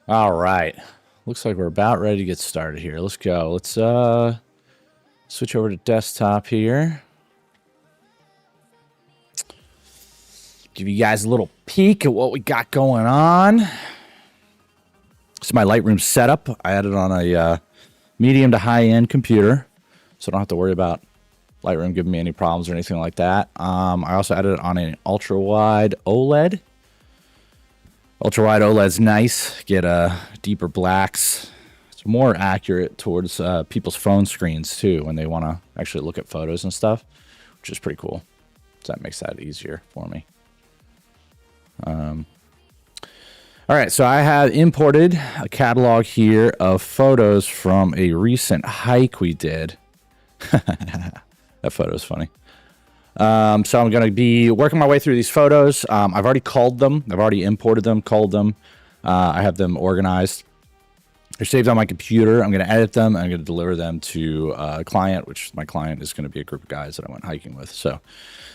All right. Looks like we're about ready to get started here. Let's go. Let's switch over to desktop here. Give you guys a little peek at what we got going on. This is my Lightroom setup. I had it on a medium to high-end computer, so I don't have to worry about Lightroom giving me any problems or anything like that. I also added it on an ultra-wide OLED. Ultra-wide OLED's nice. Get deeper blacks. It's more accurate towards people's phone screens, too, when they want to actually look at photos and stuff, which is pretty cool. So that makes that easier for me. All right, so I have imported a catalog here of photos from a recent hike we did. That photo is funny. So I'm going to be working my way through these photos. I've already culled them. I've already imported them, culled them. I have them organized. They're saved on my computer. I'm going to edit them. I'm going to deliver them to a client, which my client is going to be a group of guys that I went hiking with. So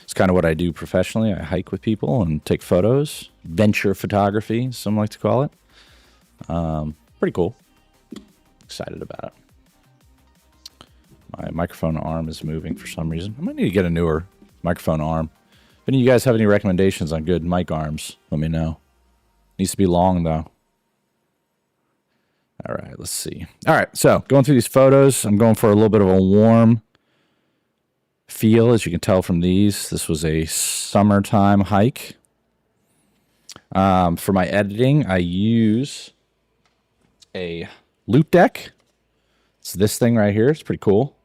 it's kind of what I do professionally. I hike with people and take photos. Venture photography, some like to call it. Pretty cool. Excited about it. My microphone arm is moving for some reason. I might need to get a newer microphone arm. If any of you guys have any recommendations on good mic arms, let me know. Needs to be long, though. All right, let's see. All right, so going through these photos, I'm going for a little bit of a warm feel, as you can tell from these. This was a summertime hike. For my editing, I use a loop deck. It's this thing right here. It's pretty cool.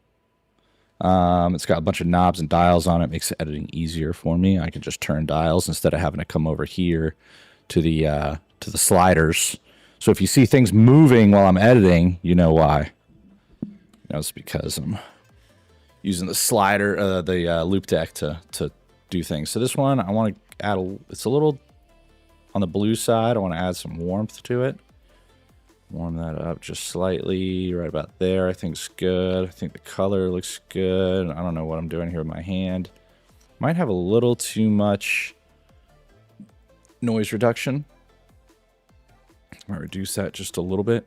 It's got a bunch of knobs and dials on it. Makes editing easier for me. I can just turn dials instead of having to come over here to the sliders. So if you see things moving while I'm editing, you know why. It's because I'm using the slider, the loop deck to do things. So this one, I want to add it's a little on the blue side. I want to add some warmth to it. Warm that up just slightly, right about there. I think it's good. I think the color looks good. I don't know what I'm doing here with my hand. Might have a little too much noise reduction. Might reduce that just a little bit.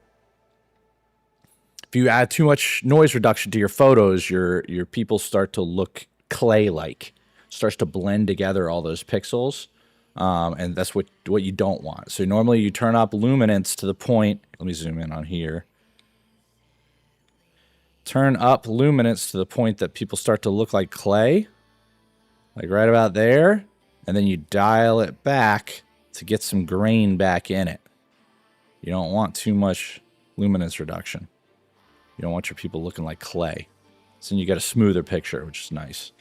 If you add too much noise reduction to your photos, your people start to look clay-like. Starts to blend together all those pixels. And that's what you don't want. So normally you turn up luminance to the point. Let me zoom in on here. Turn up luminance to the point that people start to look like clay. Like right about there. And then you dial it back to get some grain back in it. You don't want too much luminance reduction. You don't want your people looking like clay. So then you get a smoother picture, which is nice.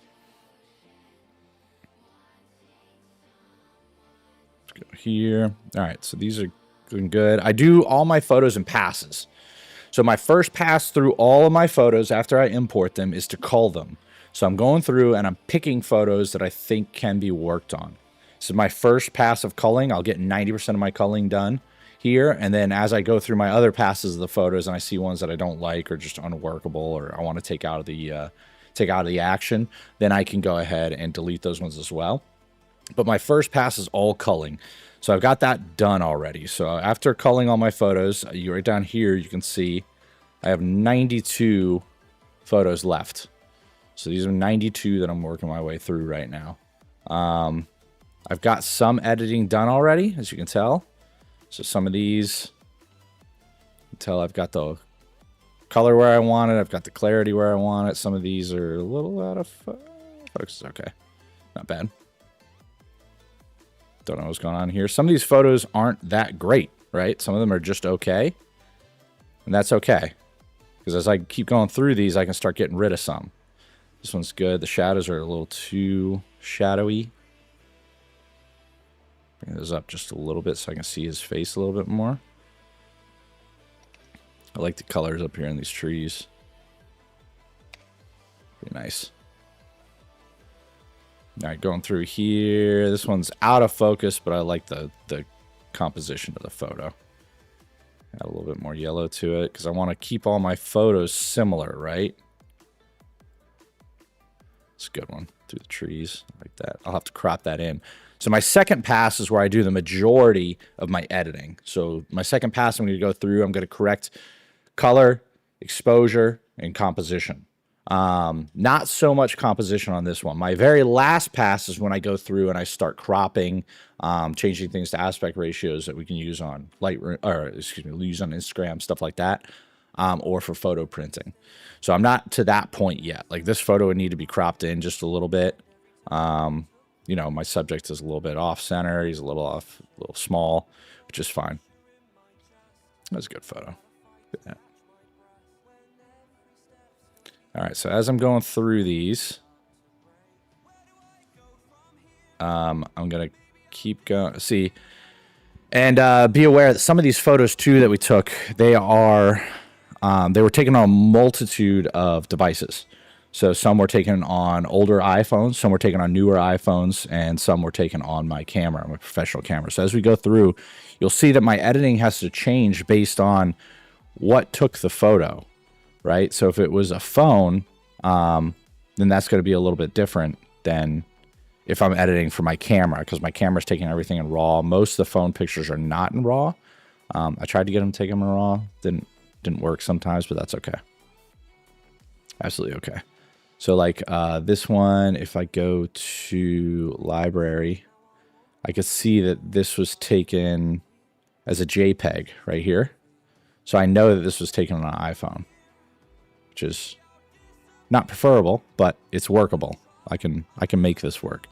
Let's go here. All right, so these are doing good. I do all my photos in passes. So my first pass through all of my photos after I import them is to cull them. So I'm going through and I'm picking photos that I think can be worked on. So my first pass of culling, I'll get 90% of my culling done here, and then as I go through my other passes of the photos and I see ones that I don't like or just unworkable or I want to take out of the action, then I can go ahead and delete those ones as well. But my first pass is all culling, so I've got that done already. So after culling all my photos, right down here you can see I have 92 photos left. So these are 92 that I'm working my way through right now. I've got some editing done already, as you can tell. So some of these, you can tell I've got the color where I want it. I've got the clarity where I want it. Some of these are a little out of focus. Okay, not bad. Don't know what's going on here. Some of these photos aren't that great, right? Some of them are just okay. And that's okay. Because as I keep going through these, I can start getting rid of some. This one's good. The shadows are a little too shadowy. Bring those up just a little bit so I can see his face a little bit more. I like the colors up here in these trees. Pretty nice. All right, going through here. This one's out of focus, but I like the composition of the photo. Add a little bit more yellow to it because I want to keep all my photos similar, right? It's a good one. Through the trees, like that. I'll have to crop that in. So my second pass is where I do the majority of my editing. So my second pass, I'm going to go through, I'm going to correct color, exposure, and composition. Not so much composition on this one. My very last pass is when I go through and I start cropping, changing things to aspect ratios that we can use on Lightroom, or excuse me, use on Instagram, stuff like that, or for photo printing. So I'm not to that point yet. Like this photo would need to be cropped in just a little bit. You know, my subject is a little bit off center. He's a little small, which is fine. That's a good photo. Look at that. All right, so as I'm going through these, I'm going to keep going. See, and be aware that some of these photos, too, that we took, they were taken on a multitude of devices. So some were taken on older iPhones, some were taken on newer iPhones, and some were taken on my camera, my professional camera. So as we go through, you'll see that my editing has to change based on what took the photo, right? So if it was a phone, then that's going to be a little bit different than if I'm editing for my camera, because my camera's taking everything in RAW. Most of the phone pictures are not in RAW. I tried to get them to take them in RAW. Didn't work sometimes, but that's okay. Absolutely okay. So like this one, if I go to library, I could see that this was taken as a JPEG right here. So I know that this was taken on an iPhone, which is not preferable, but it's workable. I can make this work.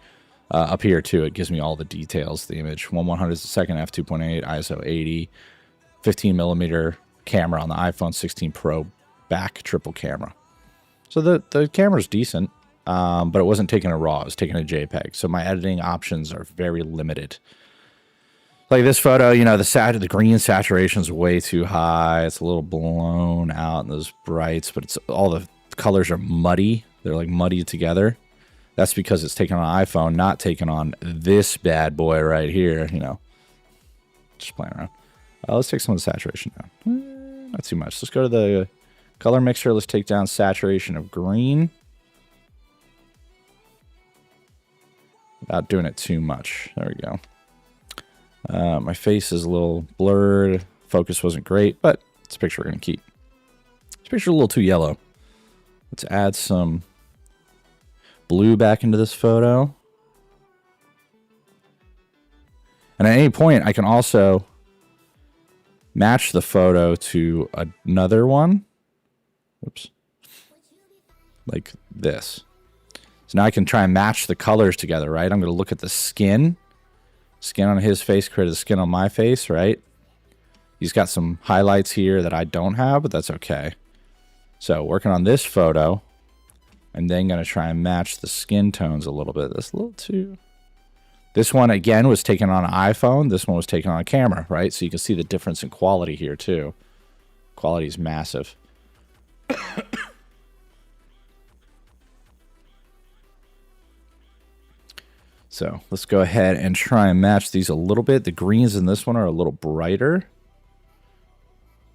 Up here too, it gives me all the details of the image. 1/100th a second, f2.8, ISO 80, 15 millimeter camera on the iPhone 16 Pro back triple camera. So the camera's decent, but it wasn't taken a RAW. It was taken a JPEG. So my editing options are very limited. Like this photo, you know, the green saturation is way too high. It's a little blown out in those brights, but it's all the colors are muddy. They're like muddy together. That's because it's taken on an iPhone, not taken on this bad boy right here. You know, just playing around. Let's take some of the saturation down. Not too much. Let's go to the color mixer. Let's take down saturation of green without doing it too much. There we go. My face is a little blurred. Focus wasn't great, but it's a picture we're going to keep. This picture's a little too yellow. Let's add some blue back into this photo. And at any point, I can also match the photo to another one. Whoops. Like this. So now I can try and match the colors together, right? I'm going to look at the skin. Skin on his face created the skin on my face, right? He's got some highlights here that I don't have, but that's okay. So working on this photo, I'm then going to try and match the skin tones a little bit. That's a little too... This one, again, was taken on an iPhone. This one was taken on a camera, right? So you can see the difference in quality here, too. Quality is massive. So let's go ahead and try and match these a little bit. The greens in this one are a little brighter.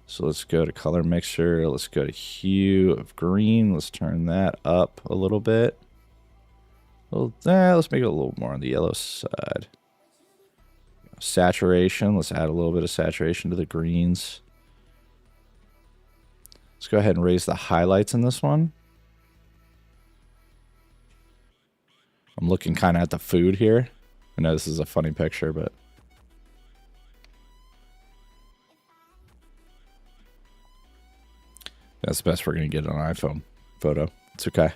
So let's go to color mixer. Let's go to hue of green. Let's turn that up a little bit. Well, let's make it a little more on the yellow side. Saturation. Let's add a little bit of saturation to the greens. Let's go ahead and raise the highlights in this one. I'm looking kind of at the food here. I know this is a funny picture, but... that's the best we're going to get on an iPhone photo. It's okay.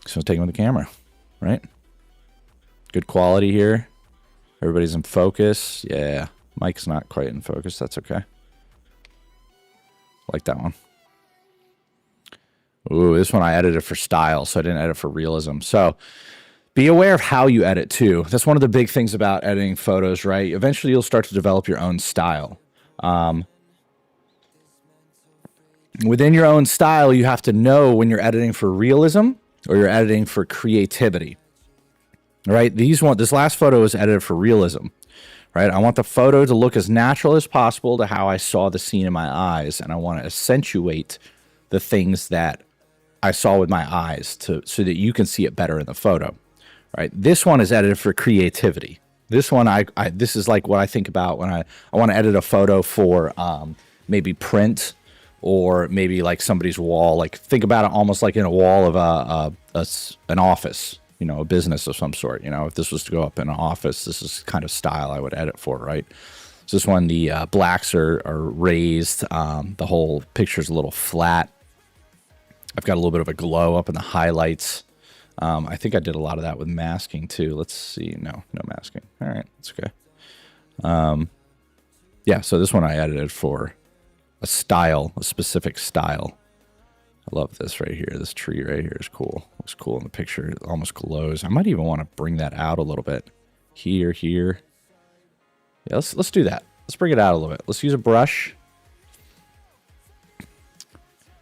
So take it with the camera, right? Good quality here. Everybody's in focus. Yeah, Mike's not quite in focus. That's okay. Like that one. Ooh, this one I edited for style, so I didn't edit for realism. So be aware of how you edit, too. That's one of the big things about editing photos, right? Eventually, you'll start to develop your own style. Within your own style, you have to know when you're editing for realism or you're editing for creativity, right? This last photo is edited for realism, right? I want the photo to look as natural as possible to how I saw the scene in my eyes, and I want to accentuate the things that I saw with my eyes so that you can see it better in the photo, right? This one is edited for creativity. This one, this is like what I think about when I want to edit a photo for maybe print or maybe like somebody's wall. Like think about it almost like in a wall of an office, you know, a business of some sort. You know, if this was to go up in an office, this is kind of style I would edit for, right? So this one, the blacks are raised. The whole picture's a little flat. I've got a little bit of a glow up in the highlights. I think I did a lot of that with masking too. Let's see. No masking. All right, that's okay. Yeah, so this one I edited for a style, a specific style. I love this right here. This tree right here is cool. Looks cool in the picture. It almost glows. I might even want to bring that out a little bit. Here. Yeah, let's do that. Let's bring it out a little bit. Let's use a brush.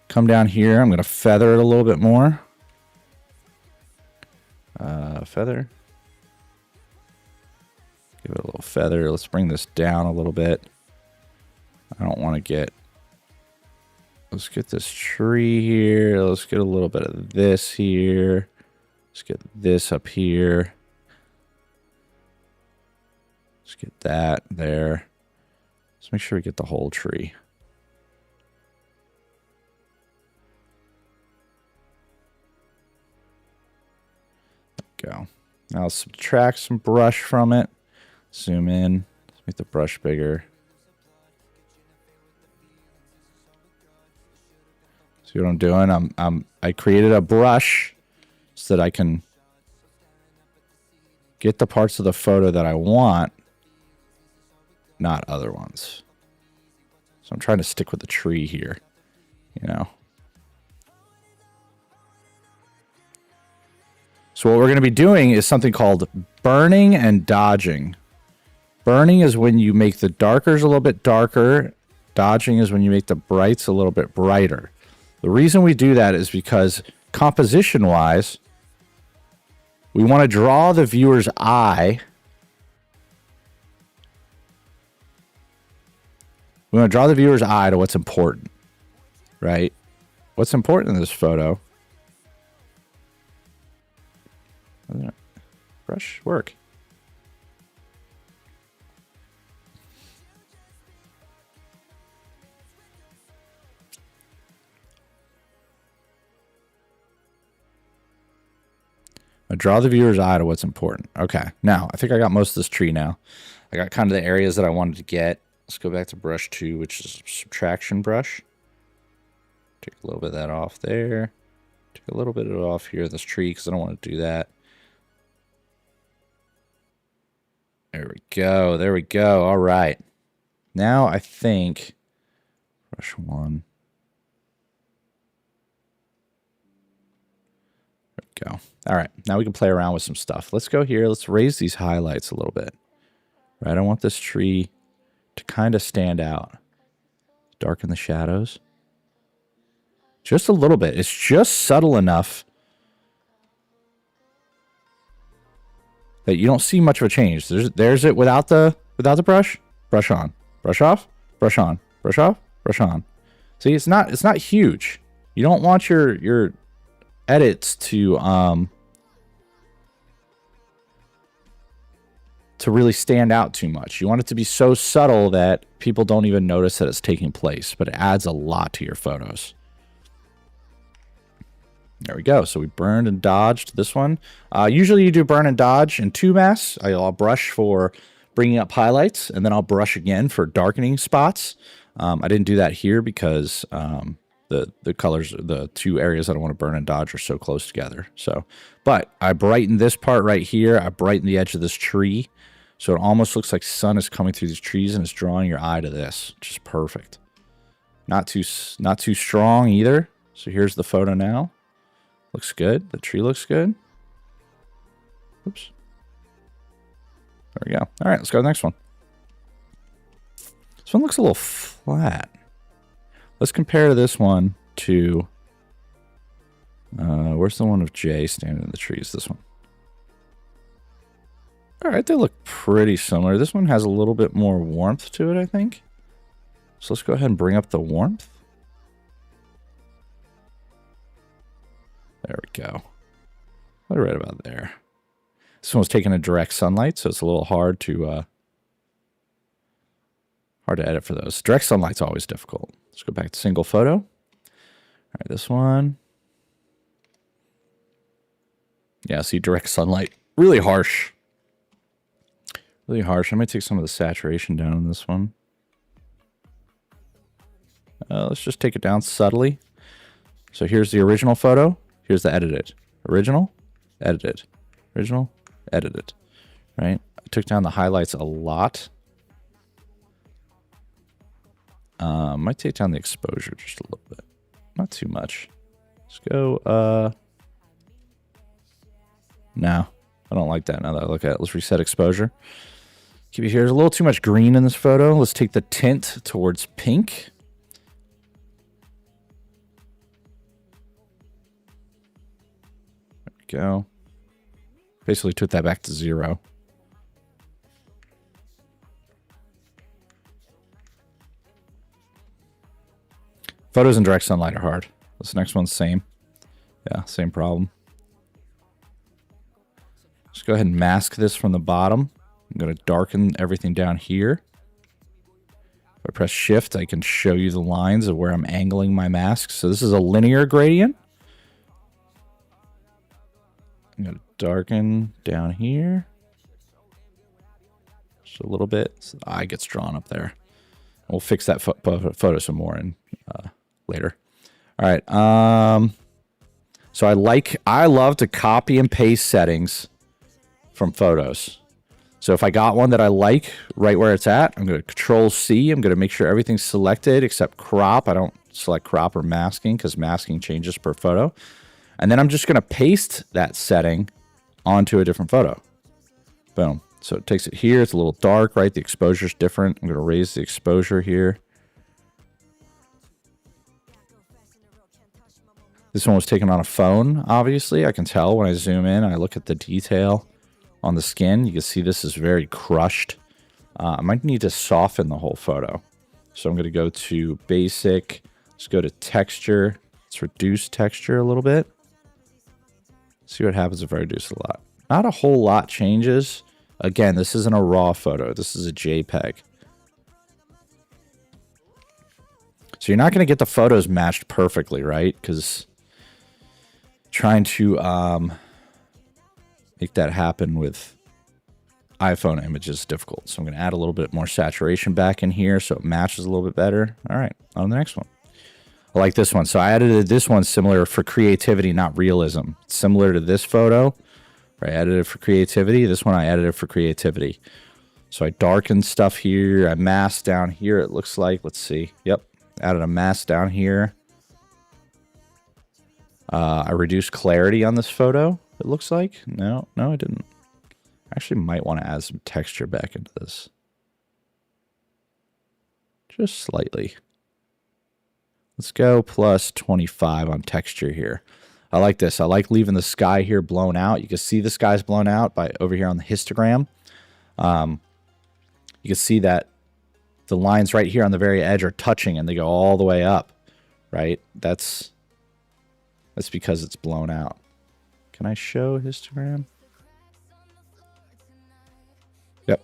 Come down here. I'm going to feather it a little bit more. Feather. Give it a little feather. Let's bring this down a little bit. I don't want to get... Let's get this tree here. Let's get a little bit of this here. Let's get this up here. Let's get that there. Let's make sure we get the whole tree. There we go. Now I'll subtract some brush from it. Zoom in. Let's make the brush bigger. See what I'm doing? I created a brush so that I can get the parts of the photo that I want, not other ones. So I'm trying to stick with the tree here, you know. So what we're going to be doing is something called burning and dodging. Burning is when you make the darkers a little bit darker. Dodging is when you make the brights a little bit brighter. The reason we do that is because composition-wise, we want to draw the viewer's eye. We want to draw the viewer's eye to what's important, right? What's important in this photo? Brush work. I draw the viewer's eye to what's important. Okay, now I think I got most of this tree now. I got kind of the areas that I wanted to get. Let's go back to brush 2, which is a subtraction brush. Take a little bit of that off there. Take a little bit of it off here, this tree, because I don't want to do that. There we go. There we go. All right. Now I think brush 1. There we go. All right. Now we can play around with some stuff. Let's go here. Let's raise these highlights a little bit. Right. I want this tree to kind of stand out. Darken the shadows. Just a little bit. It's just subtle enough that you don't see much of a change. There's it without the brush. Brush on. Brush off. Brush on. Brush off. Brush on. See, it's not huge. You don't want your edits to really stand out too much. You want it to be so subtle that people don't even notice that it's taking place, but it adds a lot to your photos. There we go. So we burned and dodged this one. Usually you do burn and dodge in 2 masks. I'll brush for bringing up highlights, and then I'll brush again for darkening spots. I didn't do that here because the colors, the 2 areas that I want to burn and dodge are so close together. So, but I brightened this part right here. I brightened the edge of this tree. So it almost looks like sun is coming through these trees and it's drawing your eye to this, which is perfect. Not too strong either. So here's the photo now. Looks good. The tree looks good. Oops. There we go. All right, let's go to the next one. This one looks a little flat. Let's compare this one to... where's the one of Jay standing in the trees? This one. All right, they look pretty similar. This one has a little bit more warmth to it, I think. So let's go ahead and bring up the warmth. There we go. Right about there. This one was taken in direct sunlight, so it's a little hard to edit for those. Direct sunlight's always difficult. Let's go back to single photo. All right, this one. Yeah, see, direct sunlight, really harsh. Really harsh. I might take some of the saturation down on this one. Let's just take it down subtly. So here's the original photo. Here's the edited. Original, edited. Original, edited. Right? I took down the highlights a lot. Might take down the exposure just a little bit. Not too much. Let's go, no, I don't like that now that I look at it. Let's reset exposure. Keep it here. There's a little too much green in this photo. Let's take the tint towards pink. There we go. Basically took that back to 0. Photos in direct sunlight are hard. This next one's same. Yeah, same problem. Let's go ahead and mask this from the bottom. I'm going to darken everything down here. If I press shift, I can show you the lines of where I'm angling my mask. So this is a linear gradient. I'm going to darken down here. Just a little bit. So the eye gets drawn up there. We'll fix that photo some more later. All right. So I love to copy and paste settings from photos. So if I got one that I like right where it's at, I'm going to Control C. I'm going to make sure everything's selected except crop. I don't select crop or masking because masking changes per photo. And then I'm just going to paste that setting onto a different photo. Boom. So it takes it here. It's a little dark, right? The exposure's different. I'm going to raise the exposure here. This one was taken on a phone, obviously. I can tell when I zoom in and I look at the detail on the skin. You can see this is very crushed. I might need to soften the whole photo. So I'm going to go to basic. Let's go to texture. Let's reduce texture a little bit. See what happens if I reduce it a lot. Not a whole lot changes. Again, this isn't a raw photo. This is a JPEG. So you're not going to get the photos matched perfectly, right? Because trying to make that happen with iPhone images is difficult. So I'm going to add a little bit more saturation back in here so it matches a little bit better. All right, on the next one. I like this one. So I added this one similar for creativity, not realism. Similar to this photo. I added it for creativity. This one I added it for creativity. So I darkened stuff here. I masked down here, it looks like. Let's see. Yep. Added a mask down here. I reduced clarity on this photo, it looks like. No, I didn't. Actually might want to add some texture back into this. Just slightly. Let's go plus 25 on texture here. I like this. I like leaving the sky here blown out. You can see the sky's blown out by over here on the histogram. You can see that the lines right here on the very edge are touching and they go all the way up, right? That's because it's blown out. Can I show histogram? Yep.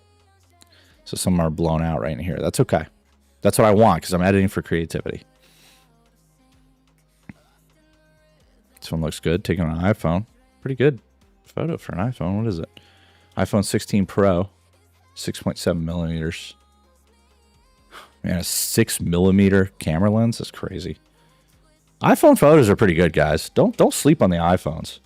So some are blown out right in here. That's okay. That's what I want because I'm editing for creativity. This one looks good. Taken on an iPhone. Pretty good photo for an iPhone. What is it? iPhone 16 Pro. 6.7 millimeters. Man, a 6 millimeter camera lens? That's crazy. iPhone photos are pretty good, guys. Don't sleep on the iPhones.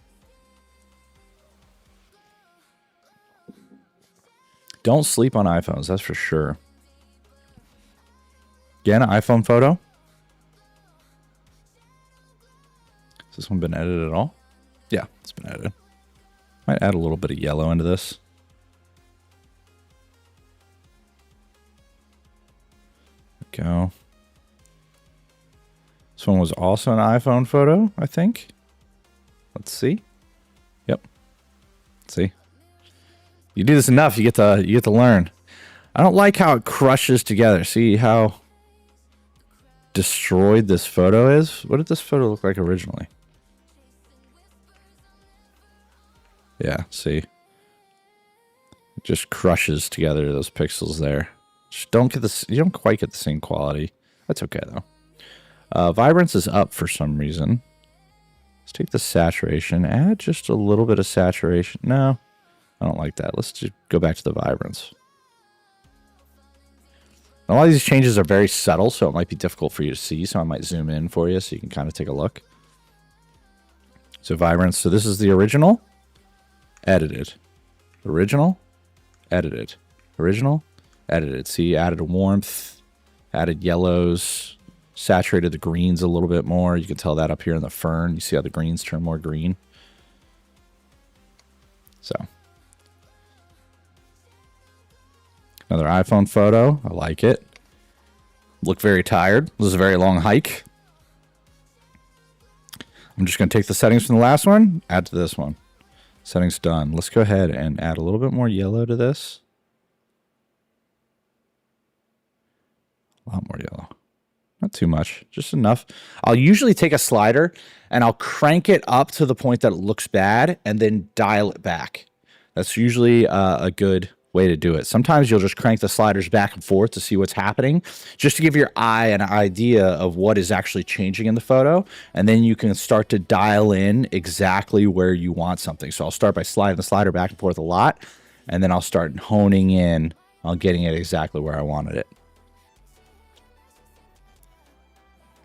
Don't sleep on iPhones, that's for sure. Again, an iPhone photo. Has this one been edited at all? Yeah, it's been edited. Might add a little bit of yellow into this. There we go. This one was also an iPhone photo, I think. Let's see. Yep. Let's see. You do this enough, you get to learn. I don't like how it crushes together. See how destroyed this photo is? What did this photo look like originally? Yeah, see. just crushes together those pixels there. Just don't get this. You don't quite get the same quality. That's okay though. Vibrance is up for some reason. Let's take the saturation. Add just a little bit of saturation. No, I don't like that. Let's just go back to the vibrance. A lot of these changes are very subtle, so it might be difficult for you to see. So I might zoom in for you so you can kind of take a look. So vibrance. So this is the original. Edited. Original. Edited. Original. Edited. See, added warmth. Added yellows. Saturated the greens a little bit more. You can tell that up here in the fern. You see how the greens turn more green. So. Another iPhone photo. I like it. Look very tired. This is a very long hike. I'm just going to take the settings from the last one, add to this one. Settings done. Let's go ahead and add a little bit more yellow to this. A lot more yellow. Not too much, just enough. I'll usually take a slider and I'll crank it up to the point that it looks bad and then dial it back. That's usually a good way to do it. Sometimes you'll just crank the sliders back and forth to see what's happening, just to give your eye an idea of what is actually changing in the photo. And then you can start to dial in exactly where you want something. So I'll start by sliding the slider back and forth a lot, and then I'll start honing in on getting it exactly where I wanted it.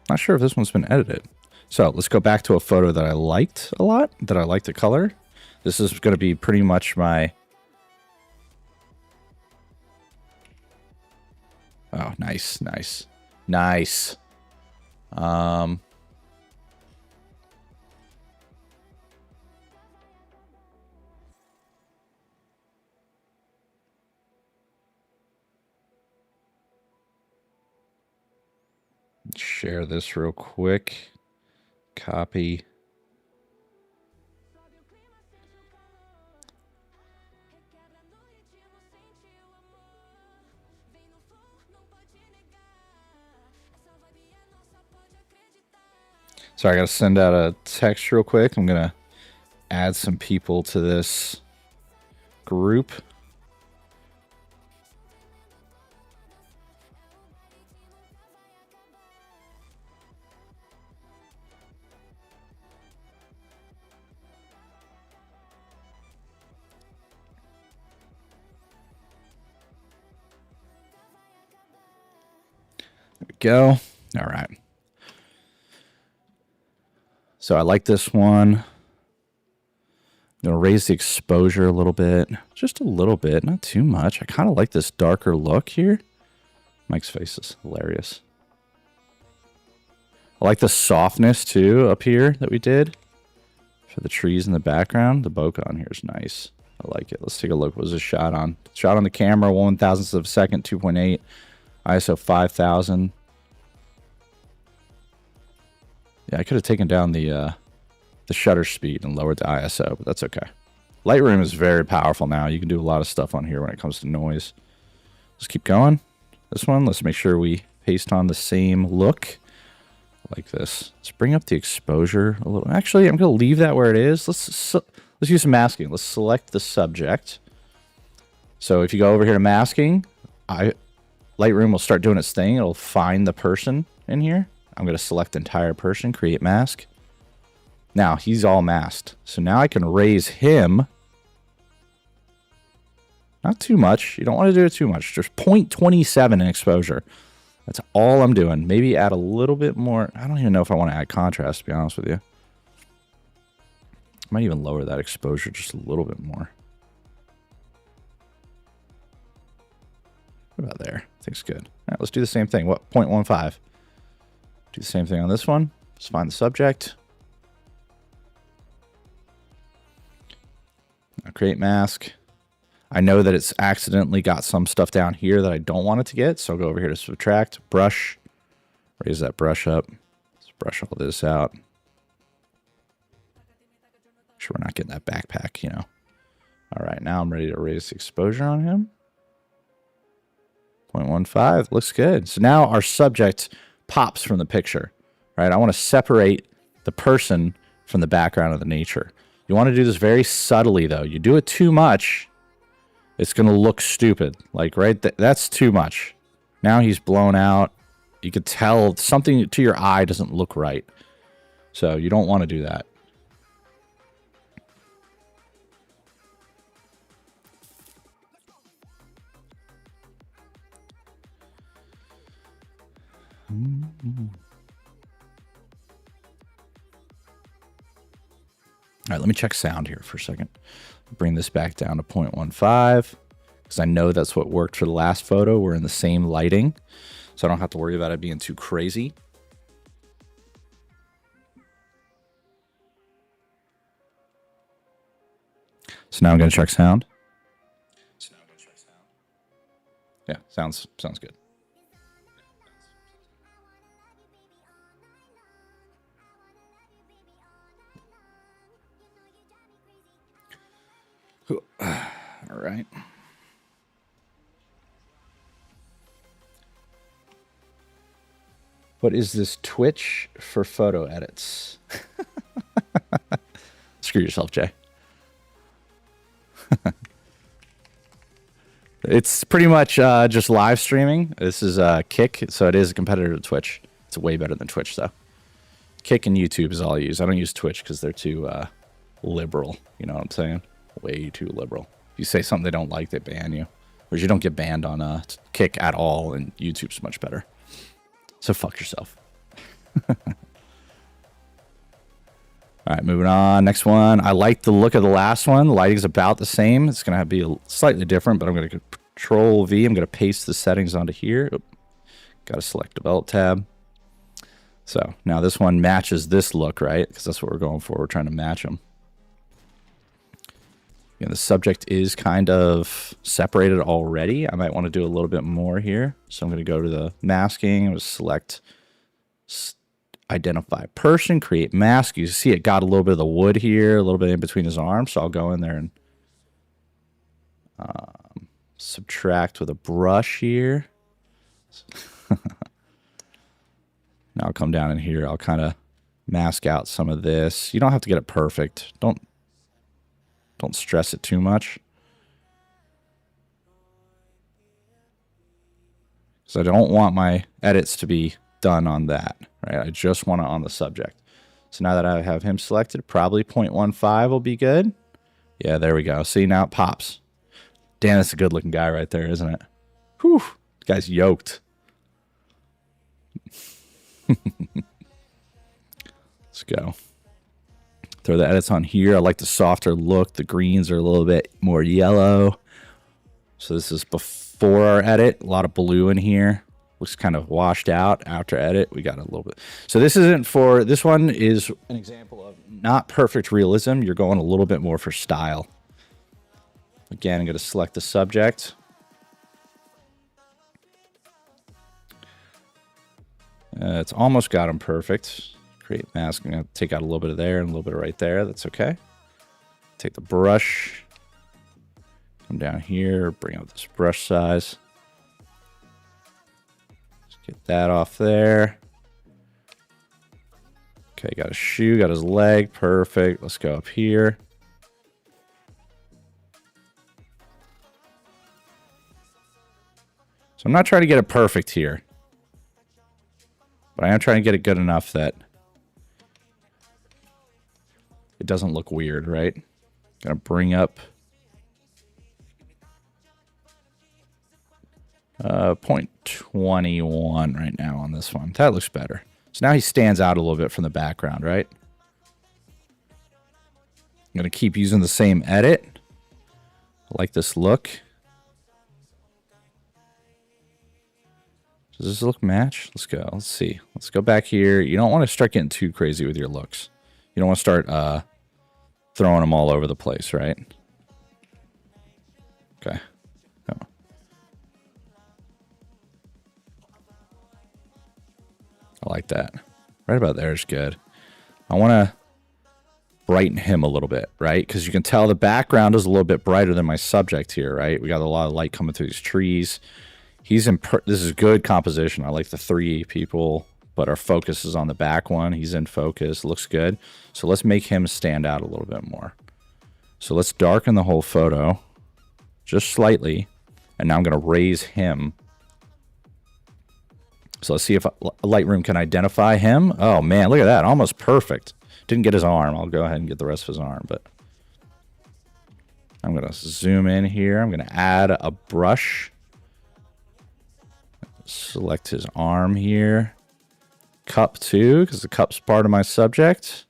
Not sure if this one's been edited. So let's go back to a photo that I liked a lot, that I liked the color. This is going to be pretty much my... Oh, nice, nice, nice. Share this real quick. Copy. Sorry, I got to send out a text real quick. I'm going to add some people to this group. There we go. All right. So I like this one. I'm going to raise the exposure a little bit. Just a little bit, not too much. I kind of like this darker look here. Mike's face is hilarious. I like the softness too up here that we did for the trees in the background. The bokeh on here is nice. I like it. Let's take a look. What was this shot on? Shot on the camera, 1/1000th of a second, 2.8. ISO 5000. Yeah, I could have taken down the shutter speed and lowered the ISO, but that's okay. Lightroom is very powerful now. You can do a lot of stuff on here when it comes to noise. Let's keep going. This one, let's make sure we paste on the same look. Like this. Let's bring up the exposure a little. Actually, I'm going to leave that where it is. Let's use some masking. Let's select the subject. So if you go over here to masking, Lightroom will start doing its thing. It'll find the person in here. I'm going to select entire person, create mask. Now he's all masked. So now I can raise him. Not too much. You don't want to do it too much. Just 0.27 in exposure. That's all I'm doing. Maybe add a little bit more. I don't even know if I want to add contrast, to be honest with you. I might even lower that exposure just a little bit more. What about there? I think it's good. All right, let's do the same thing. What? 0.15. Do the same thing on this one. Let's find the subject. Now create mask. I know that it's accidentally got some stuff down here that I don't want it to get. So I'll go over here to subtract, brush, raise that brush up. Let's brush all this out. Make sure we're not getting that backpack, you know. All right, now I'm ready to raise the exposure on him. 0.15, looks good. So now our subject pops from the picture, right? I want to separate the person from the background of the nature. You want to do this very subtly though. You do it too much, it's going to look stupid. Like, right? That's too much. Now he's blown out. You could tell something to your eye doesn't look right. So you don't want to do that. All right, let me check sound here for a second. Bring this back down to 0.15 because I know that's what worked for the last photo. We're in the same lighting, so I don't have to worry about it being too crazy. So now I'm going to check sound. Yeah, sounds good. All right. What is this Twitch for photo edits? Screw yourself, Jay. It's pretty much just live streaming. This is Kick, so it is a competitor to Twitch. It's way better than Twitch, though. Kick and YouTube is all I use. I don't use Twitch because they're too liberal. You know what I'm saying? Way too liberal. If you say something they don't like, they ban you. Whereas you don't get banned on Kick at all, and YouTube's much better. So fuck yourself. All right, moving on. Next one. I like the look of the last one. The lighting's about the same. It's going to be slightly different, but I'm going to Control V. I'm going to paste the settings onto here. Got to select Develop tab. So now this one matches this look, right? Because that's what we're going for. We're trying to match them. Yeah, the subject is kind of separated already. I might want to do a little bit more here. So I'm going to go to the masking. I'm going to select identify person, create mask. You see it got a little bit of the wood here, a little bit in between his arms. So I'll go in there and subtract with a brush here. Now I'll come down in here. I'll kind of mask out some of this. You don't have to get it perfect. Don't stress it too much. So I don't want my edits to be done on that, right? I just want it on the subject. So now that I have him selected, probably 0.15 will be good. Yeah, there we go. See, now it pops. Damn, that's a good looking guy right there, isn't it? Whew, this guy's yoked. Let's go. Throw the edits on here. I like the softer look. The greens are a little bit more yellow. So this is before our edit. A lot of blue in here. Looks kind of washed out after edit. We got a little bit. So this isn't for, this one is an example of not perfect realism. You're going a little bit more for style. Again, I'm going to select the subject. It's almost got him perfect. Create mask. I'm going to take out a little bit of there and a little bit of right there. That's okay. Take the brush. Come down here. Bring out this brush size. Get that off there. Okay, got his shoe, got his leg. Perfect. Let's go up here. So I'm not trying to get it perfect here. But I am trying to get it good enough that it doesn't look weird, right? Gonna bring up 0.21 right now on this one. That looks better. So now he stands out a little bit from the background, right? I'm going to keep using the same edit. I like this look. Does this look match? Let's go. Let's see. Let's go back here. You don't want to start getting too crazy with your looks. You don't want to start throwing them all over the place, right? Okay. I like that. Right about there is good. I want to brighten him a little bit, right? Because you can tell the background is a little bit brighter than my subject here, right? We got a lot of light coming through these trees. He's in. This is good composition. I like the three people, but our focus is on the back one. He's in focus. Looks good. So let's make him stand out a little bit more. So let's darken the whole photo just slightly. And now I'm going to raise him. So let's see if Lightroom can identify him. Oh, man, look at that. Almost perfect. Didn't get his arm. I'll go ahead and get the rest of his arm. But I'm going to zoom in here. I'm going to add a brush. Select his arm here. Cup too, because the cup's part of my subject.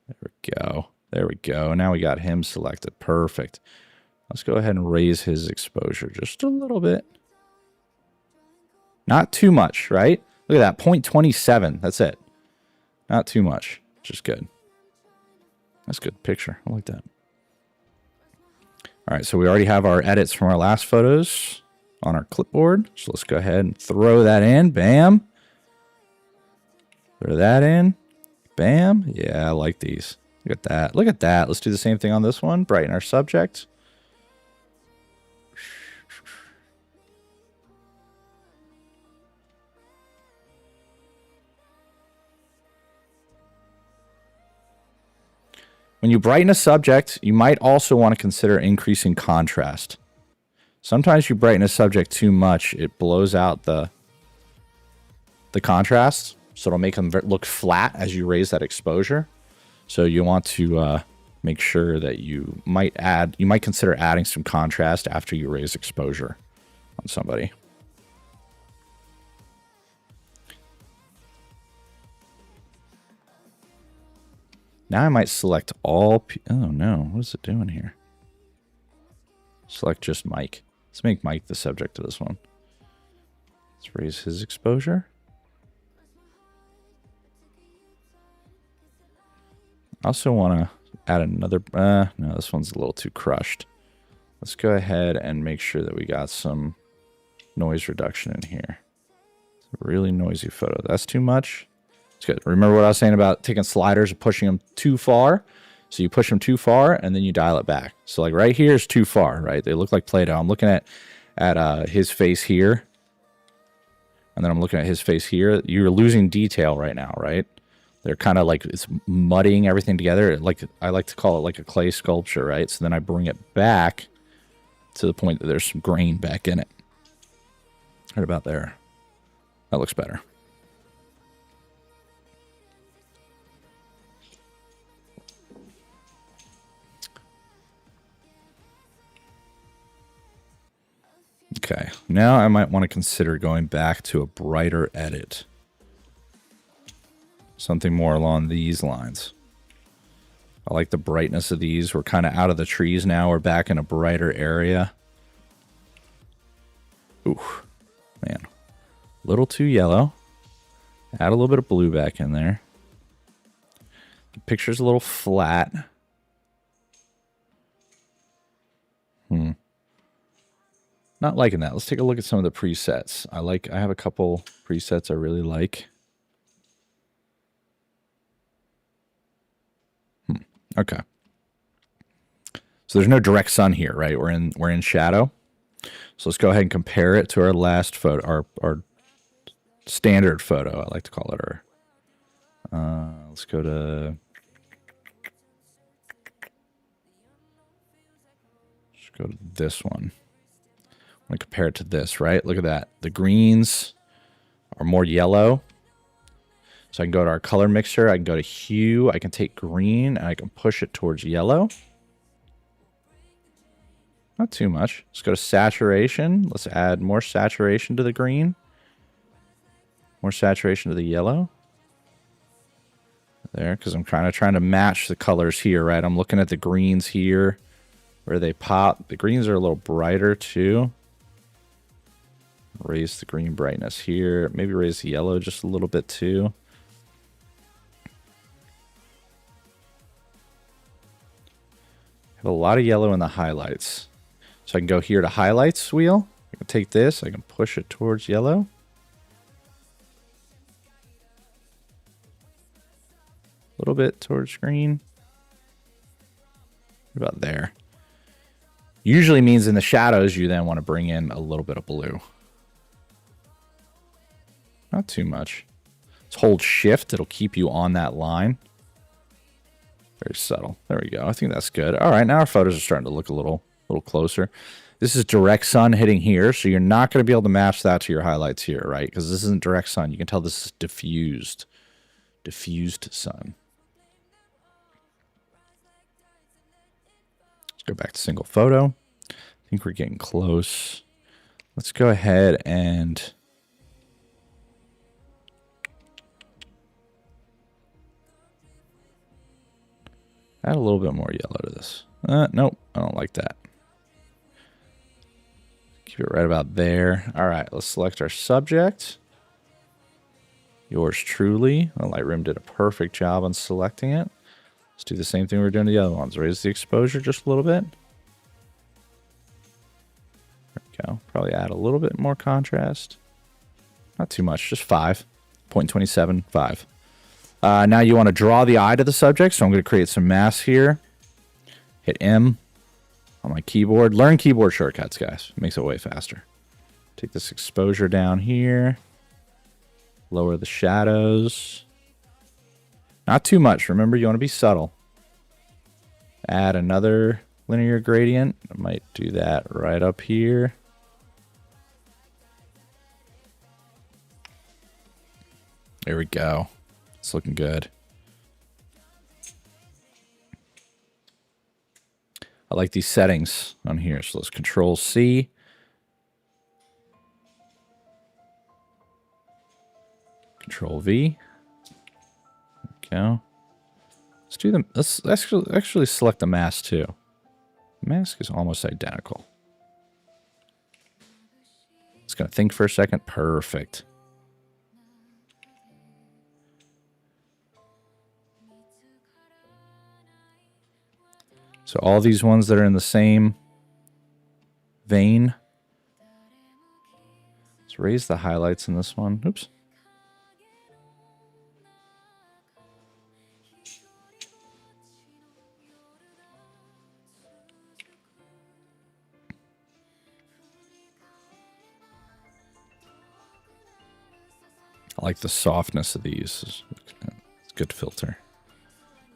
There we go. There we go. Now we got him selected. Perfect. Let's go ahead and raise his exposure just a little bit. Not too much, right? Look at that, 0.27. That's it. Not too much, which is good. That's a good picture. I like that. All right, so we already have our edits from our last photos on our clipboard. So let's go ahead and throw that in. Bam. Throw that in. Bam. Yeah, I like these. Look at that. Look at that. Let's do the same thing on this one. Brighten our subject. When you brighten a subject, you might also want to consider increasing contrast. Sometimes you brighten a subject too much, it blows out the contrast, so it'll make them look flat as you raise that exposure. So you want to make sure that you might consider adding some contrast after you raise exposure on somebody. Now I might select all... Oh no, what is it doing here? Select just Mike. Let's make Mike the subject of this one. Let's raise his exposure. I also want to add another... no, this one's a little too crushed. Let's go ahead and make sure that we got some noise reduction in here. It's a really noisy photo. That's too much. It's good. Remember what I was saying about taking sliders and pushing them too far? So you push them too far, and then you dial it back. So like right here is too far, right? They look like Play-Doh. I'm looking at his face here, and then I'm looking at his face here. You're losing detail right now, right? They're kind of like, it's muddying everything together. Like I like to call it like a clay sculpture, right? So then I bring it back to the point that there's some grain back in it. Right about there. That looks better. Okay, now I might want to consider going back to a brighter edit. Something more along these lines. I like the brightness of these. We're kind of out of the trees now. We're back in a brighter area. Ooh, man. A little too yellow. Add a little bit of blue back in there. The picture's a little flat. Not liking that. Let's take a look at some of the presets. I have a couple presets I really like. Okay. So there's no direct sun here, right? We're in shadow. So let's go ahead and compare it to our last photo, our standard photo, I like to call it. Let's go to... Let's go to this one. I'm going to compare it to this, right? Look at that. The greens are more yellow. So I can go to our color mixer. I can go to hue. I can take green and I can push it towards yellow. Not too much. Let's go to saturation. Let's add more saturation to the green. More saturation to the yellow. There, because I'm kind of trying to match the colors here, right? I'm looking at the greens here where they pop. The greens are a little brighter too. Raise the green brightness here. Maybe raise the yellow just a little bit too. Have a lot of yellow in the highlights. So I can go here to highlights wheel. I can take this. I can push it towards yellow. A little bit towards green. About there. Usually means in the shadows you then want to bring in a little bit of blue. Not too much. Let's hold shift. It'll keep you on that line. Very subtle. There we go. I think that's good. All right, now our photos are starting to look a little closer. This is direct sun hitting here, so you're not going to be able to match that to your highlights here, right? Because this isn't direct sun. You can tell this is diffused sun. Let's go back to single photo. I think we're getting close. Let's go ahead and add a little bit more yellow to this. Nope, I don't like that. Keep it right about there. All right, let's select our subject. Yours truly. Well, Lightroom did a perfect job on selecting it. Let's do the same thing we're doing to the other ones. Raise the exposure just a little bit. There we go. Probably add a little bit more contrast. Not too much, just 5. 0.27, 5. Now you want to draw the eye to the subject, so I'm going to create some masks here. Hit M on my keyboard. Learn keyboard shortcuts, guys. It makes it way faster. Take this exposure down here. Lower the shadows. Not too much. Remember, you want to be subtle. Add another linear gradient. I might do that right up here. There we go. It's looking good. I like these settings on here. So let's Control C. Control V. There we go. Let's do them. Let's actually select the mask too. The mask is almost identical. It's gonna think for a second. Perfect. So all these ones that are in the same vein. Let's raise the highlights in this one. Oops. I like the softness of these. It's a good filter.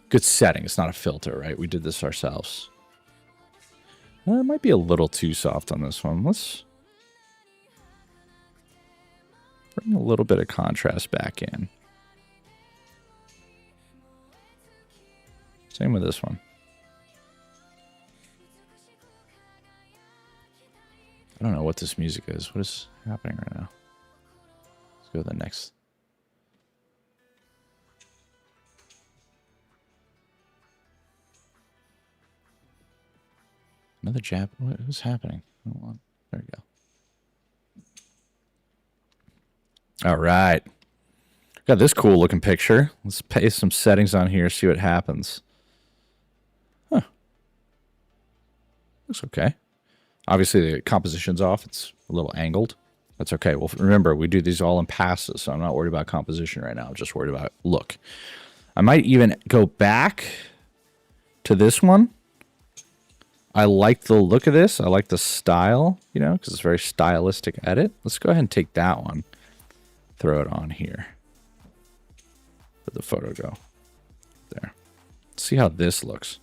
Good setting. It's not a filter, right? We did this ourselves. It might be a little too soft on this one. Let's bring a little bit of contrast back in. Same with this one. I don't know what this music is. What is happening right now? Let's go to the next. Another jab. What is happening? Hold on. There we go. All right. Got this cool looking picture. Let's paste some settings on here, see what happens. Huh. Looks okay. Obviously, the composition's off. It's a little angled. That's okay. Well, remember, we do these all in passes, so I'm not worried about composition right now. I'm just worried about look. I might even go back to this one. I like the look of this. I like the style, you know, because it's a very stylistic edit. Let's go ahead and take that one. Throw it on here. Where'd the photo go? There. Let's see how this looks.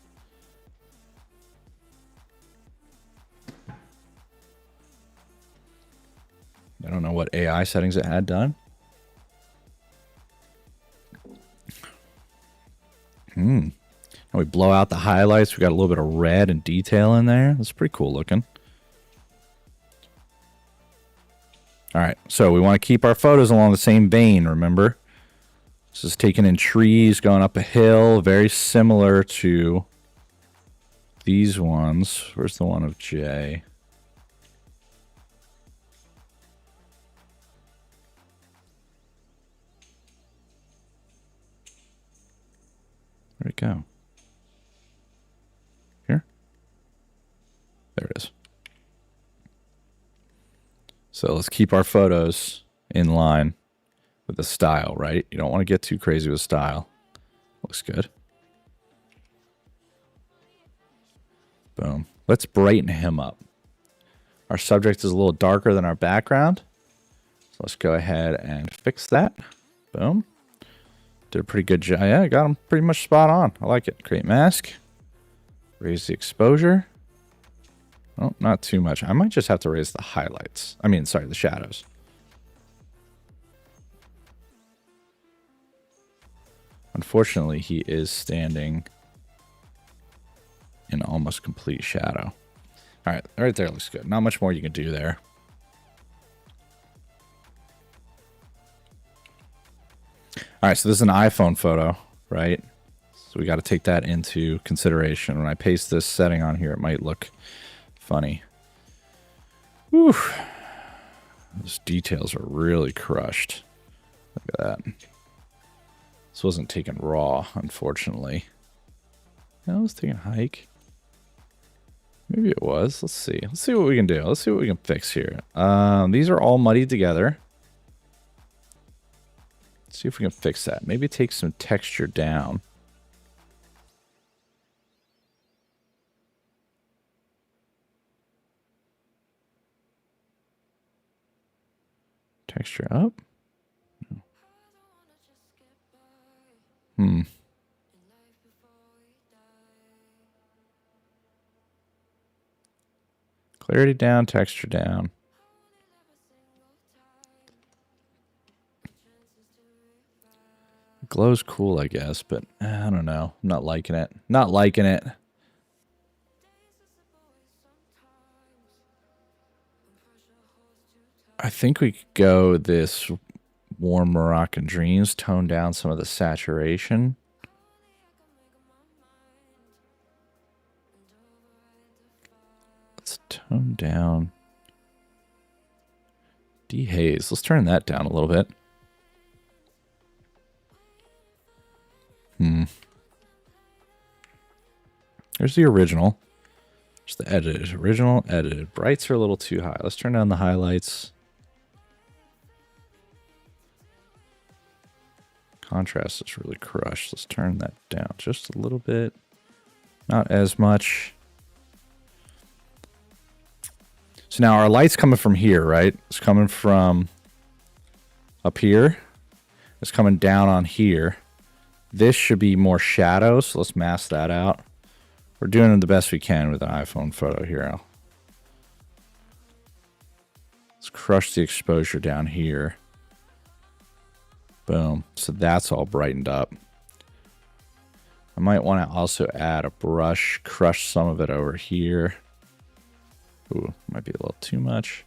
I don't know what AI settings it had done. And we blow out the highlights. We got a little bit of red and detail in there. That's pretty cool looking. All right, so we want to keep our photos along the same vein, remember? This is taken in trees, going up a hill, very similar to these ones. Where's the one of Jay? Where'd it go? Here? There it is. So let's keep our photos in line with the style, right? You don't want to get too crazy with style. Looks good. Boom. Let's brighten him up. Our subject is a little darker than our background. So let's go ahead and fix that. Boom. Did a pretty good job. Yeah, got him pretty much spot on. I like it. Create mask. Raise the exposure. Oh, not too much. I might just have to raise the highlights. I mean, sorry, the shadows. Unfortunately, he is standing in almost complete shadow. All right, right there looks good. Not much more you can do there. All right, so this is an iPhone photo, right? So we got to take that into consideration. When I paste this setting on here, it might look funny. Whew. Those details are really crushed. Look at that. This wasn't taken raw, unfortunately. No, it was taking a hike. Maybe it was. Let's see. Let's see what we can do. Let's see what we can fix here. These are all muddied together. Let's see if we can fix that. Maybe take some texture down. Texture up. Clarity down, texture down. Glow's cool, I guess, but I don't know. I'm not liking it. Not liking it. I think we could go this warm Moroccan dreams, tone down some of the saturation. Let's tone down dehaze. Let's turn that down a little bit. There's the original. There's the edited. Original, edited. Brights are a little too high. Let's turn down the highlights. Contrast is really crushed. Let's turn that down just a little bit. Not as much. So now our light's coming from here, right? It's coming from up here. It's coming down on here. This should be more shadow, so let's mask that out. We're doing the best we can with an iPhone photo here. Let's crush the exposure down here. Boom. So that's all brightened up. I might want to also add a brush, crush some of it over here. Ooh, might be a little too much.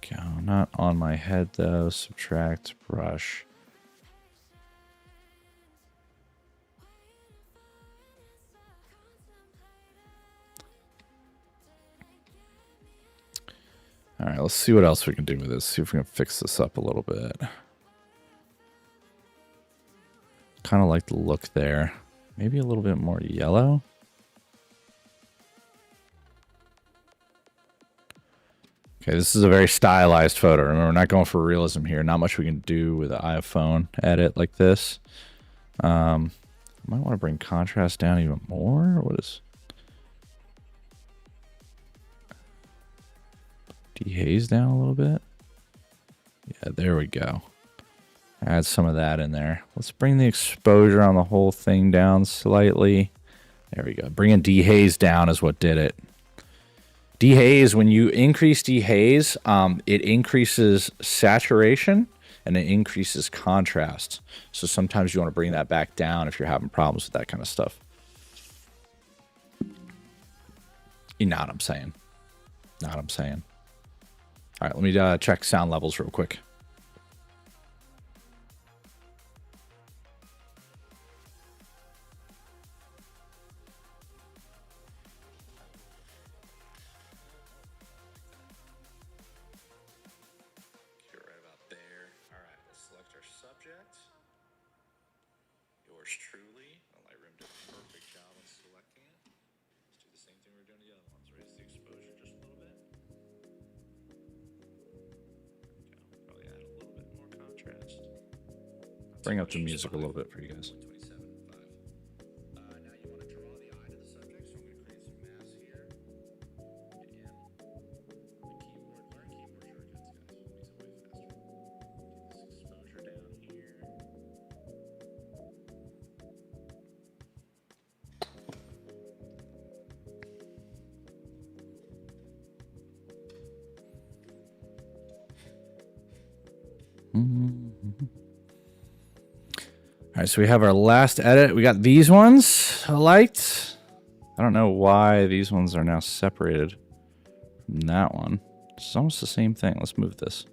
Go, not on my head though. Subtract, brush. All right, let's see what else we can do with this. See if we can fix this up a little bit. Kind of like the look there. Maybe a little bit more yellow. Okay, this is a very stylized photo. Remember, we're not going for realism here. Not much we can do with an iPhone edit like this. I might want to bring contrast down even more. What is... dehaze down a little bit. Yeah, there we go. Add some of that in there. Let's bring the exposure on the whole thing down slightly. There we go. Bringing dehaze down is what did it. Dehaze, when you increase dehaze, it increases saturation and it increases contrast. So sometimes you want to bring that back down if you're having problems with that kind of stuff. You know what I'm saying. Know what I'm saying. All right, let me check sound levels real quick. Okay, right about there. All right, let's select our subject. Yours truly. Lightroom did a perfect job of selecting it. Let's do the same thing we're doing to the other ones. Raise the exposure just a little bit. Probably add a little bit more contrast. Bring up the music a little bit for you guys. Now you want to draw the eye to the subject, so I'm going to create some mass here. Get in. Keyboard, learn keyboard shortcuts, guys. Makes it way All right, so we have our last edit. We got these ones I liked. I don't know why these ones are now separated from that one. It's almost the same thing. Let's move this.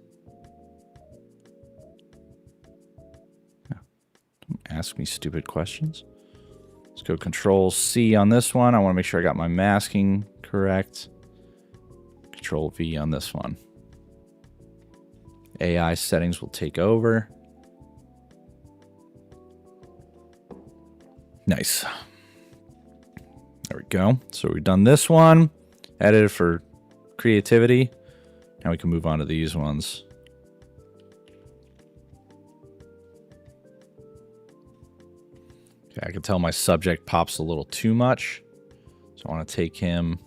Yeah. Don't ask me stupid questions. Let's go Control C on this one. I want to make sure I got my masking correct. Control V on this one. AI settings will take over. Nice. There we go. So we've done this one. Edited for creativity. Now we can move on to these ones. Okay, I can tell my subject pops a little too much. So I want to take him.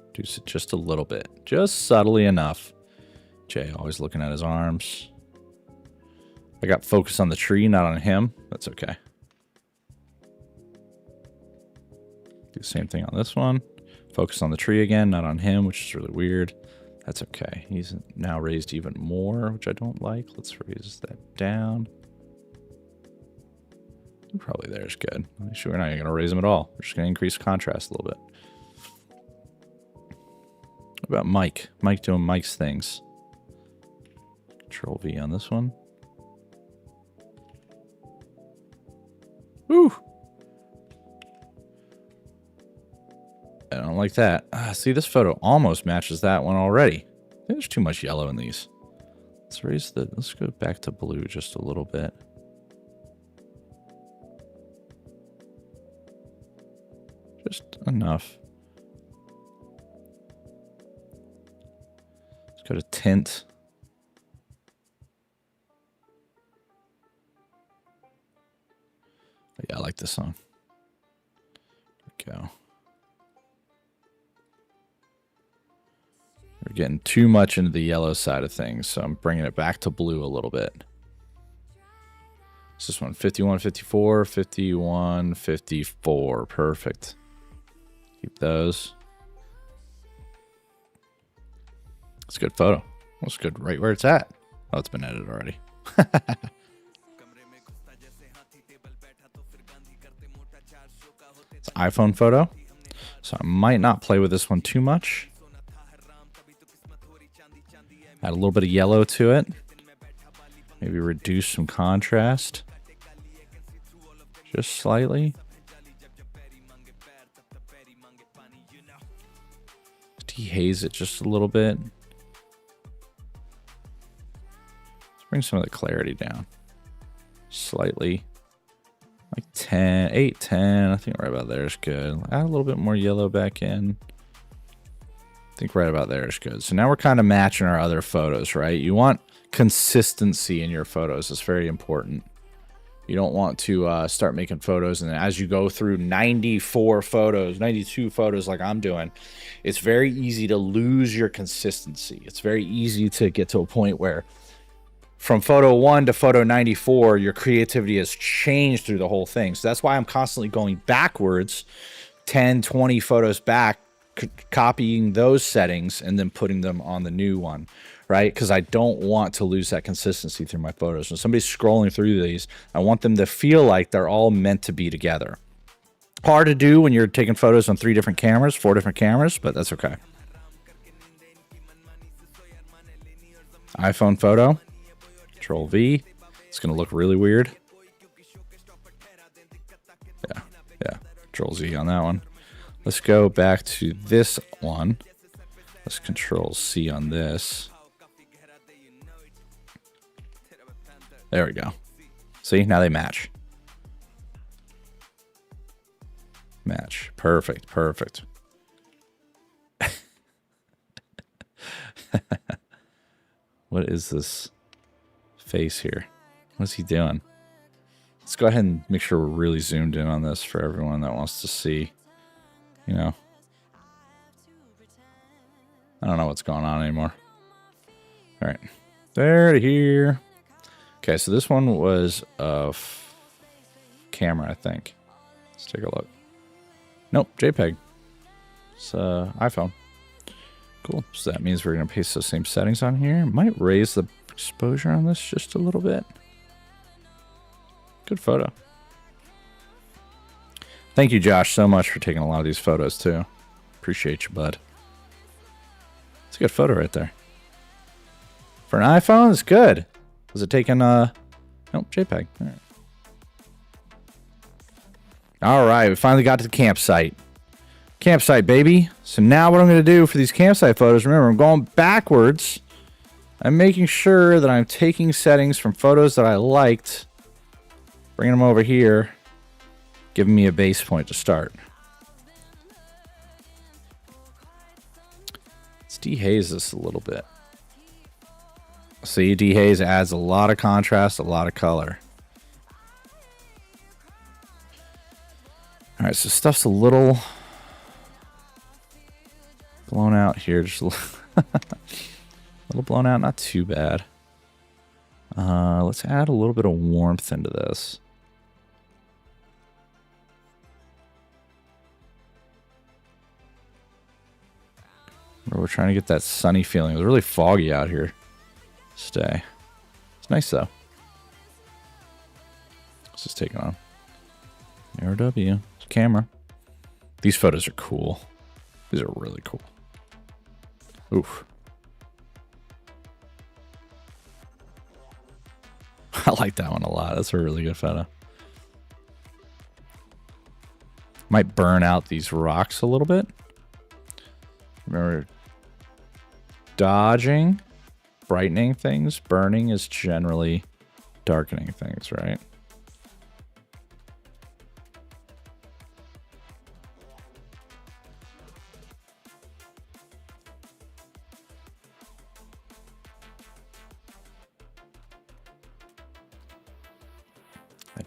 Reduce it just a little bit. Just subtly enough. Jay always looking at his arms. I got focus on the tree, not on him. That's okay. Do the same thing on this one. Focus on the tree again, not on him, which is really weird. That's okay. He's now raised even more, which I don't like. Let's raise that down. Probably there's good. Sure, we're not going to raise him at all. We're just going to increase contrast a little bit. What about Mike? Mike doing Mike's things. Control V on this one. Woo! I don't like that. See, this photo almost matches that one already. I think there's too much yellow in these. Let's go back to blue just a little bit. Just enough. Let's go to tint. Yeah, I like this song. There we go. We're getting too much into the yellow side of things, so I'm bringing it back to blue a little bit. It's this one, 51, 54, 51, 54. Perfect. Keep those. It's a good photo. That's good right where it's at. Oh, it's been edited already. It's an iPhone photo, so I might not play with this one too much. Add a little bit of yellow to it. Maybe reduce some contrast. Just slightly. Dehaze it just a little bit. Let's bring some of the clarity down. Slightly. Like 10, 8, 10. I think right about there is good. Add a little bit more yellow back in. I think right about there is good. So now we're kind of matching our other photos, right? You want consistency in your photos. It's very important. You don't want to start making photos, and as you go through 94 photos, 92 photos like I'm doing, it's very easy to lose your consistency. It's very easy to get to a point where from photo 1 to photo 94, your creativity has changed through the whole thing. So that's why I'm constantly going backwards, 10, 20 photos back, copying those settings and then putting them on the new one, right? Because I don't want to lose that consistency through my photos. When somebody's scrolling through these, I want them to feel like they're all meant to be together. Hard to do when you're taking photos on 3 different cameras, 4 different cameras, but that's okay. iPhone photo. Control V. It's going to look really weird. Yeah. Control Z on that one. Let's go back to this one. Let's Control C on this. There we go. See, now they match. Match. Perfect. Perfect. What is this face here? What's he doing? Let's go ahead and make sure we're really zoomed in on this for everyone that wants to see. You know, I don't know what's going on anymore. All right, there to here. Okay, so this one was a camera, I think. Let's take a look. Nope, JPEG. It's iPhone. Cool. So that means we're going to paste those same settings on here. Might raise the exposure on this just a little bit. Good photo. Thank you, Josh, so much for taking a lot of these photos, too. Appreciate you, bud. It's a good photo right there. For an iPhone, it's good. Was it taken, nope, JPEG. All right. All right, we finally got to the campsite. Campsite, baby. So now what I'm going to do for these campsite photos, remember, I'm going backwards. I'm making sure that I'm taking settings from photos that I liked, bringing them over here, giving me a base point to start. Let's dehaze this a little bit. See, dehaze adds a lot of contrast, a lot of color. All right, so stuff's a little blown out here. Just a little blown out, not too bad. Let's add a little bit of warmth into this. We're trying to get that sunny feeling. It was really foggy out here today. It's nice though. Let's just take it on. Arrow W. Camera. These photos are cool. These are really cool. Oof. I like that one a lot. That's a really good photo. Might burn out these rocks a little bit. Remember, dodging, brightening things. Burning is generally darkening things, right?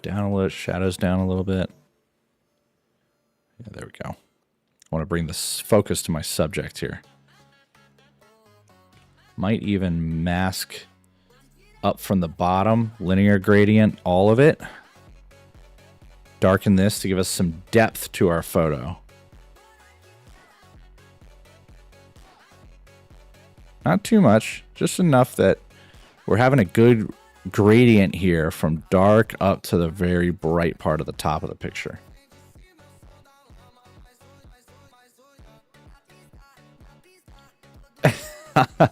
Down a little, shadows down a little bit. Yeah, there we go. I want to bring this focus to my subject here. Might even mask up from the bottom, linear gradient, all of it. Darken this to give us some depth to our photo. Not too much, just enough that we're having a good gradient here from dark up to the very bright part of the top of the picture.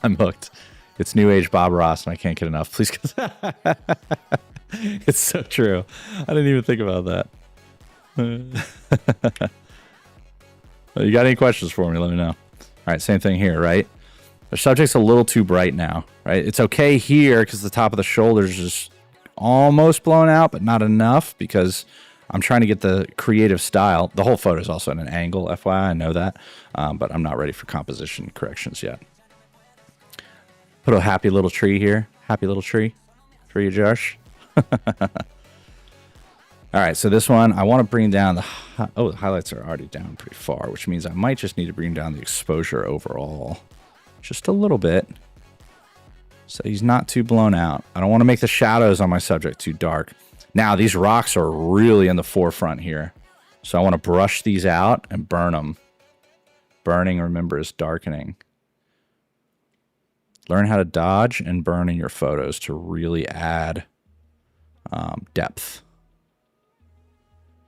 I'm hooked. It's New Age Bob Ross and I can't get enough. Please. It's so true. I didn't even think about that. You got any questions for me? Let me know. All right, same thing here, right? The subject's a little too bright now, right? It's okay here because the top of the shoulders is almost blown out, but not enough because I'm trying to get the creative style. The whole photo is also at an angle, FYI, I know that, but I'm not ready for composition corrections yet. Put a happy little tree here. Happy little tree for you, Josh. All right, so this one, I want to bring down the... Oh, the highlights are already down pretty far, which means I might just need to bring down the exposure overall. Just a little bit. So he's not too blown out. I don't want to make the shadows on my subject too dark. Now, these rocks are really in the forefront here. So I want to brush these out and burn them. Burning, remember, is darkening. Learn how to dodge and burn in your photos to really add depth.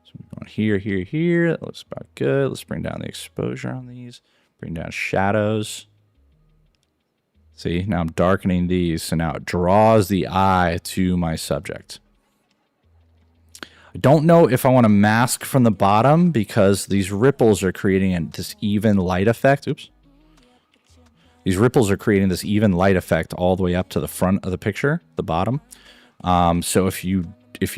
So we're going here, here, here. That looks about good. Let's bring down the exposure on these. Bring down shadows. See, now I'm darkening these, so now it draws the eye to my subject. I don't know if I want to mask from the bottom because these ripples are creating this even light effect. Oops. These ripples are creating this even light effect all the way up to the front of the picture, the bottom. So if you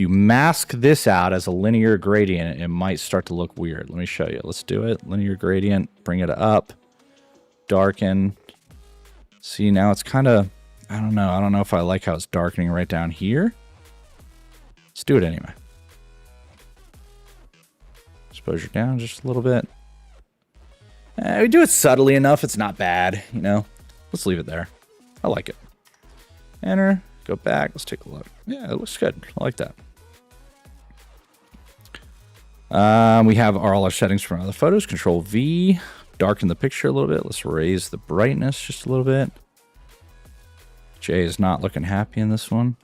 mask this out as a linear gradient, it might start to look weird. Let me show you. Let's do it. Linear gradient, bring it up, darken. See, now it's kind of, I don't know. I don't know if I like how it's darkening right down here. Let's do it anyway. Exposure down just a little bit. We do it subtly enough. It's not bad, you know. Let's leave it there. I like it. Enter. Go back. Let's take a look. Yeah, it looks good. I like that. We have all our settings from other photos. Control V. Darken the picture a little bit. Let's raise the brightness just a little bit. Jay is not looking happy in this one.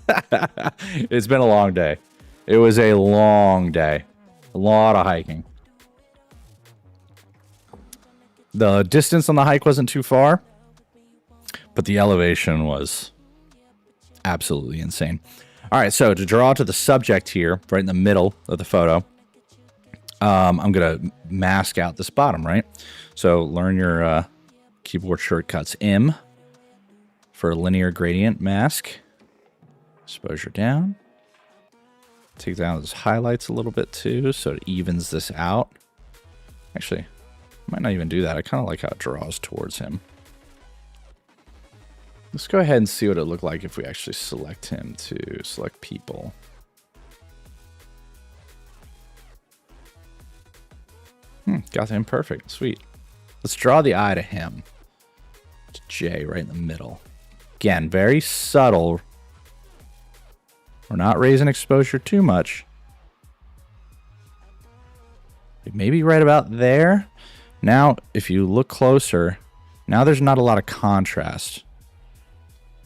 It's been a long day. It was a long day. A lot of hiking. The distance on the hike wasn't too far, but the elevation was absolutely insane. All right, so to draw to the subject here, right in the middle of the photo, I'm going to mask out this bottom, right? So learn your keyboard shortcuts. M for linear gradient mask. Exposure down. Take down those highlights a little bit too, so it evens this out. Actually, I might not even do that. I kind of like how it draws towards him. Let's go ahead and see what it looked like if we actually select him to select people. Got him perfect. Sweet. Let's draw the eye to him. To J right in the middle. Again, very subtle. We're not raising exposure too much. Maybe right about there. Now, if you look closer, now there's not a lot of contrast.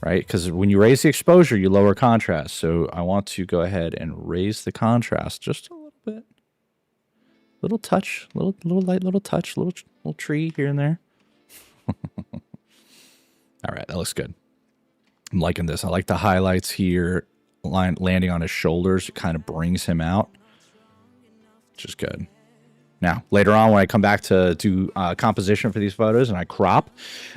Right? Because when you raise the exposure, you lower contrast. So I want to go ahead and raise the contrast just a little bit. Little touch, little light, little touch, little tree here and there. All right, that looks good. I'm liking this. I like the highlights here, landing on his shoulders. It kind of brings him out, which is good. Now, later on, when I come back to do composition for these photos and I crop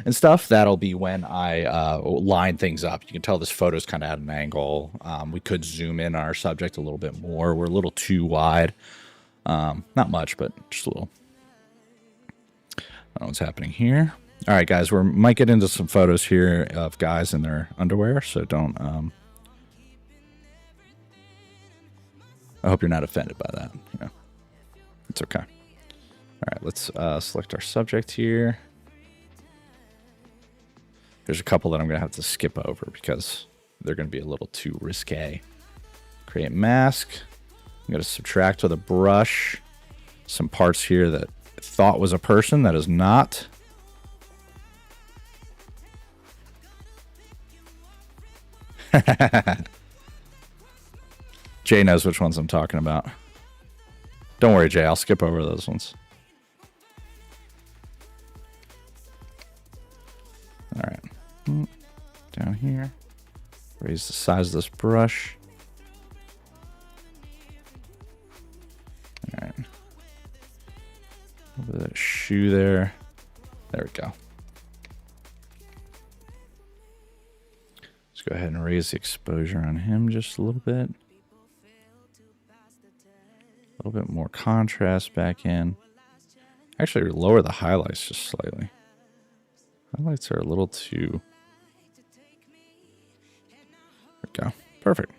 and stuff, that'll be when I line things up. You can tell this photo is kind of at an angle. We could zoom in on our subject a little bit more. We're a little too wide. Not much, but just a little. I don't know what's happening here. All right, guys, we might get into some photos here of guys in their underwear, so don't... I hope you're not offended by that. You know, it's okay. All right, let's select our subject here. There's a couple that I'm going to have to skip over because they're going to be a little too risque. Create mask. I'm going to subtract with a brush some parts here that I thought was a person that is not. Jay knows which ones I'm talking about. Don't worry, Jay. I'll skip over those ones. All right. Down here. Raise the size of this brush. All right. A little bit of shoe there. There we go. Let's go ahead and raise the exposure on him just a little bit. A little bit more contrast back in. Actually, lower the highlights just slightly. Highlights are a little too... There we go. Perfect.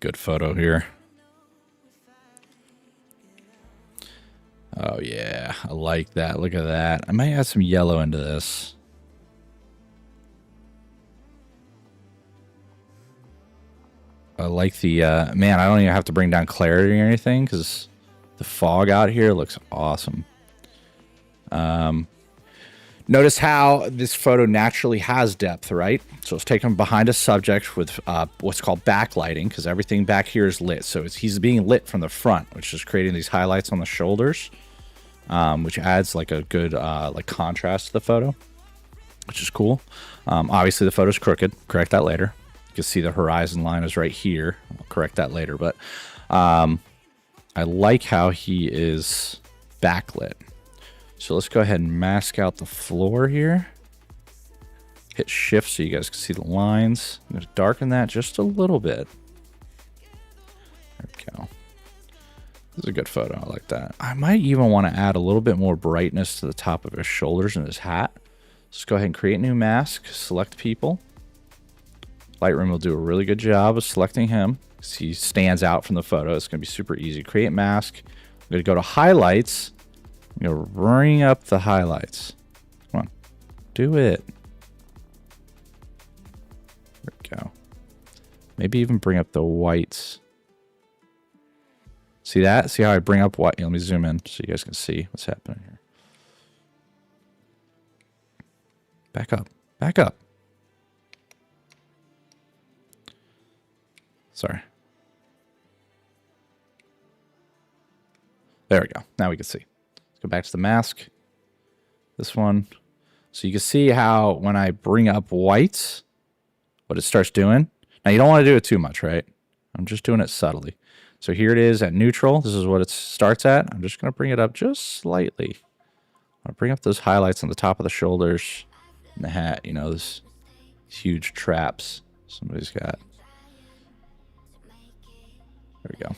Good photo here. Oh, yeah. I like that. Look at that. I might add some yellow into this. I like the, man, I don't even have to bring down clarity or anything because the fog out here looks awesome. Notice how this photo naturally has depth, right? So it's taken behind a subject with what's called backlighting because everything back here is lit. So he's being lit from the front, which is creating these highlights on the shoulders, which adds like a good like contrast to the photo, which is cool. Obviously, the photo's crooked. Correct that later. You can see the horizon line is right here. I'll correct that later, but I like how he is backlit. So let's go ahead and mask out the floor here. Hit shift so you guys can see the lines. I'm going to darken that just a little bit. There we go. This is a good photo. I like that. I might even want to add a little bit more brightness to the top of his shoulders and his hat. Let's go ahead and create a new mask. Select people. Lightroom will do a really good job of selecting him. He stands out from the photo. It's going to be super easy. Create mask. I'm going to go to highlights. I'm going to bring up the highlights. Come on. Do it. There we go. Maybe even bring up the whites. See that? See how I bring up white? Let me zoom in so you guys can see what's happening here. Back up. Back up. Sorry. There we go. Now we can see. Let's go back to the mask. This one. So you can see how when I bring up whites, what it starts doing. Now you don't want to do it too much, right? I'm just doing it subtly. So here it is at neutral. This is what it starts at. I'm just going to bring it up just slightly. I'll bring up those highlights on the top of the shoulders and the hat. You know, this huge traps somebody's got. There we go.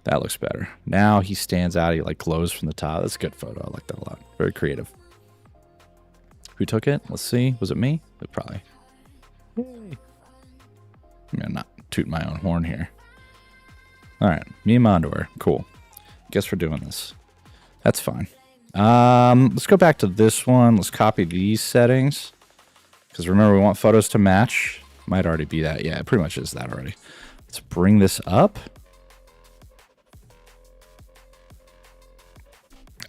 That looks better. Now he stands out. He like glows from the top. That's a good photo. I like that a lot. Very creative. Who took it? Let's see. Was it me? It probably. Yay. I'm not tooting my own horn here. All right. Me and my underwear. Cool. Guess we're doing this. That's fine. Let's go back to this one. Let's copy these settings. Because remember, we want photos to match. Might already be that. Yeah, it pretty much is that already. Let's bring this up.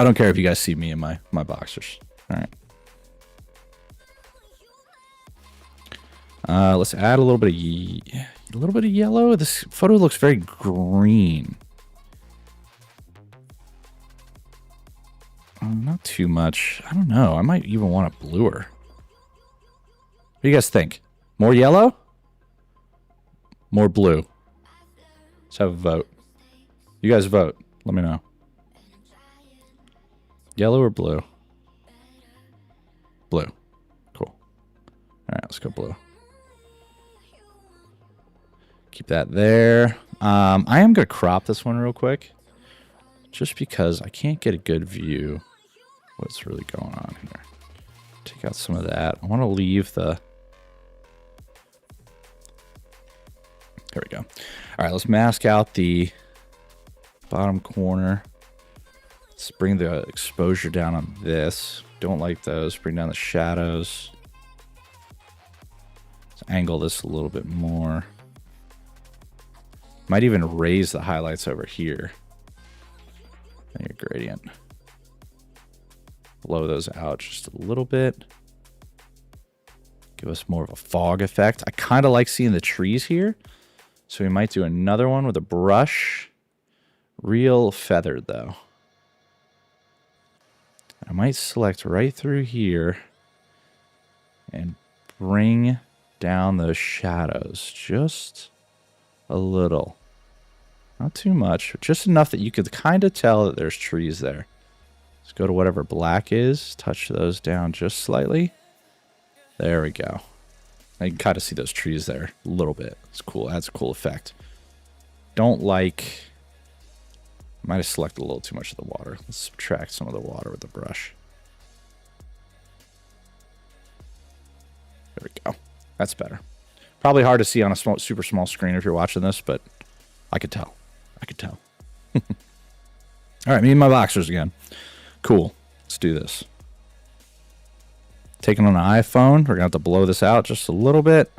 I don't care if you guys see me in my boxers. All right. Let's add a little bit of yellow. This photo looks very green. Not too much. I don't know. I might even want it bluer. What do you guys think? More yellow? More blue? Let's have a vote. You guys vote. Let me know. Yellow or blue? Blue. Cool. All right, let's go blue. Keep that there. I am going to crop this one real quick. Just because I can't get a good view what's really going on here. Take out some of that. I want to leave the... There we go. All right, let's mask out the bottom corner. Let's bring the exposure down on this. Don't like those. Bring down the shadows. Let's angle this a little bit more. Might even raise the highlights over here. And your gradient. Blow those out just a little bit. Give us more of a fog effect. I kind of like seeing the trees here. So we might do another one with a brush. Real feathered though. I might select right through here and bring down those shadows just a little. Not too much, just enough that you could kind of tell that there's trees there. Let's go to whatever black is, touch those down just slightly. There we go. I can kind of see those trees there a little bit. It's cool, adds a cool effect. Don't like... Might have selected a little too much of the water. Let's subtract some of the water with the brush. There we go. That's better. Probably hard to see on a super small screen if you're watching this, but I could tell. I could tell. All right, me and my boxers again. Cool. Let's do this. Taking on an iPhone. We're going to have to blow this out just a little bit.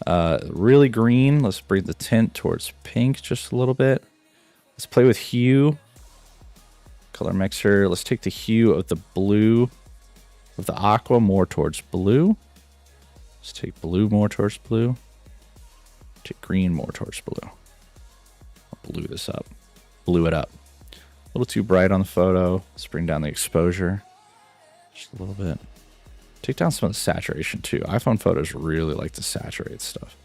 Really green. Let's bring the tint towards pink just a little bit. Let's play with hue. Color mixer. Let's take the hue of the blue, of the aqua more towards blue. Let's take blue more towards blue. Take green more towards blue. I'll blue this up. Blue it up. A little too bright on the photo. Let's bring down the exposure. Just a little bit. Take down some of the saturation too. iPhone photos really like to saturate stuff.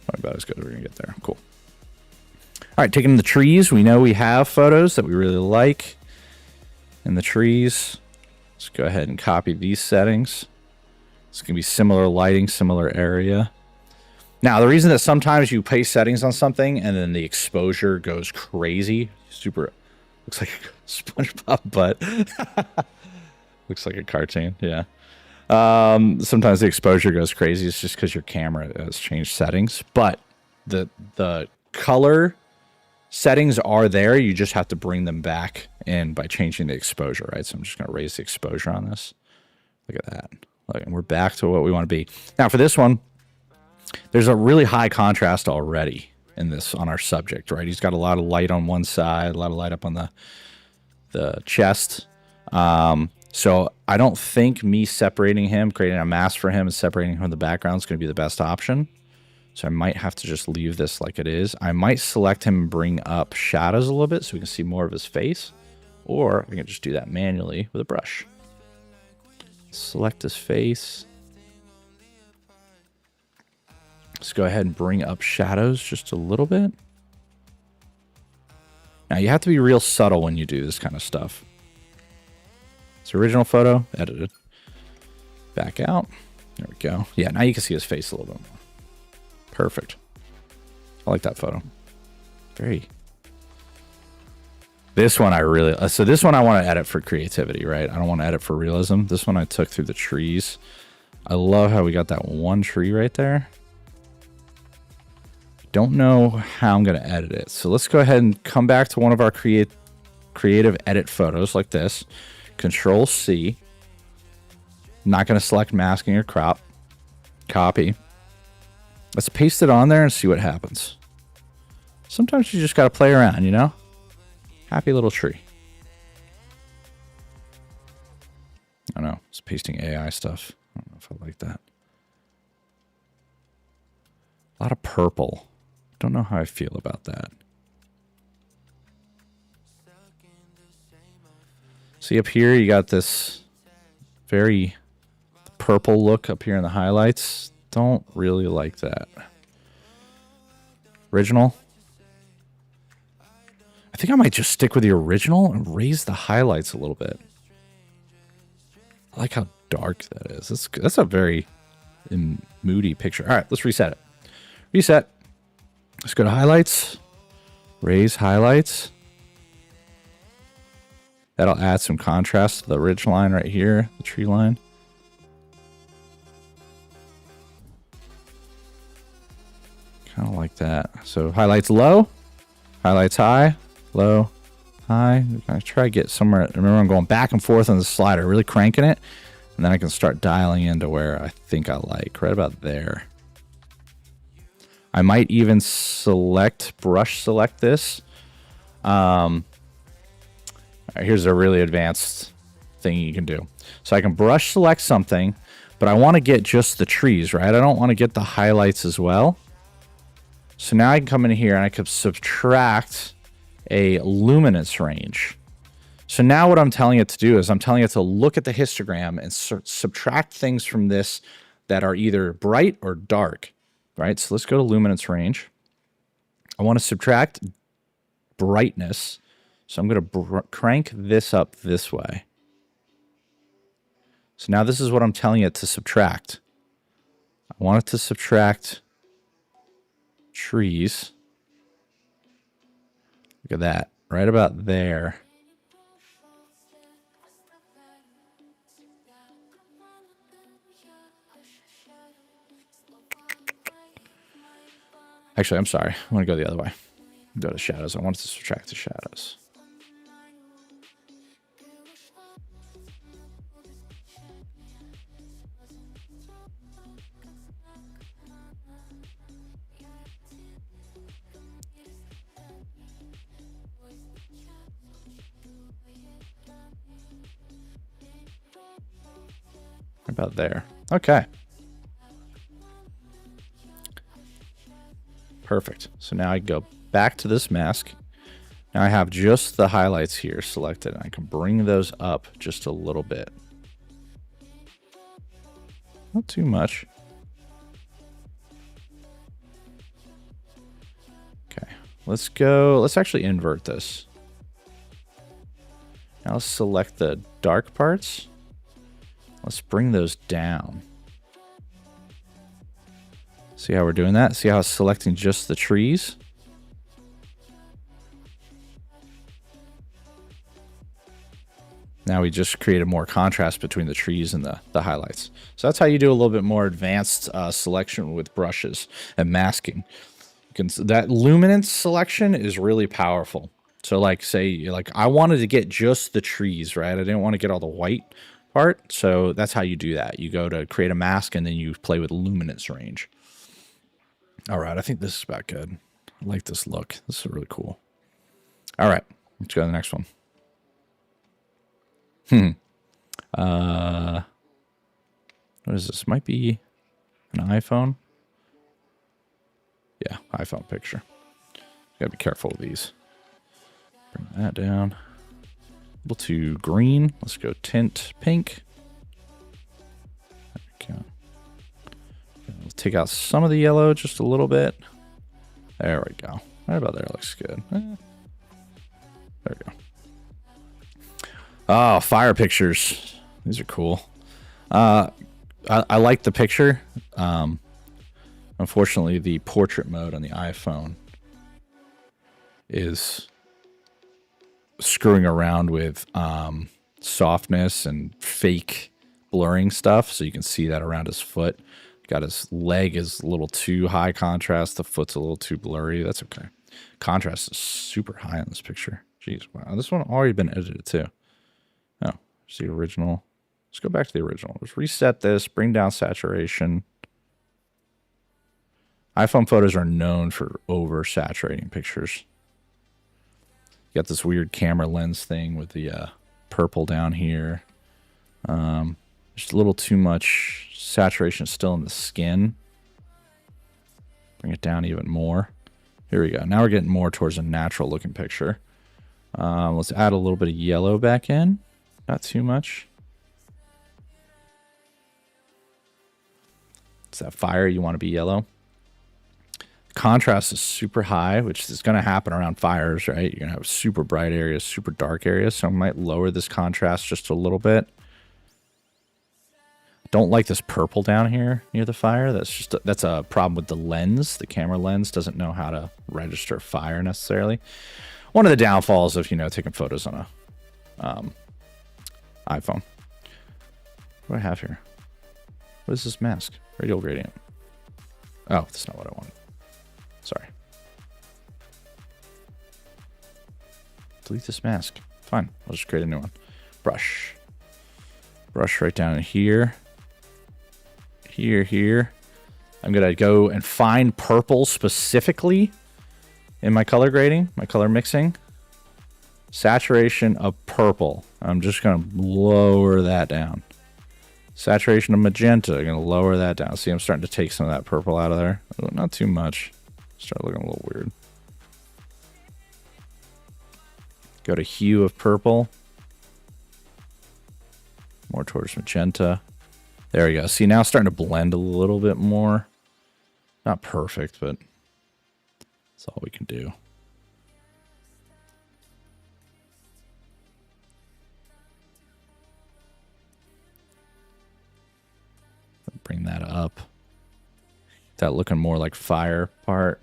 Probably about as good as we're going to get there. Cool. All right, taking the trees. We know we have photos that we really like in the trees. Let's go ahead and copy these settings. It's going to be similar lighting, similar area. Now, the reason that sometimes you paste settings on something and then the exposure goes crazy, super, looks like a SpongeBob butt. Looks like a cartoon, yeah. Sometimes the exposure goes crazy. It's just because your camera has changed settings. But the color settings are there. You just have to bring them back in by changing the exposure, right? So I'm just going to raise the exposure on this. Look at that. Look, and we're back to what we want to be. Now for this one, there's a really high contrast already in this on our subject, right? He's got a lot of light on one side, a lot of light up on the chest. So I don't think me separating him, creating a mask for him and separating him from the background is going to be the best option. So I might have to just leave this like it is. I might select him and bring up shadows a little bit so we can see more of his face. Or I can just do that manually with a brush. Select his face. Let's go ahead and bring up shadows just a little bit. Now you have to be real subtle when you do this kind of stuff. It's original photo, edited. Back out. There we go. Yeah, now you can see his face a little bit more. Perfect. I like that photo. Very. This one I really... So this one I want to edit for creativity, right? I don't want to edit for realism. This one I took through the trees. I love how we got that one tree right there. Don't know how I'm going to edit it. So let's go ahead and come back to one of our creative edit photos like this. Control C. Not going to select masking or crop. Copy. Let's paste it on there and see what happens. Sometimes you just got to play around, you know? Happy little tree. I know, it's pasting AI stuff. I don't know if I like that. A lot of purple. Don't know how I feel about that. See up here, you got this very purple look up here in the highlights. Don't really like that. Original. I think I might just stick with the original and raise the highlights a little bit. I like how dark that is. That's a very moody picture. All right, let's reset it. Reset. Let's go to highlights. Raise highlights. That'll add some contrast to the ridge line right here, the tree line. Kind of like that. So highlights low, highlights high, low, high. I try to get somewhere. Remember, I'm going back and forth on the slider, really cranking it, and then I can start dialing into where I think I like, right about there. I might even brush select this. Here's a really advanced thing you can do. So I can brush select something, but I want to get just the trees, right? I don't want to get the highlights as well. So now I can come in here and I can subtract a luminance range. So now what I'm telling it to do is I'm telling it to look at the histogram and subtract things from this that are either bright or dark, right? So let's go to luminance range. I want to subtract brightness. So I'm going to crank this up this way. So now this is what I'm telling it to subtract. I want it to subtract trees. Look at that. Right about there. Actually, I'm sorry. I want to go the other way. Go to shadows. I want it to subtract the shadows. About there. Okay. Perfect. So now I go back to this mask. Now I have just the highlights here selected, and I can bring those up just a little bit. Not too much. Okay. Let's actually invert this. Now let's select the dark parts. Let's bring those down. See how we're doing that? See how it's selecting just the trees? Now we just created more contrast between the trees and the highlights. So that's how you do a little bit more advanced selection with brushes and masking. That luminance selection is really powerful. So like say, like I wanted to get just the trees, right? I didn't want to get all the white part. So that's how you do that. You go to create a mask and then you play with luminance range. All right, I think this is about good. I like this look. This is really cool. All right, let's go to the next one. What is this? Might be an iPhone. Yeah, iPhone picture. Gotta be careful with these. Bring that down. A little too green. Let's go tint pink. There we go. Let's take out some of the yellow just a little bit. There we go. Right about there looks good. There we go. Oh, fire pictures. These are cool. I like the picture. Unfortunately, the portrait mode on the iPhone is screwing around with softness and fake blurring stuff. So you can see that around his foot. Got his leg is a little too high contrast. The foot's a little too blurry. That's okay. Contrast is super high in this picture. Jeez, wow. This one already been edited too. Oh, it's the original. Let's go back to the original. Let's reset this, bring down saturation. iPhone photos are known for over-saturating pictures. You got this weird camera lens thing with the purple down here. Just a little too much saturation still in the skin. Bring it down even more. Here we go. Now we're getting more towards a natural-looking picture. Let's add a little bit of yellow back in. Not too much. It's that fire. You want to be yellow. Contrast is super high, which is going to happen around fires, right? You're going to have super bright areas, super dark areas. So I might lower this contrast just a little bit. Don't like this purple down here near the fire. That's a problem with the lens. The camera lens doesn't know how to register fire necessarily. One of the downfalls of, taking photos on a iPhone. What do I have here? What is this mask? Radial gradient. Oh, that's not what I wanted. Sorry. Delete this mask. Fine. I'll just create a new one. Brush. Brush right down in here. Here. I'm going to go and find purple specifically in my color grading, my color mixing. Saturation of purple. I'm just going to lower that down. Saturation of magenta. I'm going to lower that down. See, I'm starting to take some of that purple out of there. Oh, not too much. Start looking a little weird. Go to hue of purple. More towards magenta. There we go. See, now it's starting to blend a little bit more. Not perfect, but that's all we can do. Bring that up. That looking more like fire part.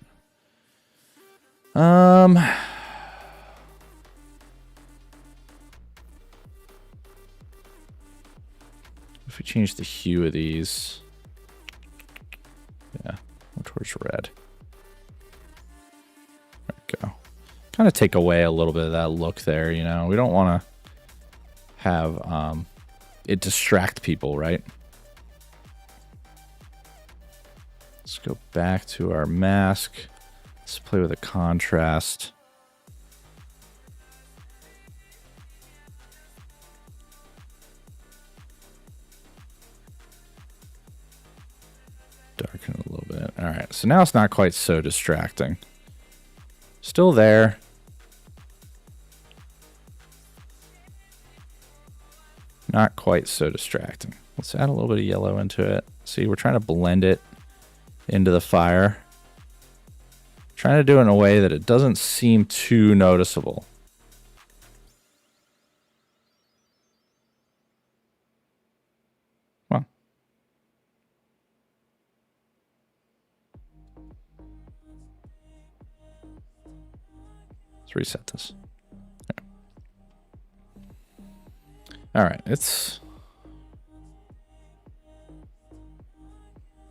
If we change the hue of these, yeah, more towards red. There we go. Kind of take away a little bit of that look there, We don't want to have it distract people, right? Let's go back to our mask. Let's play with the contrast. Darken it a little bit. All right, so now it's not quite so distracting. Still there. Not quite so distracting. Let's add a little bit of yellow into it. See, we're trying to blend it into the fire. Trying to do it in a way that it doesn't seem too noticeable. Well. Let's reset this. Okay. All right, it's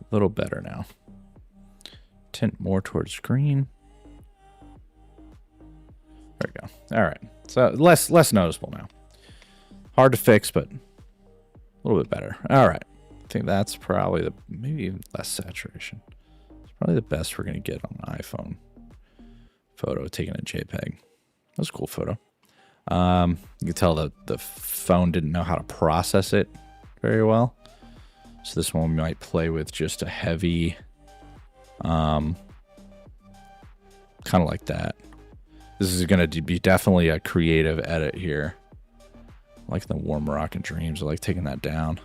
a little better now. Tint more towards green. There we go. All right. So less noticeable now. Hard to fix, but a little bit better. All right. I think that's probably maybe even less saturation. It's probably the best we're going to get on an iPhone photo taking a JPEG. That's a cool photo. You can tell that the phone didn't know how to process it very well. So this one we might play with just a heavy, kind of like that. This is going to be definitely a creative edit here. I like the Warm Moroccan Dreams. I like taking that down.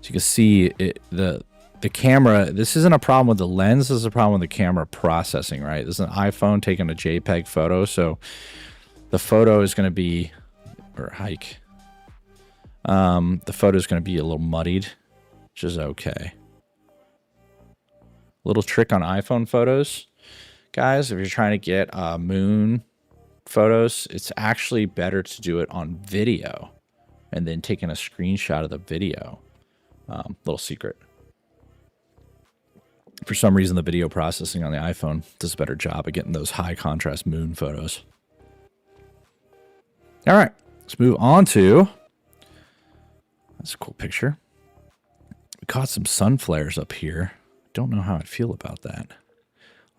So you can see it, the camera, this isn't a problem with the lens, this is a problem with the camera processing, right? This is an iPhone taking a JPEG photo, so the photo is going to be, or hike, the photo is going to be a little muddied, which is okay. Little trick on iPhone photos, guys, if you're trying to get moon photos, it's actually better to do it on video and then taking a screenshot of the video. Little secret. For some reason, the video processing on the iPhone does a better job of getting those high contrast moon photos. All right, let's move on to, that's a cool picture. We caught some sun flares up here. Don't know how I'd feel about that.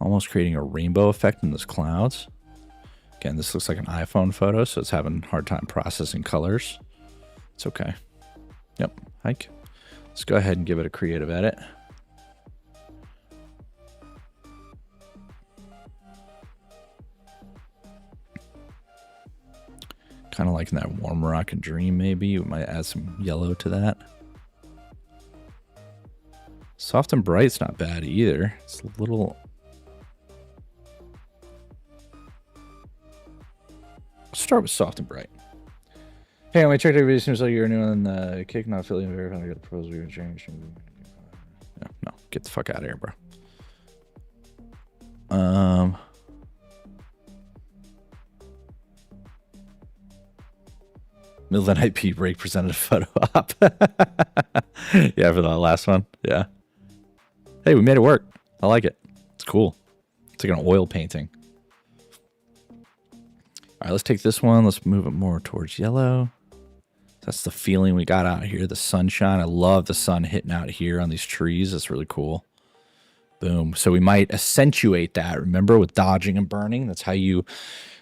Almost creating a rainbow effect in those clouds. Again, this looks like an iPhone photo, so it's having a hard time processing colors. It's okay. Yep, hike. Let's go ahead and give it a creative edit. Kind of liking that Warm Moroccan Dream, maybe. We might add some yellow to that. Soft and Bright's not bad either. It's a little... Let's start with Soft and Bright. Hey, when I checked every video, seems like you're new on the kick, not feeling very kind of got the pros we would change. No, get the fuck out of here, bro. Middle of the Night Pete Break presented a photo op. Yeah, for the last one. Yeah. Hey, we made it work. I like it. It's cool. It's like an oil painting. All right, let's take this one. Let's move it more towards yellow. That's the feeling we got out here. The sunshine. I love the sun hitting out here on these trees. That's really cool. Boom. So we might accentuate that. Remember, with dodging and burning, that's how you...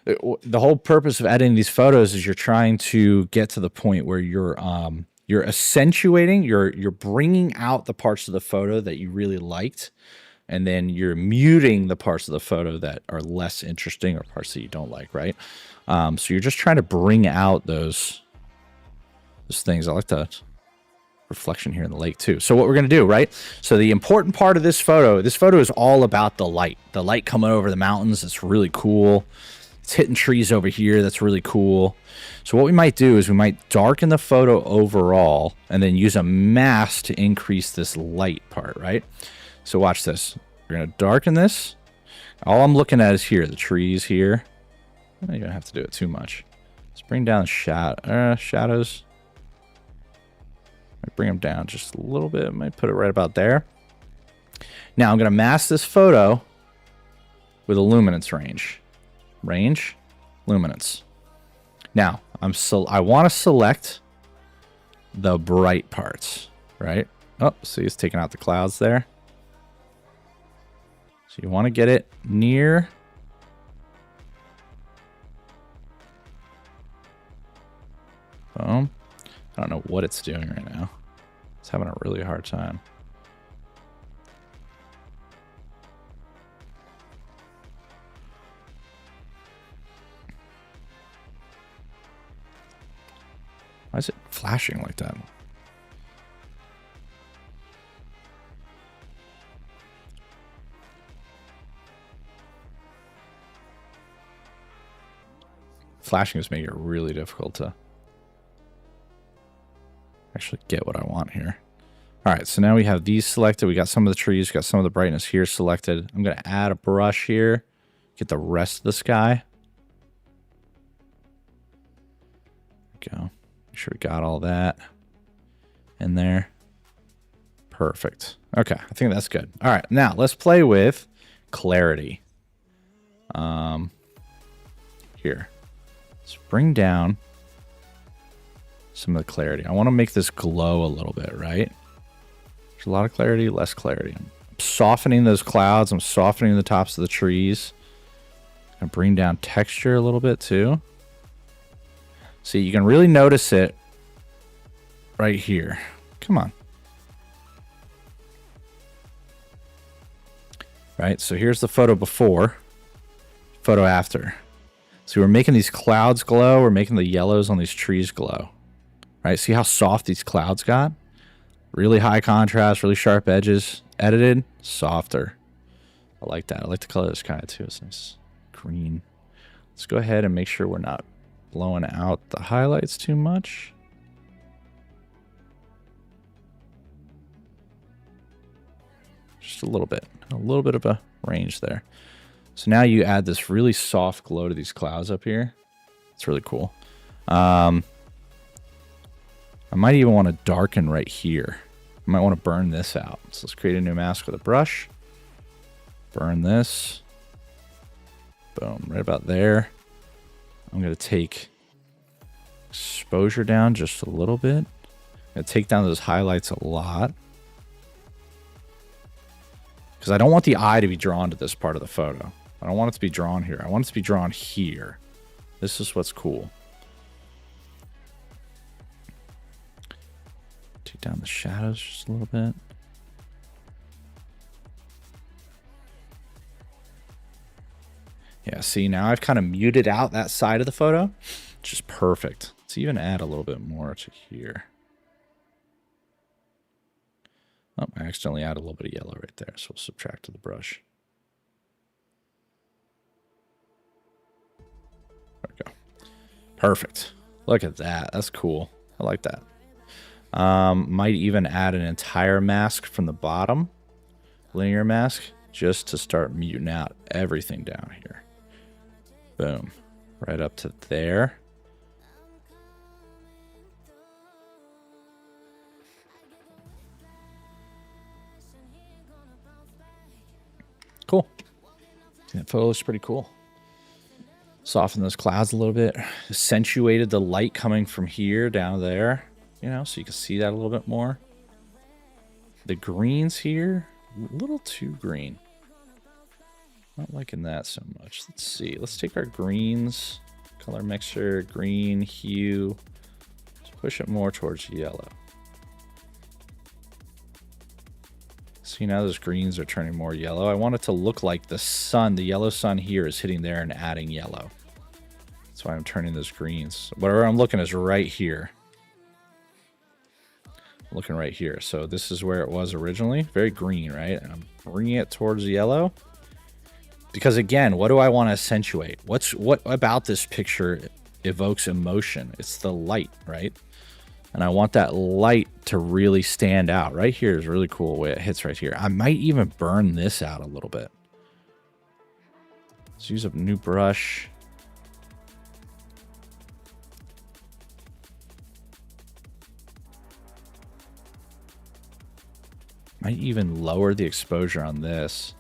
The whole purpose of editing these photos is you're trying to get to the point where you're accentuating, you're bringing out the parts of the photo that you really liked, and then you're muting the parts of the photo that are less interesting or parts that you don't like, right? So you're just trying to bring out those things. I like that reflection here in the lake too. So what we're going to do, right? So the important part of this photo is all about the light coming over the mountains. It's really cool. It's hitting trees over here. That's really cool. So what we might do is we might darken the photo overall and then use a mask to increase this light part, right? So watch this. We're going to darken this. All I'm looking at is here, the trees here. You don't have to do it too much. Let's bring down shadows. Might bring them down just a little bit. Might put it right about there. Now I'm going to mask this photo with a luminance range. Luminance. Now I want to select the bright parts, right? Oh, see, it's taking out the clouds there. So you want to get it near. Boom. I don't know what it's doing right now. It's having a really hard time. Why is it flashing like that? Flashing is making it really difficult to actually get what I want here. All right, so now we have these selected. We got some of the trees, got some of the brightness here selected. I'm going to add a brush here, get the rest of the sky. There we go. Make sure we got all that in there. Perfect. Okay, I think that's good. All right, now let's play with clarity. Here. Let's bring down some of the clarity. I want to make this glow a little bit, right? There's a lot of clarity, less clarity. I'm softening those clouds. I'm softening the tops of the trees. And bring down texture a little bit too. See, you can really notice it right here. Come on. Right, so here's the photo before, photo after. So we're making these clouds glow. We're making the yellows on these trees glow. Right, see how soft these clouds got? Really high contrast, really sharp edges. Edited, softer. I like that. I like the color of this kind too. It's nice green. Let's go ahead and make sure we're not blowing out the highlights too much. Just a little bit of a range there. So now you add this really soft glow to these clouds up here. It's really cool. I might even want to darken right here. I might want to burn this out. So let's create a new mask with a brush. Burn this. Boom, right about there. I'm going to take exposure down just a little bit. I'm going to take down those highlights a lot. Because I don't want the eye to be drawn to this part of the photo. I don't want it to be drawn here. I want it to be drawn here. This is what's cool. Take down the shadows just a little bit. Yeah, see, now I've kind of muted out that side of the photo. Which is perfect. Let's even add a little bit more to here. Oh, I accidentally added a little bit of yellow right there, so we'll subtract to the brush. There we go. Perfect. Look at that. That's cool. I like that. Might even add an entire mask from the bottom. Linear mask. Just to start muting out everything down here. Boom. Right up to there. Cool. That photo looks pretty cool. Soften those clouds a little bit. Accentuated the light coming from here down there. You know, so you can see that a little bit more. The greens here, a little too green. Not liking that so much. Let's see. Let's take our greens, color mixer, green, hue. Let's push it more towards yellow. See, now those greens are turning more yellow. I want it to look like the sun, the yellow sun here is hitting there and adding yellow. That's why I'm turning those greens. Whatever I'm looking is right here. I'm looking right here. So this is where it was originally. Very green, right? And I'm bringing it towards yellow. Because again, what do I want to accentuate? What about this picture evokes emotion? It's the light, right? And I want that light to really stand out. Right here is really cool the way it hits right here. I might even burn this out a little bit. Let's use a new brush. Might even lower the exposure on this.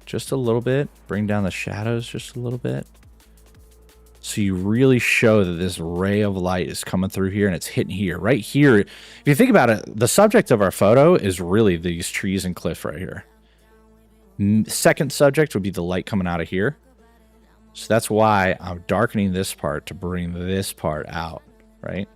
Just a little bit. Bring down the shadows just a little bit. So you really show that this ray of light is coming through here and it's hitting here. Right here, if you think about it, the subject of our photo is really these trees and cliff right here. Second subject would be the light coming out of here. So that's why I'm darkening this part to bring this part out, right?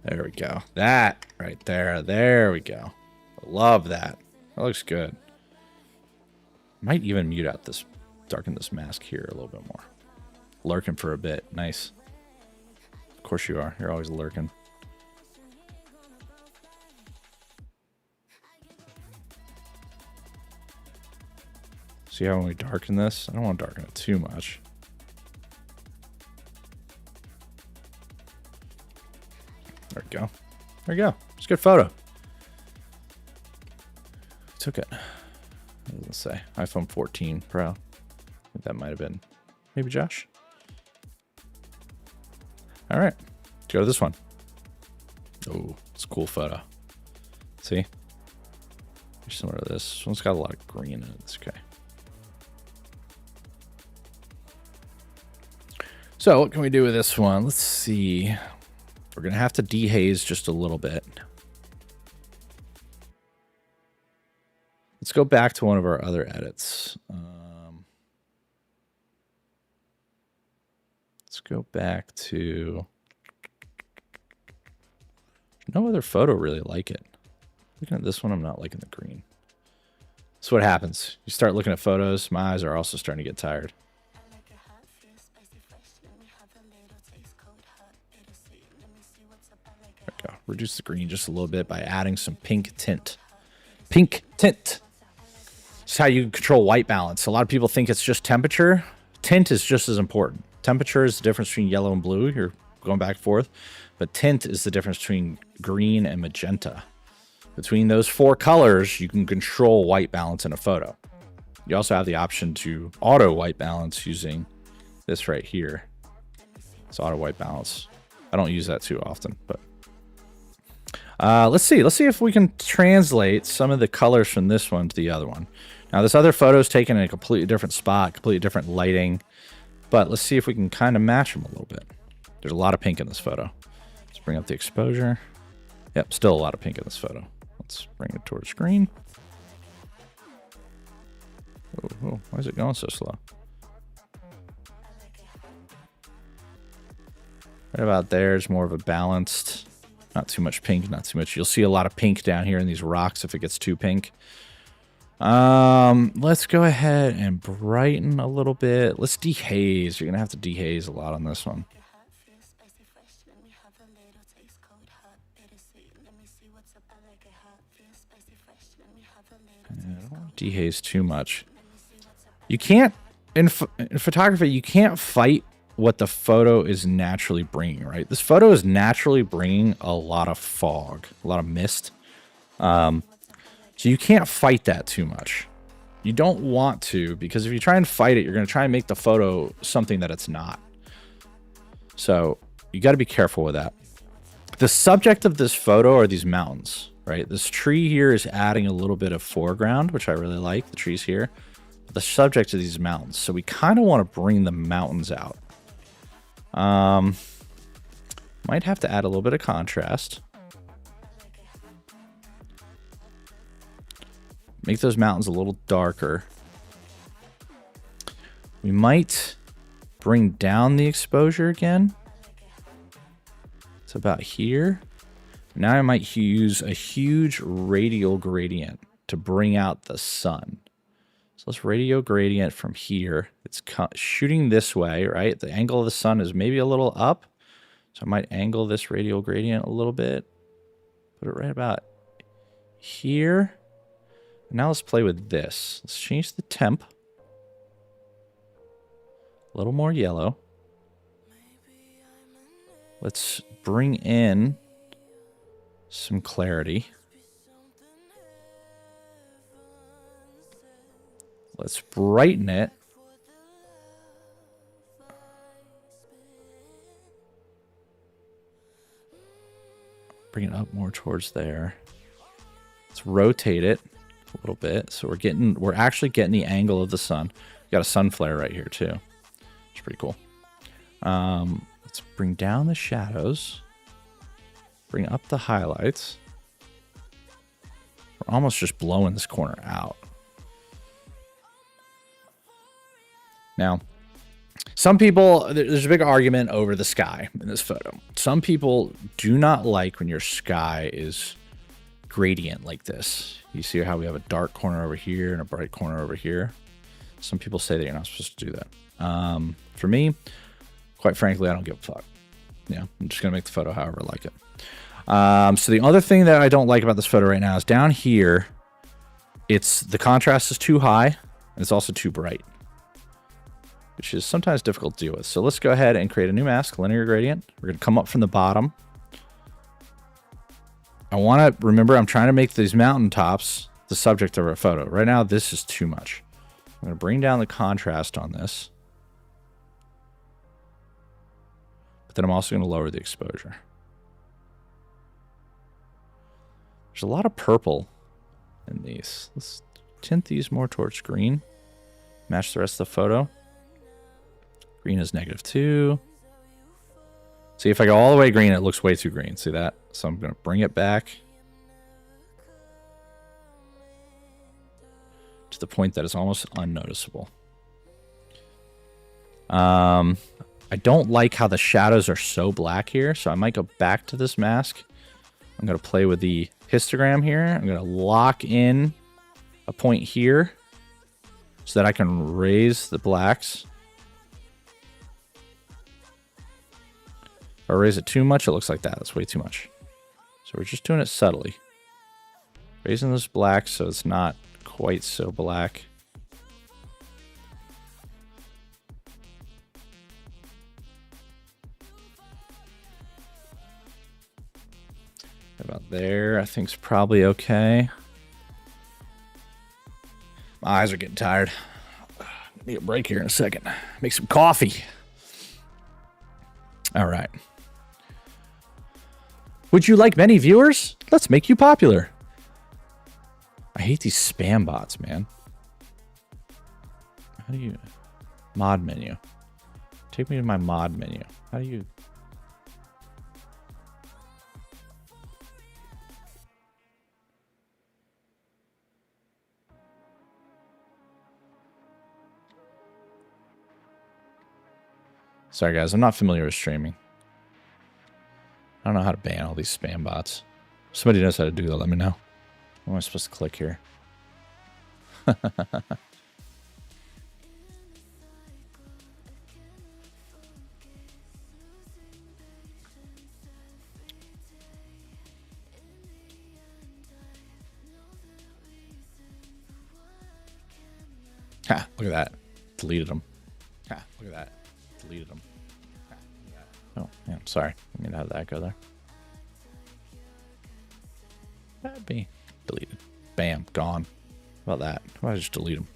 There we go. That right there. There we go. Love that. That looks good. Might even mute out this, darken this mask here a little bit more. Lurking for a bit. Nice. Of course you are. You're always lurking. See how when we darken this? I don't want to darken it too much. There we go. There we go. It's a good photo. Took it. What does it say? iPhone 14 Pro. I think that might have been maybe Josh. All right. Let's go to this one. Oh, it's a cool photo. See? Similar to this. This one's got a lot of green in it. It's okay. So what can we do with this one? Let's see. We're going to have to dehaze just a little bit. Let's go back to one of our other edits. Let's go back to... No other photo really like it. Looking at this one, I'm not liking the green. That's what happens. You start looking at photos. My eyes are also starting to get tired. There we go. Reduce the green just a little bit by adding some pink tint. Pink tint. This is how you control white balance. A lot of people think it's just temperature. Tint is just as important. Temperature is the difference between yellow and blue. You're going back and forth. But tint is the difference between green and magenta. Between those four colors, you can control white balance in a photo. You also have the option to auto white balance using this right here. It's auto white balance. I don't use that too often, but let's see if we can translate some of the colors from this one to the other one. Now, this other photo is taken in a completely different spot, completely different lighting, but let's see if we can kind of match them a little bit. There's a lot of pink in this photo. Let's bring up the exposure. Yep, still a lot of pink in this photo. Let's bring it towards green. Oh, why is it going so slow? Right about there is more of a balanced, not too much pink, not too much. You'll see a lot of pink down here in these rocks if it gets too pink. Let's go ahead and brighten a little bit. Let's dehaze. You're gonna have to dehaze a lot on this one. I don't want to dehaze too much. You can't, in photography, you can't fight what the photo is naturally bringing, right? This photo is naturally bringing a lot of fog, a lot of mist. So you can't fight that too much. You don't want to, because if you try and fight it, you're going to try and make the photo something that it's not. So you got to be careful with that. The subject of this photo are these mountains, right? This tree here is adding a little bit of foreground, which I really like, the trees here. But the subject of these mountains. So we kind of want to bring the mountains out. Might have to add a little bit of contrast. Make those mountains a little darker. We might bring down the exposure again. It's about here. Now I might use a huge radial gradient to bring out the sun. So let's radial gradient from here. It's shooting this way, right? The angle of the sun is maybe a little up. So I might angle this radial gradient a little bit. Put it right about here. Now let's play with this. Let's change the temp. A little more yellow. Let's bring in some clarity. Let's brighten it. Bring it up more towards there. Let's rotate it a little bit. So we're actually getting the angle of the sun. We got a sun flare right here too. It's pretty cool. Let's bring down the shadows. Bring up the highlights. We're almost just blowing this corner out. Now, some people, there's a big argument over the sky in this photo. Some people do not like when your sky is gradient like this. You see how we have a dark corner over here and a bright corner over here? Some people say that you're not supposed to do that. For me, quite frankly, I don't give a fuck. Yeah, I'm just going to make the photo however I like it. So the other thing that I don't like about this photo right now is down here, the contrast is too high and it's also too bright, which is sometimes difficult to deal with. So let's go ahead and create a new mask, linear gradient. We're going to come up from the bottom. I want to remember I'm trying to make these mountaintops the subject of our photo. Right now, this is too much. I'm going to bring down the contrast on this. But then I'm also going to lower the exposure. There's a lot of purple in these. Let's tint these more towards green. Match the rest of the photo. Green is -2. See, if I go all the way green, it looks way too green. See that? So I'm going to bring it back to the point that it's almost unnoticeable. I don't like how the shadows are so black here, so I might go back to this mask. I'm going to play with the histogram here. I'm going to lock in a point here so that I can raise the blacks. If I raise it too much, it looks like that. That's way too much. So we're just doing it subtly. Raising this black so it's not quite so black. About there, I think it's probably okay. My eyes are getting tired. Need a break here in a second. Make some coffee. All right. Would you like many viewers? Let's make you popular. I hate these spam bots, man. How do you... Mod menu. Take me to my mod menu. How do you... Sorry, guys. I'm not familiar with streaming. I don't know how to ban all these spam bots. If somebody knows how to do that, let me know. What am I supposed to click here? Ha, look at that. Deleted them. Ha, look at that. Deleted them. Ha, look at that. Oh, yeah, sorry. I mean, how did that go there? That'd be deleted. Bam, gone. How about that? Why don't I just delete them?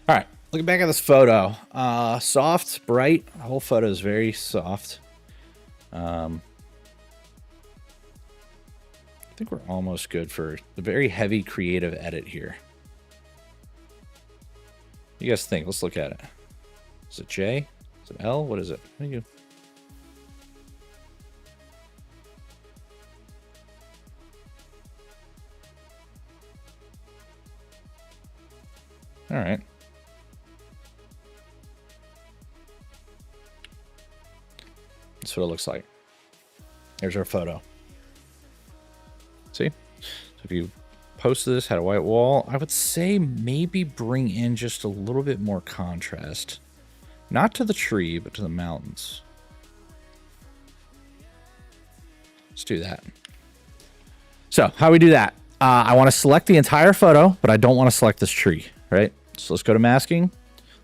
All right, looking back at this photo. Soft, bright. The whole photo is very soft. I think we're almost good for the very heavy creative edit here. What do you guys think? Let's look at it. Is it J? Is it L? What is it? What do you... All right. That's what it looks like. Here's our photo. See? So if you posted this, had a white wall, I would say maybe bring in just a little bit more contrast. Not to the tree, but to the mountains. Let's do that. So how we do that? I want to select the entire photo, but I don't want to select this tree, right? So let's go to masking.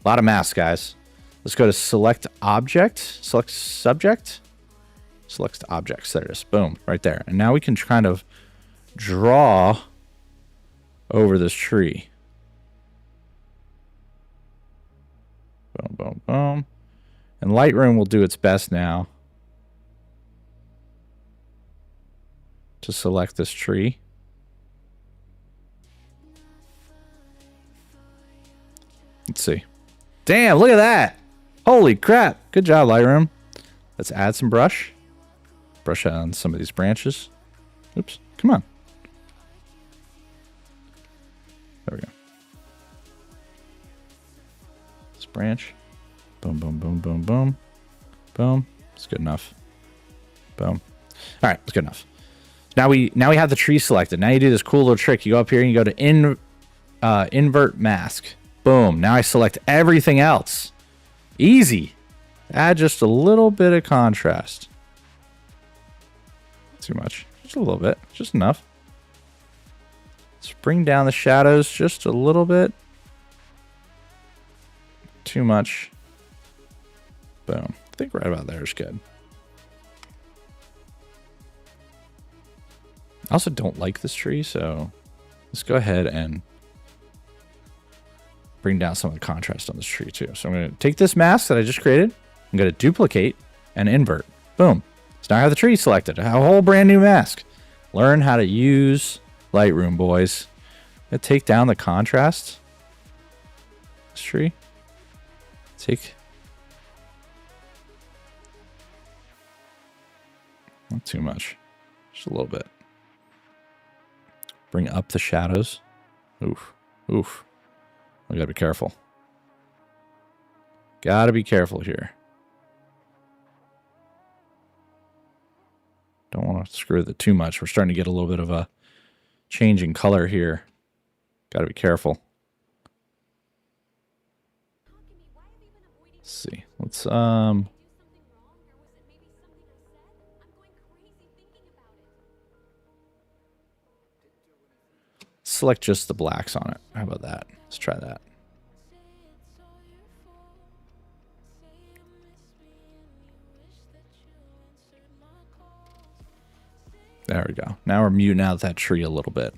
A lot of masks, guys. Let's go to select object, select subject, select objects. There it is. Boom, right there. And now we can kind of draw over this tree. Boom, boom, boom. And Lightroom will do its best now to select this tree. Let's see. Damn, look at that. Holy crap. Good job, Lightroom. Let's add some brush. Brush on some of these branches. Oops. Come on. There we go. This branch. Boom, boom, boom, boom, boom. Boom. It's good enough. Boom. All right, it's good enough. Now we have the tree selected. Now you do this cool little trick. You go up here and you go to invert mask. Boom. Now I select everything else. Easy. Add just a little bit of contrast. Too much. Just a little bit. Just enough. Let's bring down the shadows just a little bit. Too much. Boom. I think right about there is good. I also don't like this tree, so let's go ahead and bring down some of the contrast on this tree too. So I'm going to take this mask that I just created. I'm going to duplicate and invert. Boom. So now I have the tree selected. I have a whole brand new mask. Learn how to use Lightroom, boys. I'm going to take down the contrast. This tree. Take. too much. Just a little bit. Bring up the shadows. Oof. Oof. We gotta be careful. Gotta be careful here. Don't want to screw with it too much. We're starting to get a little bit of a change in color here. Gotta be careful. Let's see. Let's select just the blacks on it. How about that? Let's try that. There we go. Now we're muting out that tree a little bit.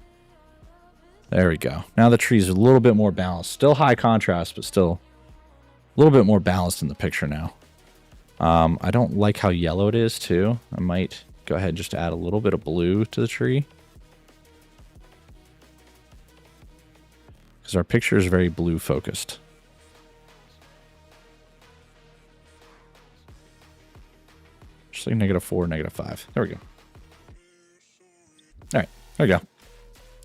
There we go. Now the tree's a little bit more balanced. Still high contrast, but still a little bit more balanced in the picture now. I don't like how yellow it is, too. I might go ahead and just add a little bit of blue to the tree. Because our picture is very blue focused. Just like -4, -5. There we go. All right, there we go.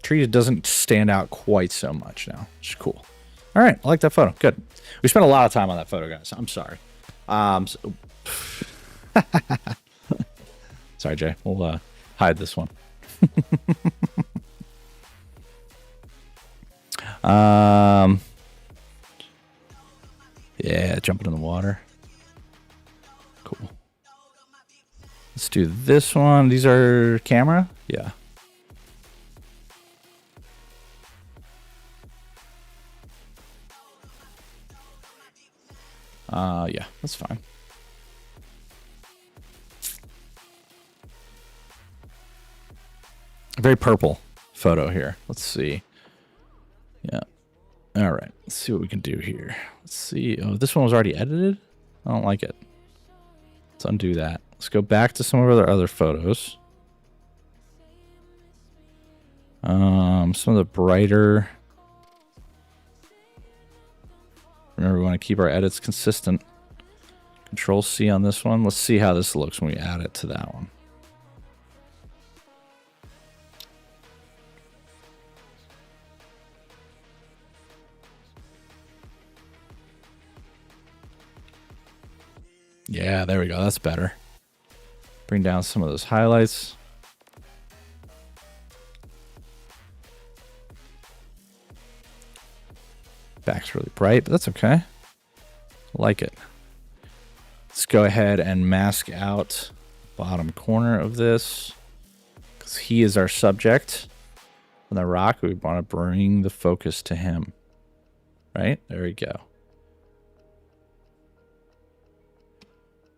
Tree doesn't stand out quite so much now, which is cool. All right, I like that photo. Good. We spent a lot of time on that photo, guys. I'm sorry. Sorry, Jay. We'll hide this one. Yeah, jumping in the water. Cool. Let's do this one. These are camera? Yeah. Yeah, that's fine. Very purple photo here. Let's see. Yeah. All right. Let's see what we can do here. Let's see. Oh, this one was already edited? I don't like it. Let's undo that. Let's go back to some of our other photos. Some of the brighter. Remember, we want to keep our edits consistent. Control C on this one. Let's see how this looks when we add it to that one. Yeah, there we go. That's better. Bring down some of those highlights. Back's really bright, but that's okay. I like it. Let's go ahead and mask out bottom corner of this because he is our subject. On the rock, we want to bring the focus to him. Right? There we go.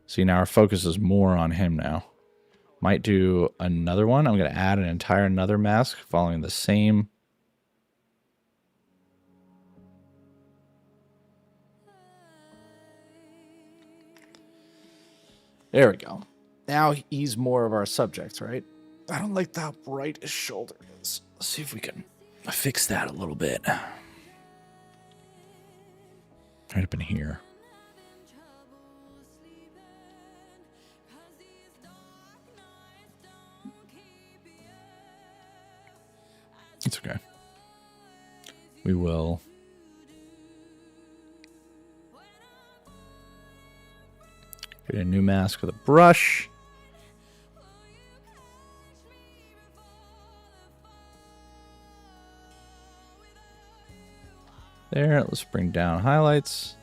See, now our focus is more on him now. Might do another one. I'm going to add an entire another mask following the same. There we go. Now he's more of our subject, right? I don't like how bright his shoulder is. Let's see if we can fix that a little bit. Right up in here. It's okay. We will. Get a new mask with a brush. There, let's bring down highlights.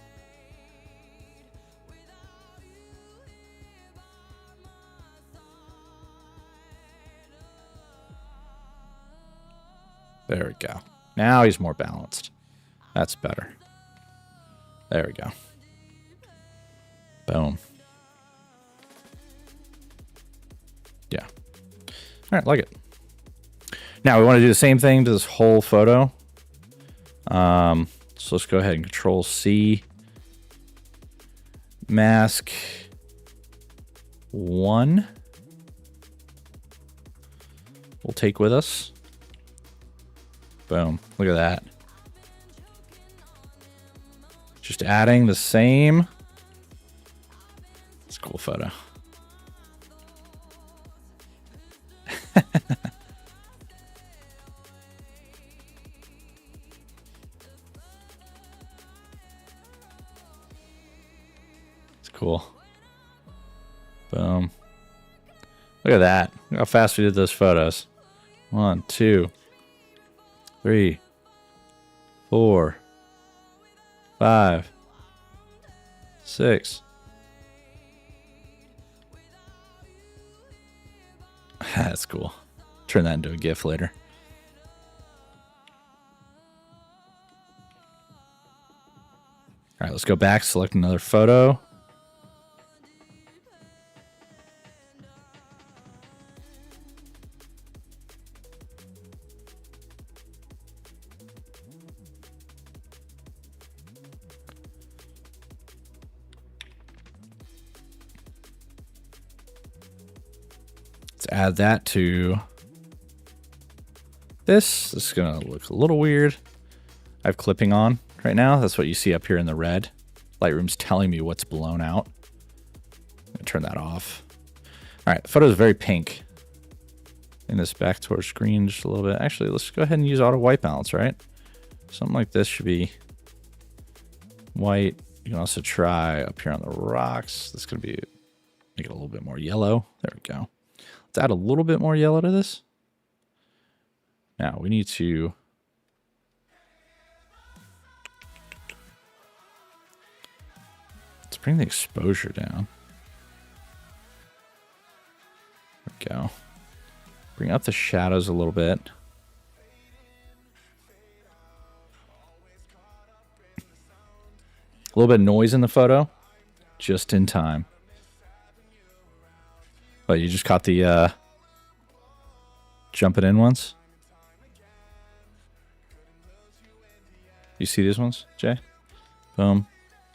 There we go. Now he's more balanced. That's better. There we go. Boom. Yeah. All right, like it. Now we want to do the same thing to this whole photo. So let's go ahead and Control C. Mask 1. We'll take with us. Boom. Look at that. Just adding the same. It's a cool photo. Boom. Look at that. Look how fast we did those photos. 1, 2, 3, 4, 5, 6. That's cool. Turn that into a GIF later. All right, let's go back, select another photo. Let's add that to this. This is going to look a little weird. I have clipping on right now. That's what you see up here in the red. Lightroom's telling me what's blown out. I'm going to turn that off. All right, the photo is very pink. In this back towards green just a little bit. Actually, let's go ahead and use auto white balance, right? Something like this should be white. You can also try up here on the rocks. This is going to be, make it a little bit more yellow. There we go. Let's add a little bit more yellow to this. Now we need to bring the exposure down. There we go. Bring up the shadows a little bit. A little bit of noise in the photo. Just in time. Oh, you just caught the jump it in ones? You see these ones, Jay? Boom,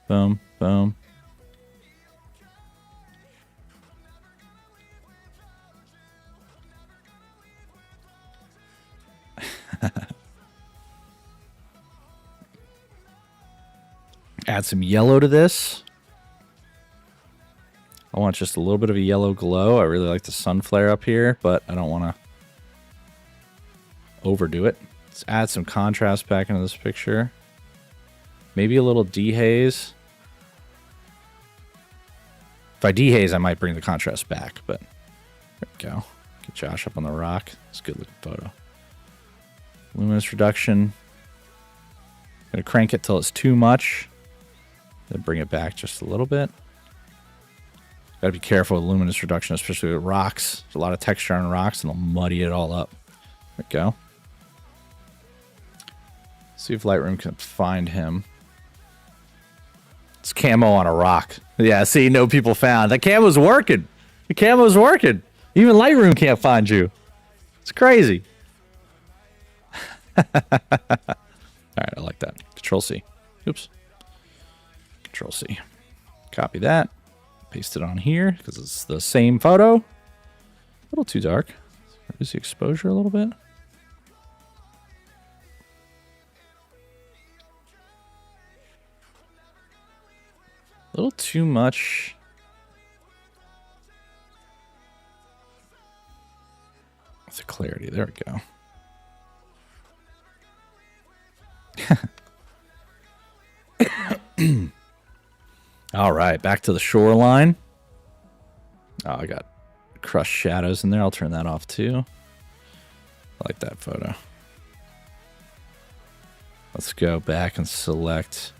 boom, boom. Add some yellow to this. I want just a little bit of a yellow glow. I really like the sun flare up here, but I don't want to overdo it. Let's add some contrast back into this picture. Maybe a little dehaze. If I dehaze, I might bring the contrast back, but there we go. Get Josh up on the rock. It's a good looking photo. Luminance reduction. Gonna crank it till it's too much. Then bring it back just a little bit. Gotta be careful with luminance reduction, especially with rocks. There's a lot of texture on rocks and they'll muddy it all up. There we go. See if Lightroom can find him. It's camo on a rock. Yeah, see, no people found. The camo's working. The camo's working. Even Lightroom can't find you. It's crazy. All right, I like that. Control C. Oops. Control C. Copy that. Paste it on here because it's the same photo. A little too dark. Reduce the exposure a little bit. A little too much. With the clarity. There we go. All right, back to the shoreline. Oh, I got crushed shadows in there. I'll turn that off too. I like that photo. Let's go back and select.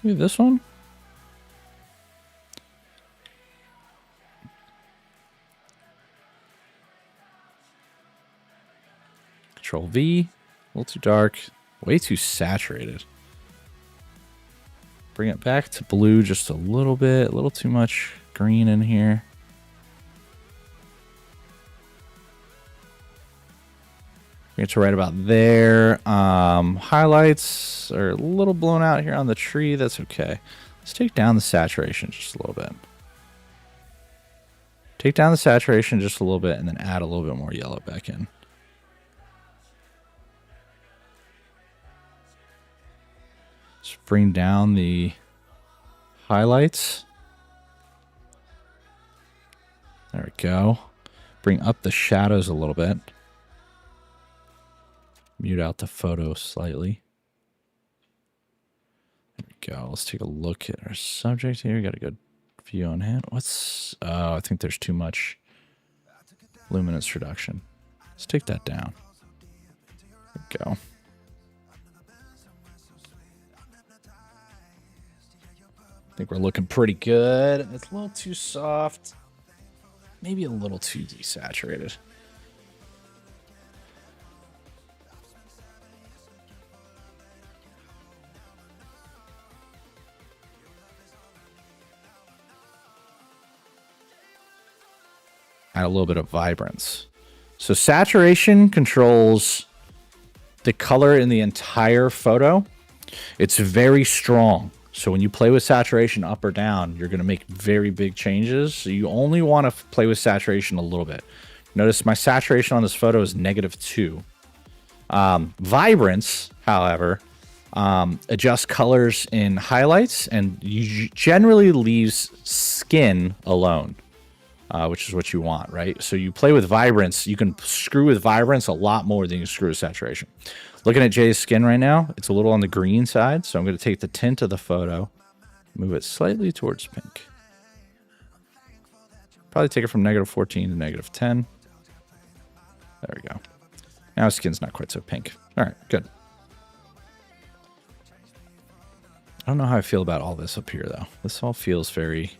Maybe this one. Control V. A little too dark. Way too saturated. Bring it back to blue just a little bit. A little too much green in here. Bring it to right about there. Highlights are a little blown out here on the tree. That's okay. Let's take down the saturation just a little bit. Take down the saturation just a little bit and then add a little bit more yellow back in. Just bring down the highlights. There we go. Bring up the shadows a little bit. Mute out the photo slightly. go. Let's take a look at our subject here. Got a good view on hand. What's... Oh, I think there's too much luminance reduction. Let's take that down. There we go. I think we're looking pretty good. It's a little too soft. Maybe a little too desaturated. Add a little bit of vibrance. So saturation controls the color in the entire photo. It's very strong. So when you play with saturation up or down, you're going to make very big changes. So you only want to play with saturation a little bit. Notice my saturation on this photo is -2. Vibrance, however, adjusts colors in highlights and generally leaves skin alone. Which is what you want, right? So you play with vibrance. You can screw with vibrance a lot more than you screw with saturation. Looking at Jay's skin right now, it's a little on the green side. So I'm going to take the tint of the photo, move it slightly towards pink. Probably take it from -14 to -10. There we go. Now his skin's not quite so pink. All right, good. I don't know how I feel about all this up here, though. This all feels very...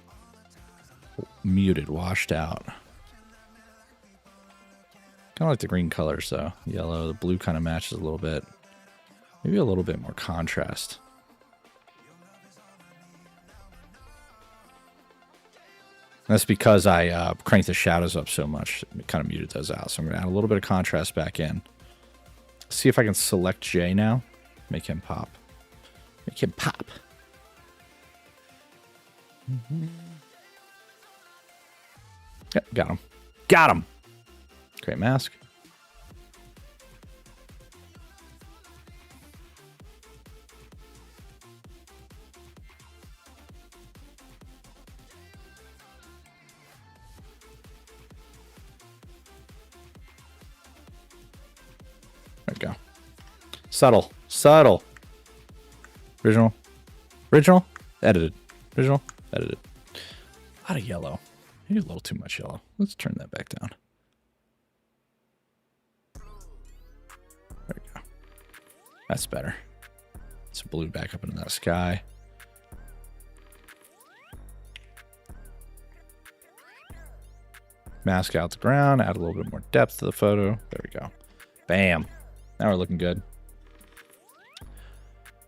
muted, washed out. Kind of like the green colors, though. Yellow, the blue kind of matches a little bit. Maybe a little bit more contrast. That's because I cranked the shadows up so much. It kind of muted those out. So I'm going to add a little bit of contrast back in. See if I can select Jay now. Make him pop. Make him pop. Yep, got him. Got him! Great mask. There we go. Subtle. Subtle. Original. Original. Edited. Original. Edited. A lot of yellow. Maybe a little too much yellow. Let's turn that back down. There we go. That's better. It's blue back up into that sky. Mask out the ground. Add a little bit more depth to the photo. There we go. Bam. Now we're looking good.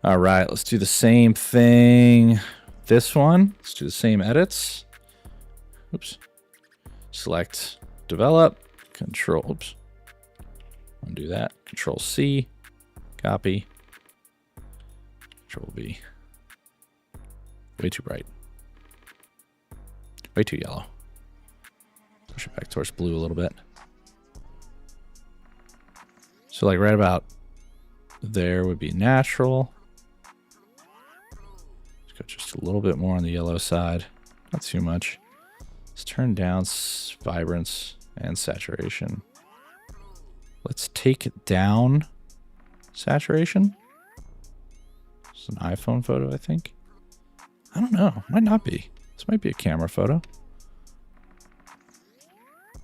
All right. Let's do the same thing. This one. Let's do the same edits. Oops. Select develop, control, oops. Undo that. Control C, copy, Control V. Way too bright. Way too yellow. Push it back towards blue a little bit. So like right about there would be natural. Let's go just a little bit more on the yellow side. Not too much. Let's turn down vibrance and saturation. Let's take down saturation. It's an iPhone photo, I think. I don't know. Might not be. This might be a camera photo.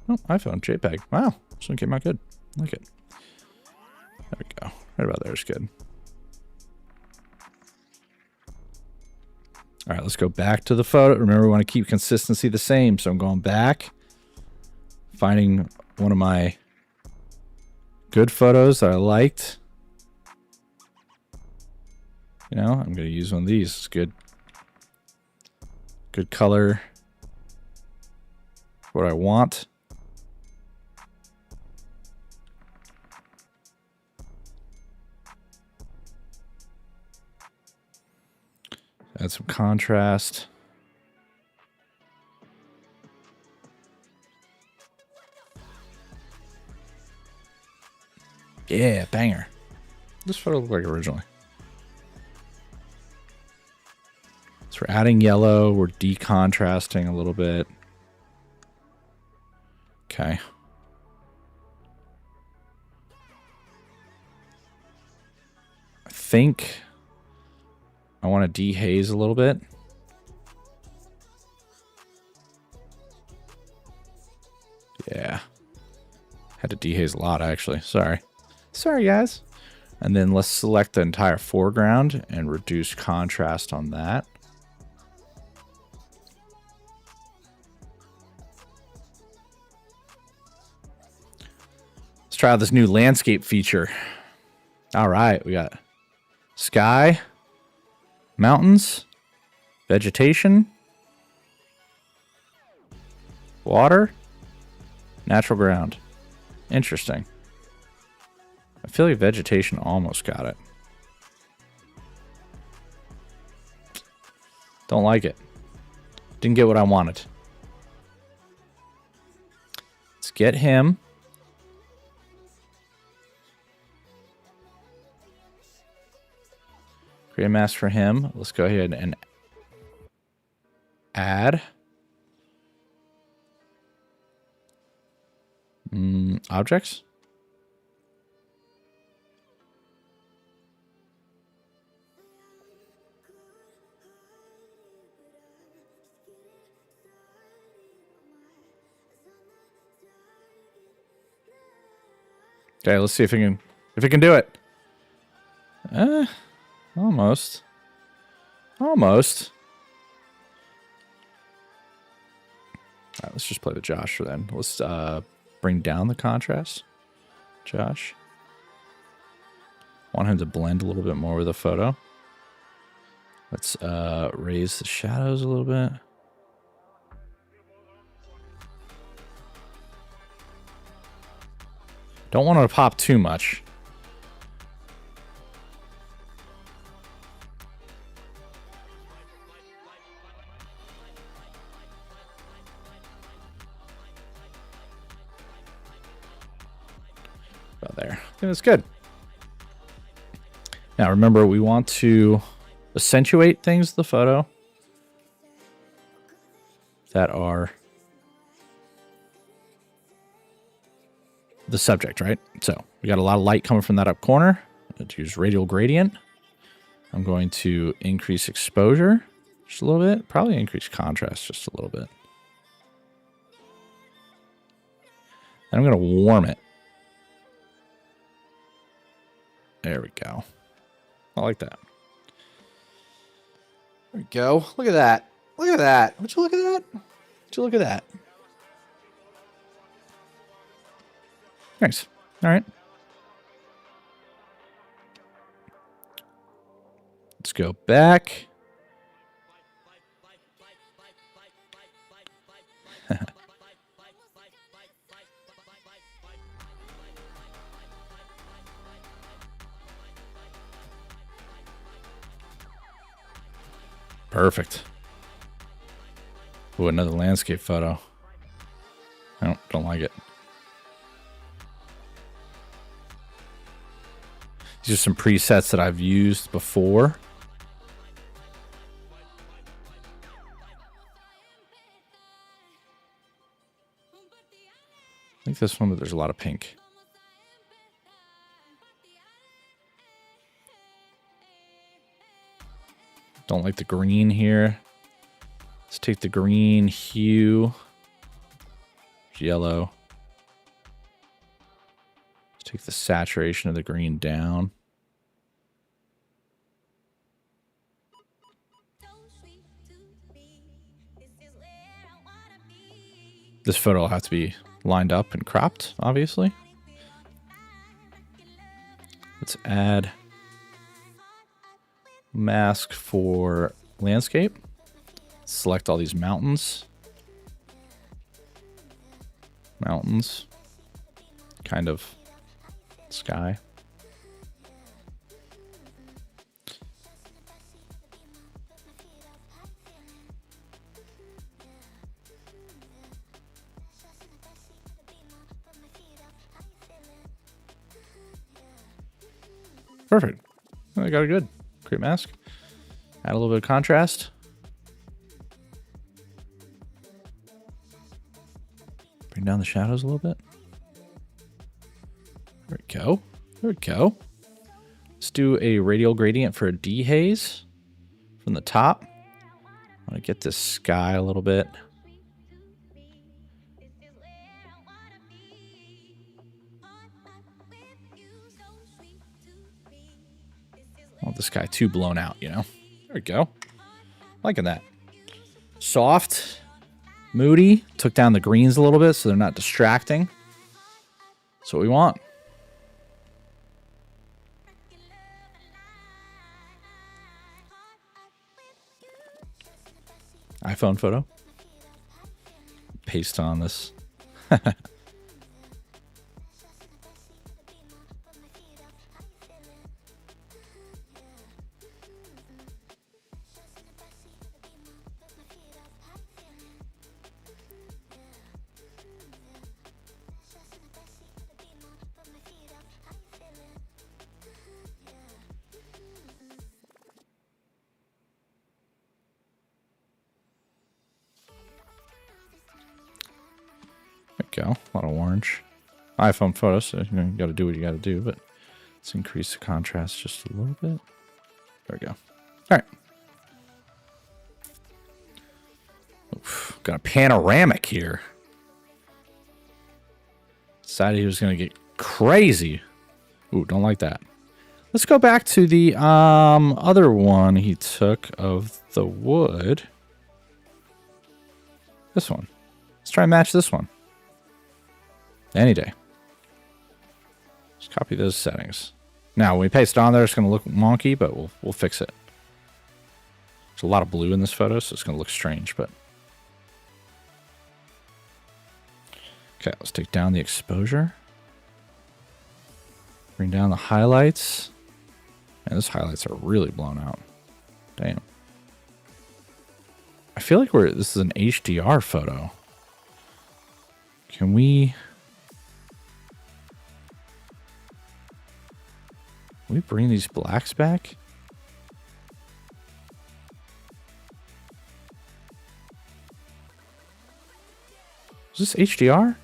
Oh, iPhone, JPEG. Wow. This one came out good. I like it. There we go. Right about there is good. All right, let's go back to the photo. Remember, we want to keep consistency the same. So I'm going back, finding one of my good photos that I liked. You know, I'm going to use one of these. It's good. Good color. What I want. Add some contrast. Yeah, banger. This photo looked like originally. So we're adding yellow. We're decontrasting a little bit. Okay. I think I want to dehaze a little bit. Yeah. Had to dehaze a lot, actually. Sorry. Sorry, guys. And then let's select the entire foreground and reduce contrast on that. Let's try out this new landscape feature. All right, we got sky, mountains, vegetation, water, natural ground. Interesting. I feel like vegetation almost got it. Don't like it. Didn't get what I wanted. Let's get him. Create a mask for him. Let's go ahead and add objects. Okay, let's see if it can do it. Almost. Almost. All right, let's just play with Josh then. Let's bring down the contrast. Josh. Want him to blend a little bit more with the photo. Let's raise the shadows a little bit. Don't want it to pop too much. About there. I think that's good. Now remember, we want to accentuate things in the photo that are the subject, right? So we got a lot of light coming from that up corner. Let's use radial gradient. I'm going to increase exposure just a little bit. Probably increase contrast just a little bit. And I'm going to warm it. There we go. I like that. There we go. Look at that. Look at that. Would you look at that? Would you look at that? Nice. All right. Let's go back. Perfect. Ooh, another landscape photo. I don't like it. These are some presets that I've used before. I think this one, but there's a lot of pink. Don't like the green here. Let's take the green hue. Yellow. Let's take the saturation of the green down. This photo will have to be lined up and cropped, obviously. Let's add mask for landscape. Select all these mountains. Mountains. Kind of sky. Perfect. I got it good. Create mask. Add a little bit of contrast. Bring down the shadows a little bit. There we go. There we go. Let's do a radial gradient for a dehaze. from the top. I'm going to get this sky a little bit. I want this guy too blown out, you know? There we go. Liking that. Soft, moody. Took down the greens a little bit so they're not distracting. That's what we want. iPhone photo. Paste on this. Go. A lot of orange. iPhone photos, so you got to do what you got to do, but let's increase the contrast just a little bit. There we go. All right. Oof, got a panoramic here. Decided he was going to get crazy. Ooh, don't like that. Let's go back to the other one he took of the wood. This one. Let's try and match this one. Any day. Just copy those settings. Now, when we paste it on there, it's going to look wonky, but we'll fix it. There's a lot of blue in this photo, so it's going to look strange, but... Okay, let's take down the exposure. Bring down the highlights. And those highlights are really blown out. Damn. I feel like this is an HDR photo. Can we bring these blacks back? Is this HDR?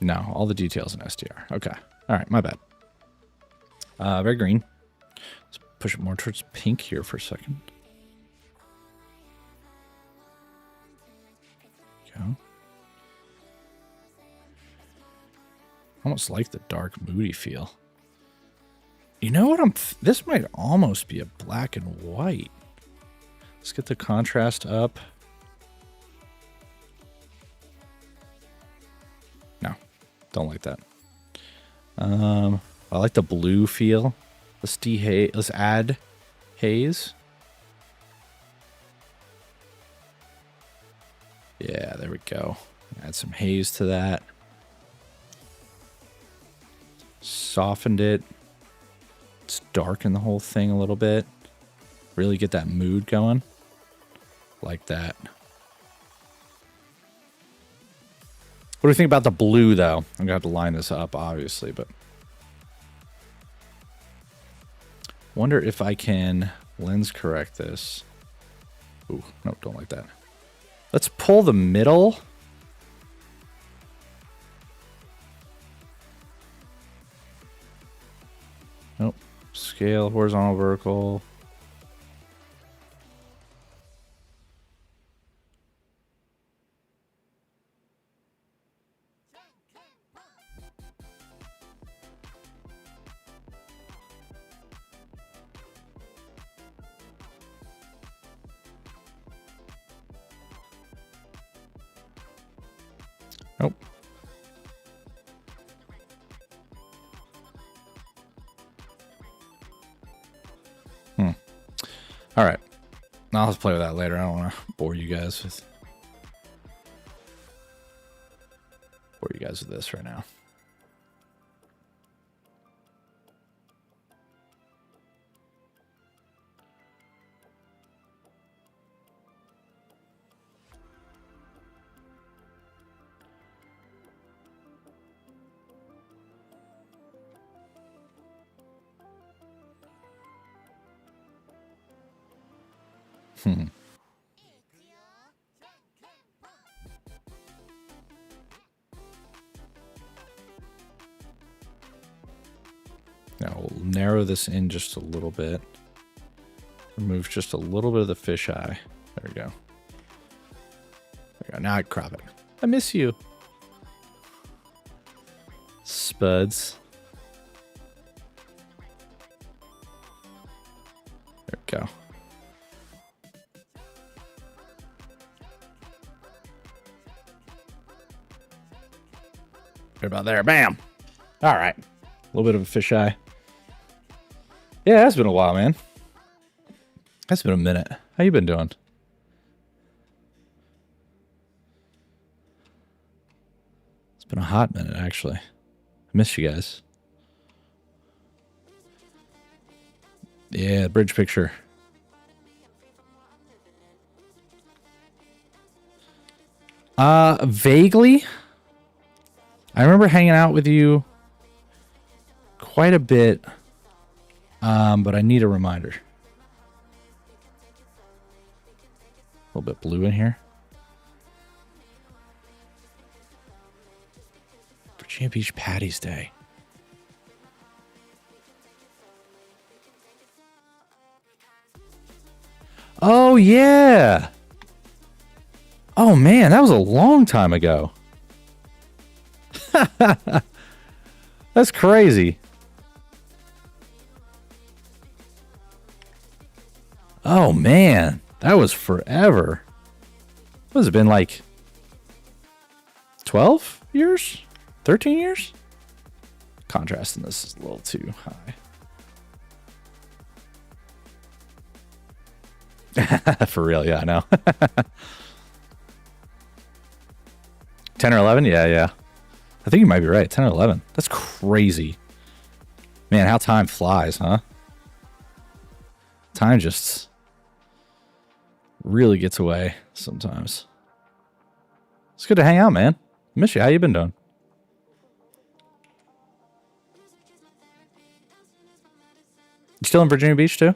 No, all the details in SDR. Okay. All right, my bad. Very green. Let's push it more towards pink here for a second. Go. Almost like the dark, moody feel. You know what? This might almost be a black and white. Let's get the contrast up. No, don't like that. I like the blue feel. Let's add haze. Yeah, there we go. Add some haze to that. Softened it. Let's darken the whole thing a little bit. Really get that mood going. Like that. What do you think about the blue, though? I'm going to have to line this up, obviously, but... Wonder if I can lens correct this. Ooh, no, don't like that. Let's pull the middle. Nope. Scale, horizontal, vertical. Nope. All right. I'll have to play with that later. I don't want to bore you guys with this right now. narrow this in just a little bit. Remove just a little bit of the fisheye. There we go. There we go. Now I crop it. I miss you. Spuds. There we go. Right about there. Bam. All right. A little bit of a fisheye. Yeah, that's been a while, man. That's been a minute. How you been doing? It's been a hot minute, actually. I miss you guys. Yeah, bridge picture. Vaguely. I remember hanging out with you quite a bit, but I need a reminder. A little bit blue in here. Virginia Beach Patty's Day. Oh, yeah. Oh, man, that was a long time ago. That's crazy. Oh, man. That was forever. What has it been, like 12 years? 13 years? Contrast in this is a little too high. For real, yeah, I know. 10 or 11? Yeah, yeah. I think you might be right. 10 or 11. That's crazy. Man, how time flies, huh? Time just really gets away sometimes. It's good to hang out, man. Miss you. How you been doing? You still in Virginia Beach, too?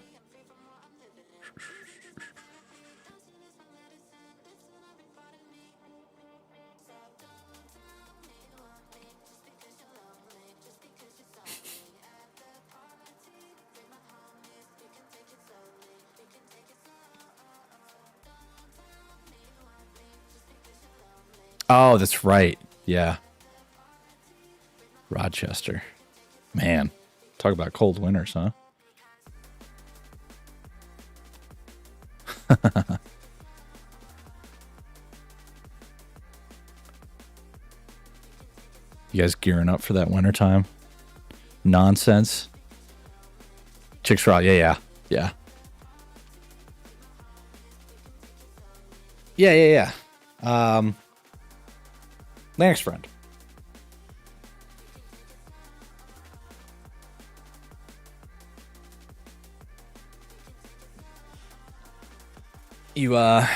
Oh, that's right. Yeah. Rochester. Man. Talk about cold winters, huh? You guys gearing up for that wintertime? Nonsense. Chicks Raw. Yeah, yeah. Yeah. Yeah. Next friend. You, in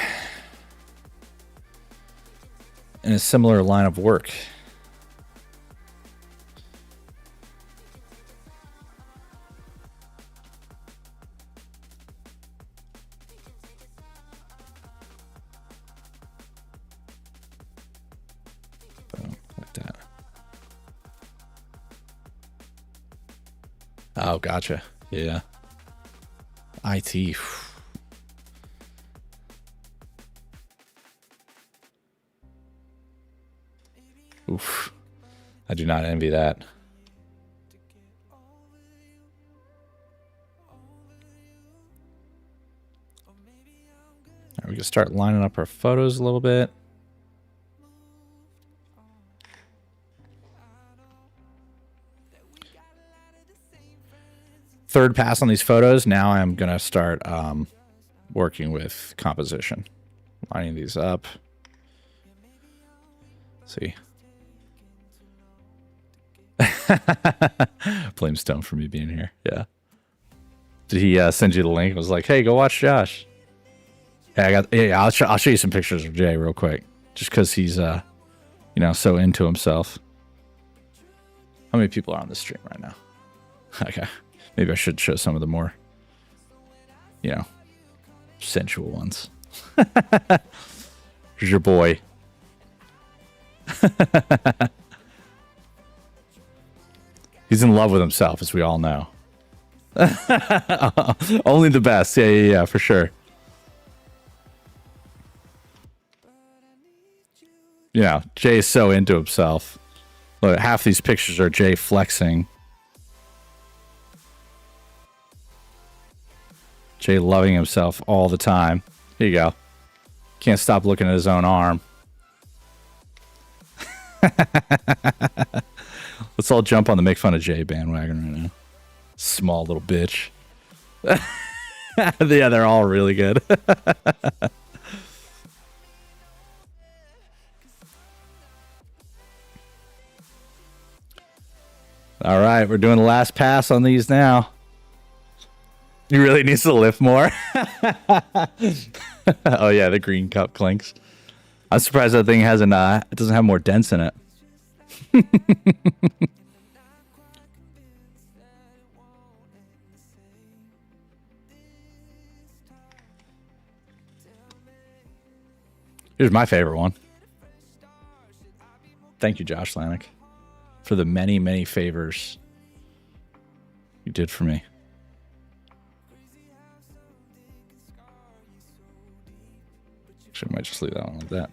a similar line of work. Like that. Oh, gotcha. Yeah. IT. Oof. I do not envy that. All right, we can start lining up our photos a little bit. Third pass on these photos. Now I'm going to start working with composition. Lining these up. Let's see. Blame Stone for me being here. Yeah. Did he send you the link? It was like, hey, go watch Josh. Yeah, I'll show you some pictures of Jay real quick. Just because he's, you know, so into himself. How many people are on this stream right now? Okay. Maybe I should show some of the more, you know, sensual ones. Here's your boy. He's in love with himself, as we all know. Only the best. Yeah, for sure. Yeah, Jay is so into himself. Look, half these pictures are Jay flexing. Jay loving himself all the time. Here you go. Can't stop looking at his own arm. Let's all jump on the make fun of Jay bandwagon right now. Small little bitch. Yeah, they're all really good. All right, we're doing the last pass on these now. He really needs to lift more. Oh yeah, the green cup clinks. I'm surprised that thing hasn't. It doesn't have more dents in it. Here's my favorite one. Thank you, Josh Lanik, for the many, many favors you did for me. Actually, I might just leave that one like that.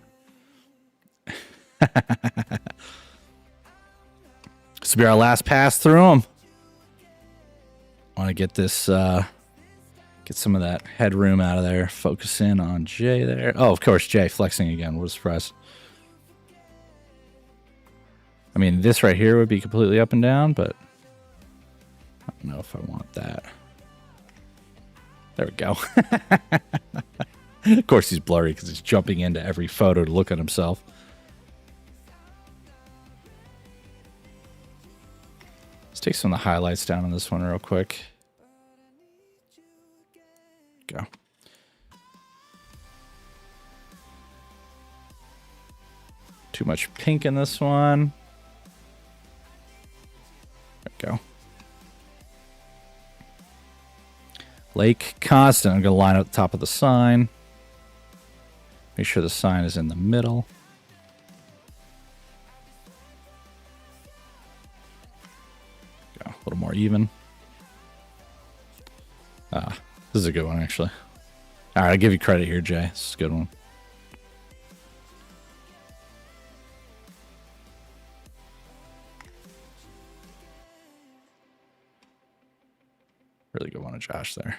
This will be our last pass through them. Want to get this, get some of that headroom out of there. Focus in on Jay there. Oh, of course, Jay flexing again. What a surprise. I mean, this right here would be completely up and down, but I don't know if I want that. There we go. Of course, he's blurry because he's jumping into every photo to look at himself. Let's take some of the highlights down on this one real quick. Go. Too much pink in this one. There we go. Lake constant. I'm going to line up the top of the sign. Make sure the sign is in the middle. Go. A little more even. This is a good one, actually. All right, I'll give you credit here, Jay. This is a good one. Really good one of Josh there.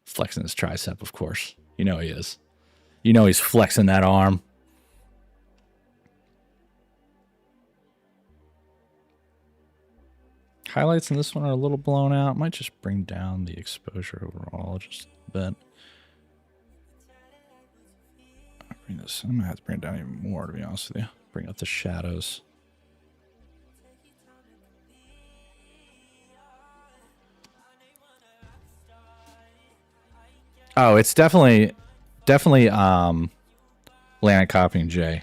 Flexing his tricep, of course. You know he is. You know he's flexing that arm. Highlights in this one are a little blown out. Might just bring down the exposure overall just a bit. I'm gonna have to bring it down even more, to be honest with you. Bring up the shadows. Oh, it's definitely Lanik copying Jay.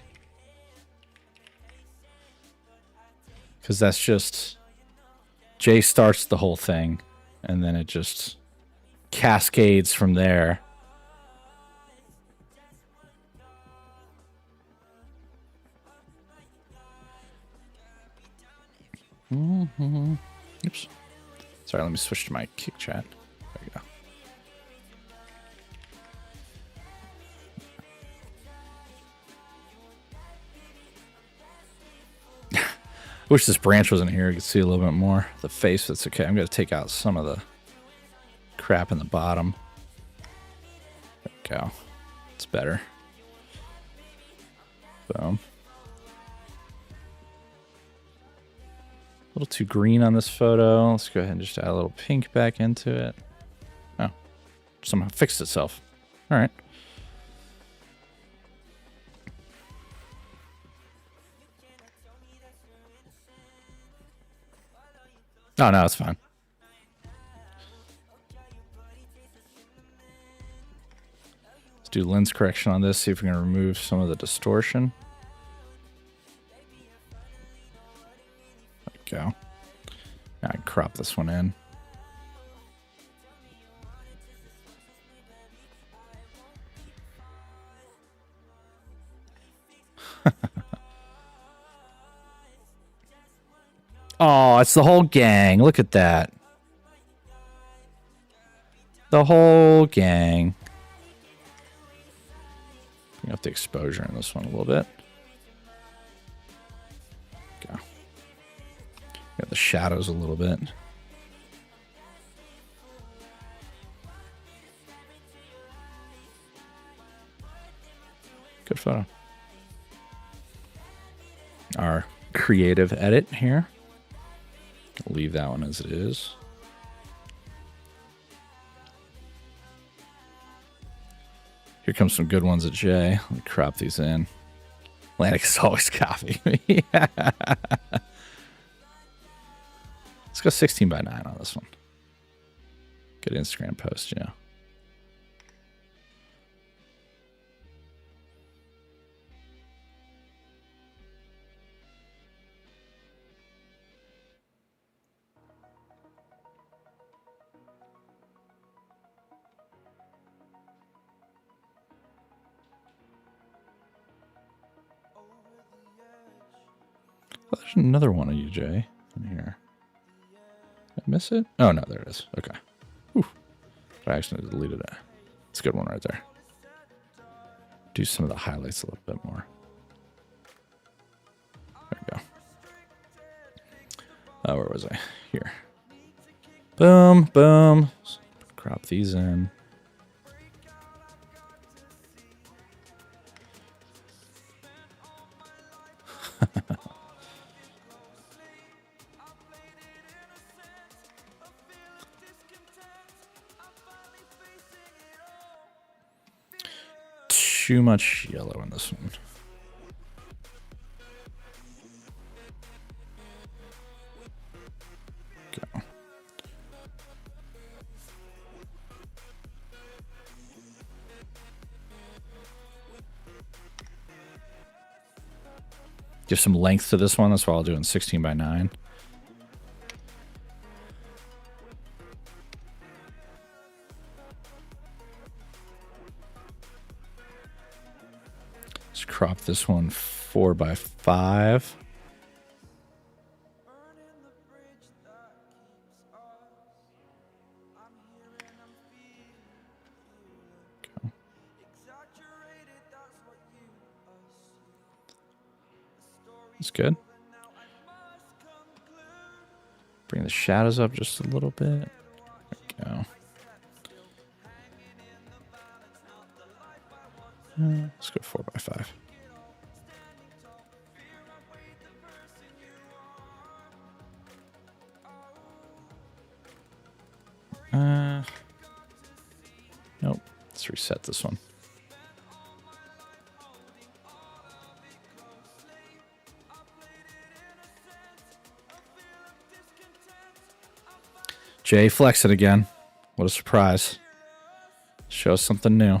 Because that's just Jay starts the whole thing, and then it just cascades from there. Oops. Sorry, let me switch to my kick chat. There we go. I wish this branch wasn't here. You could see a little bit more. The face, that's okay. I'm going to take out some of the crap in the bottom. There we go. It's better. Boom. A little too green on this photo. Let's go ahead and just add a little pink back into it. Oh, somehow fixed itself. All right. Oh, no, it's fine. Let's do lens correction on this, see if we can remove some of the distortion. There we go. Now I can crop this one in. Oh, it's the whole gang. Look at that. The whole gang. Bring up the exposure in this one a little bit. Go. Got the shadows a little bit. Good photo. Our creative edit here. Leave that one as it is. Here comes some good ones at Jay. Let me crop these in. Atlantic is always copying me. Let's go 16:9 on this one. Good Instagram post, you know. Oh, there's another one of you, Jay, in here. Did I miss it? Oh, no, there it is. Okay. Whew. I accidentally deleted it. It's a good one right there. Do some of the highlights a little bit more. There we go. Where was I? Here. Boom, boom. Crop these in. Too much yellow in this one. Go. Give some length to this one. That's why I'll do it in 16:9. Let's crop this one 4:5. Go. That's good. Bring the shadows up just a little bit. There we go. Let's go 4:5. Nope. Let's reset this one. Jay, flex it again. What a surprise. Show us something new.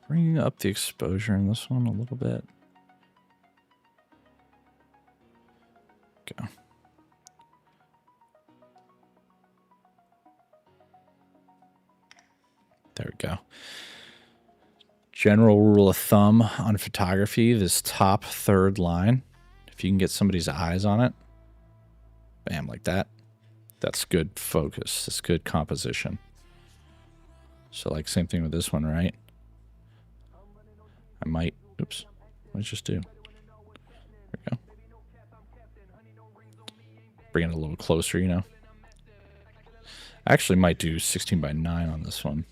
Bringing up the exposure in this one a little bit. Go. There we go. General rule of thumb on photography, this top third line, if you can get somebody's eyes on it, bam, like that, that's good focus. That's good composition. So like same thing with this one, right? I might, oops, what did I just do? There we go. Bring it a little closer, you know. I actually might do 16:9 on this one.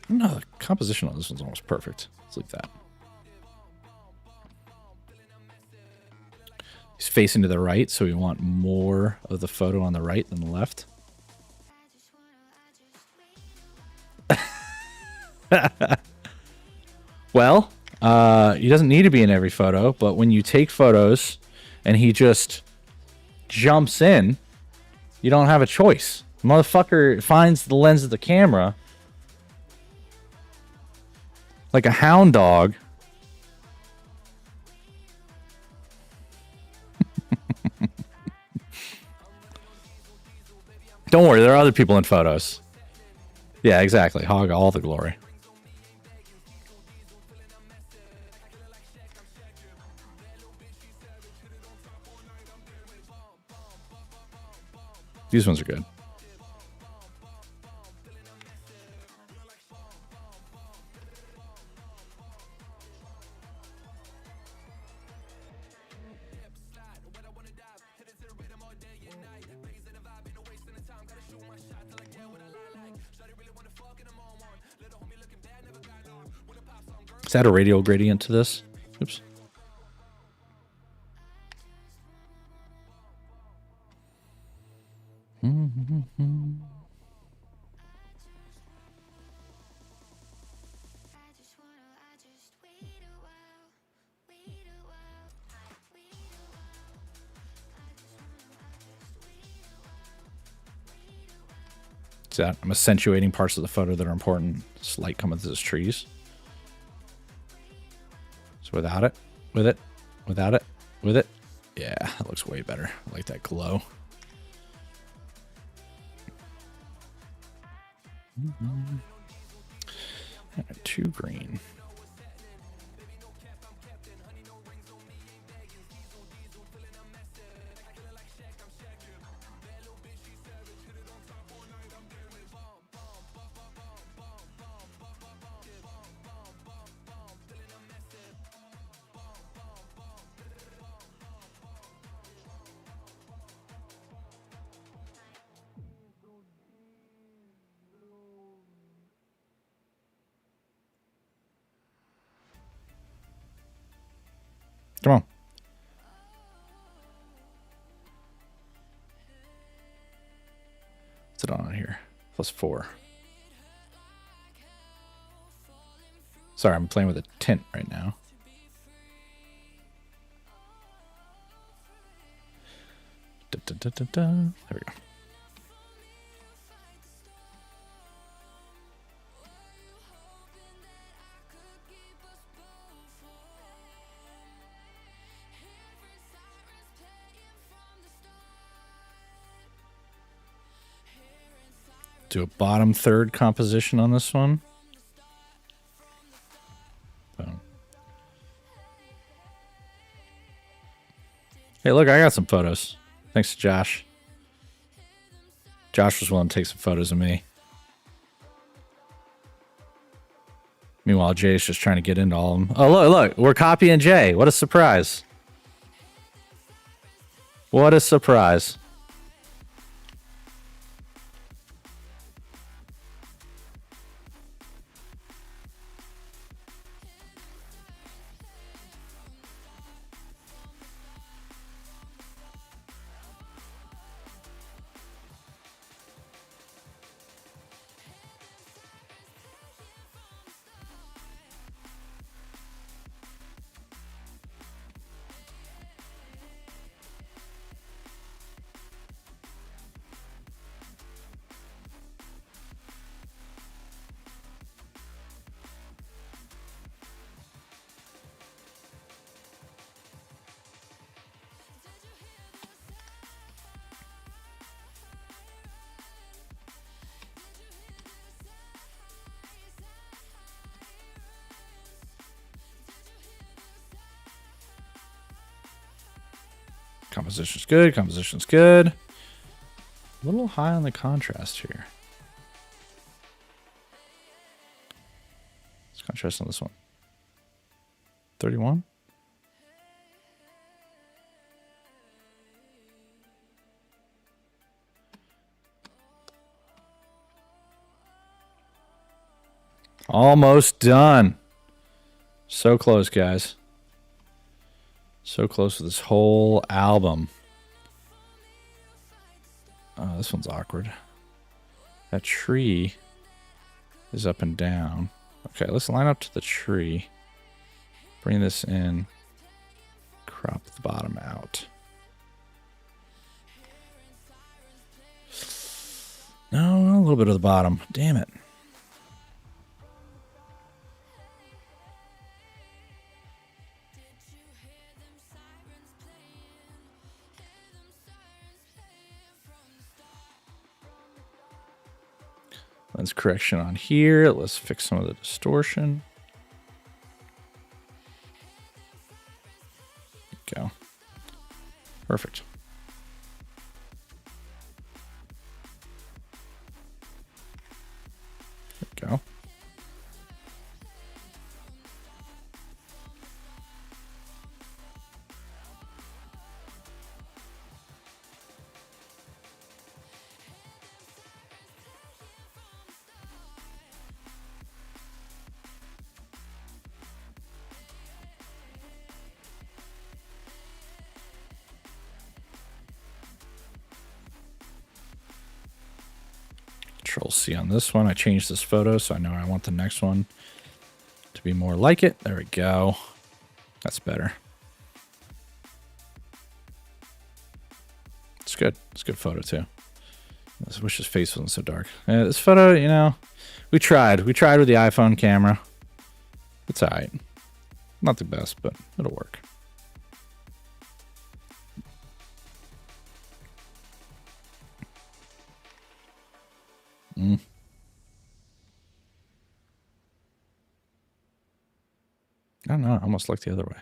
No, the composition on this one's almost perfect. Let's leave that. He's facing to the right, so we want more of the photo on the right than the left. Well, he doesn't need to be in every photo, but when you take photos and he just jumps in, you don't have a choice. The motherfucker finds the lens of the camera like a hound dog. Don't worry, there are other people in photos. Yeah, exactly. Hog all the glory. These ones are good. Is that a radial gradient to this? Oops. See that? I'm accentuating parts of the photo that are important. This light coming through those trees. So without it, with it, without it, with it. Yeah, that looks way better. I like that glow. Too green. Come on. What's it on here? +4. Sorry, I'm playing with a tint right now. There we go. Do a bottom third composition on this one. Boom. Hey, look, I got some photos. Thanks to Josh. Josh was willing to take some photos of me. Meanwhile, Jay's just trying to get into all of them. Oh, look, we're copying Jay. What a surprise. What a surprise. Composition's good. Composition's good. A little high on the contrast here. Let's contrast on this one. 31. Almost done. So close, guys. So close to this whole album. Oh, this one's awkward. That tree is up and down. Okay, let's line up to the tree. Bring this in. Crop the bottom out. No, a little bit of the bottom. Damn it. Lens correction on here. Let's fix some of the distortion. Go. Perfect. There we go. Control-C on this one. I changed this photo, so I know I want the next one to be more like it. There we go. That's better. It's good. It's a good photo, too. I wish his face wasn't so dark. This photo, you know, we tried. We tried with the iPhone camera. It's all right. Not the best, but it'll work. I don't know. I almost like the other way.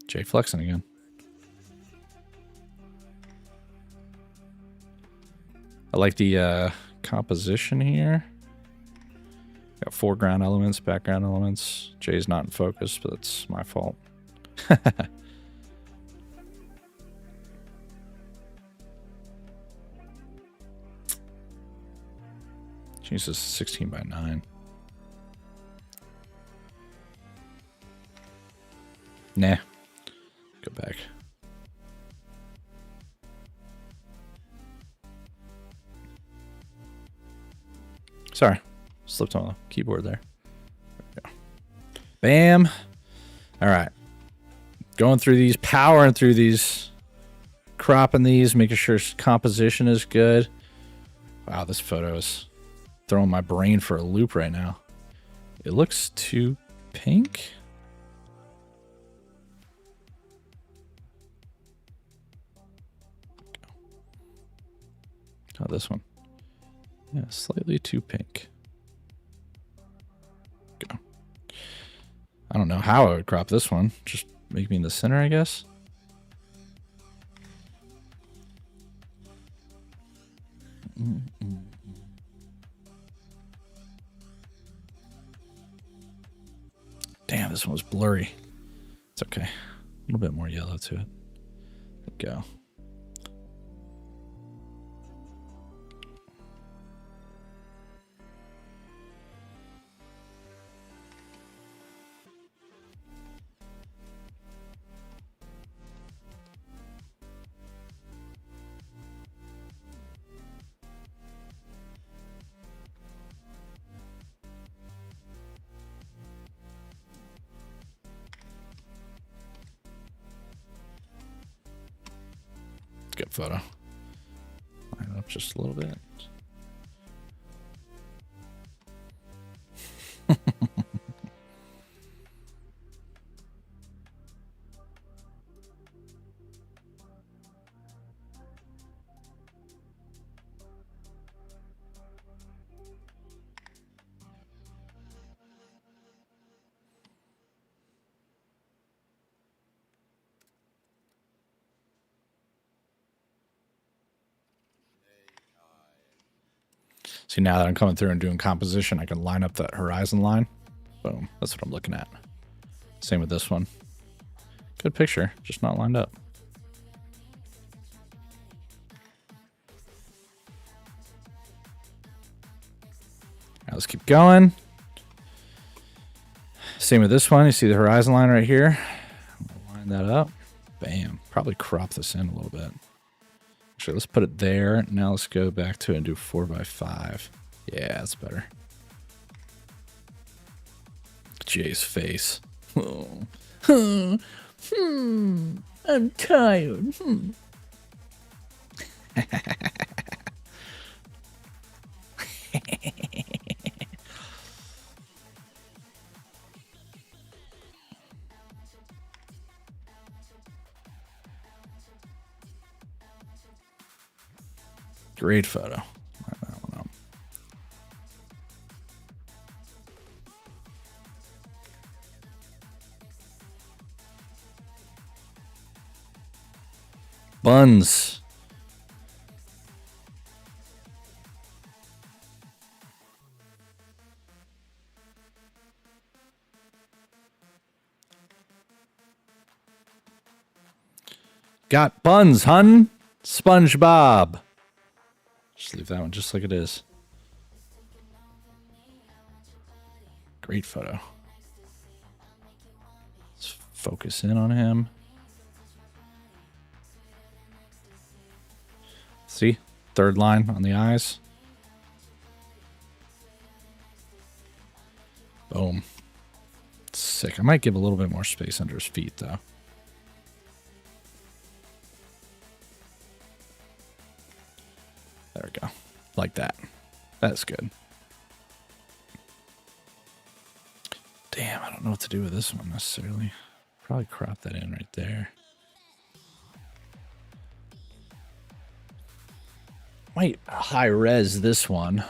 Jay flexing again. I like the composition here. Got foreground elements, background elements. Jay's not in focus, but that's my fault. Jesus, 16 by 9. Nah. Go back. Sorry. Slipped on the keyboard there. There we go. Bam. All right. Going through these, powering through these, cropping these, making sure composition is good. Wow, this photo is throwing my brain for a loop right now. It looks too pink. Oh, this one. Yeah, slightly too pink. Go. I don't know how I would crop this one. Just make me in the center, I guess. Damn, this one was blurry. It's okay. A little bit more yellow to it. There we go. Good photo. Line it up just a little bit. See, now that I'm coming through and doing composition, I can line up that horizon line. Boom. That's what I'm looking at. Same with this one. Good picture, just not lined up. Now let's keep going. Same with this one. You see the horizon line right here. Line that up. Bam. Probably crop this in a little bit. Actually, let's put it there. Now let's go back to it and do 4x5. Yeah, that's better. Jay's face. Oh. I'm tired. Great photo. Line that one up. Buns. Got buns, hun. SpongeBob. Just leave that one just like it is. Great photo. Let's focus in on him. See? Third line on the eyes. Boom. Sick. I might give a little bit more space under his feet, though. There we go. Like that. That's good. Damn, I don't know what to do with this one necessarily. Probably crop that in right there. Might high res this one.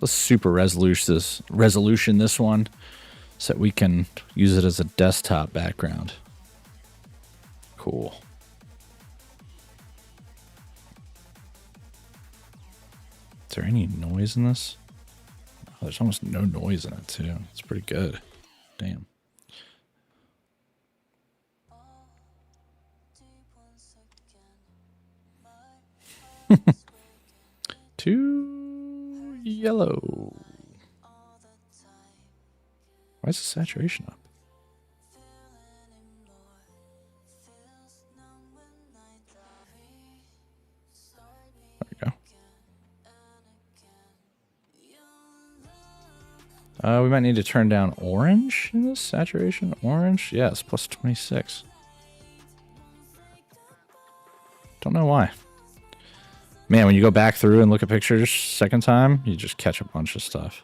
Let's super resolution this one so that we can use it as a desktop background. Cool. Is there any noise in this? Oh, there's almost no noise in it too. It's pretty good. Damn. Too yellow. Why is the saturation up? There we go. We might need to turn down orange in this saturation. Orange? Yes, plus 26. Don't know why. Man, when you go back through and look at pictures second time, you just catch a bunch of stuff.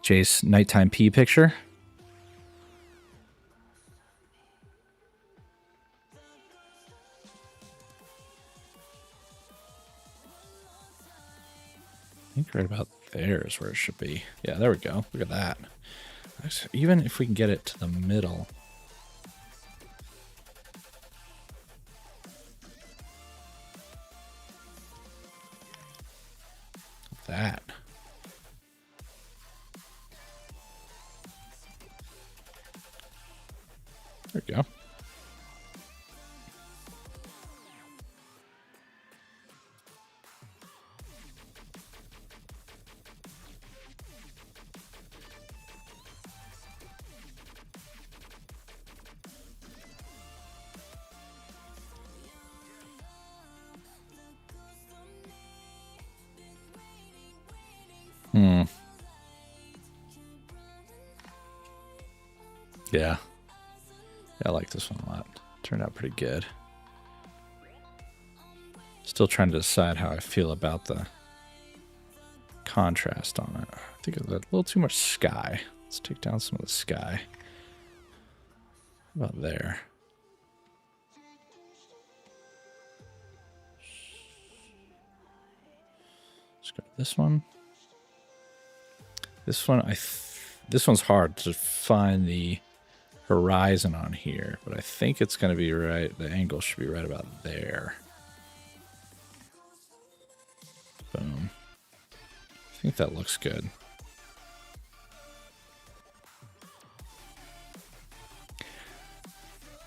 Jace, nighttime pee picture. I think right about there is where it should be. Yeah, there we go. Look at that. Even if we can get it to the middle. That. There we go. Yeah. I like this one a lot. Turned out pretty good. Still trying to decide how I feel about the contrast on it. I think it's a little too much sky. Let's take down some of the sky. How about there? Let's go to this one. This one, this one's hard to find the horizon on here, but I think it's going to be right. The angle should be right about there. Boom. I think that looks good.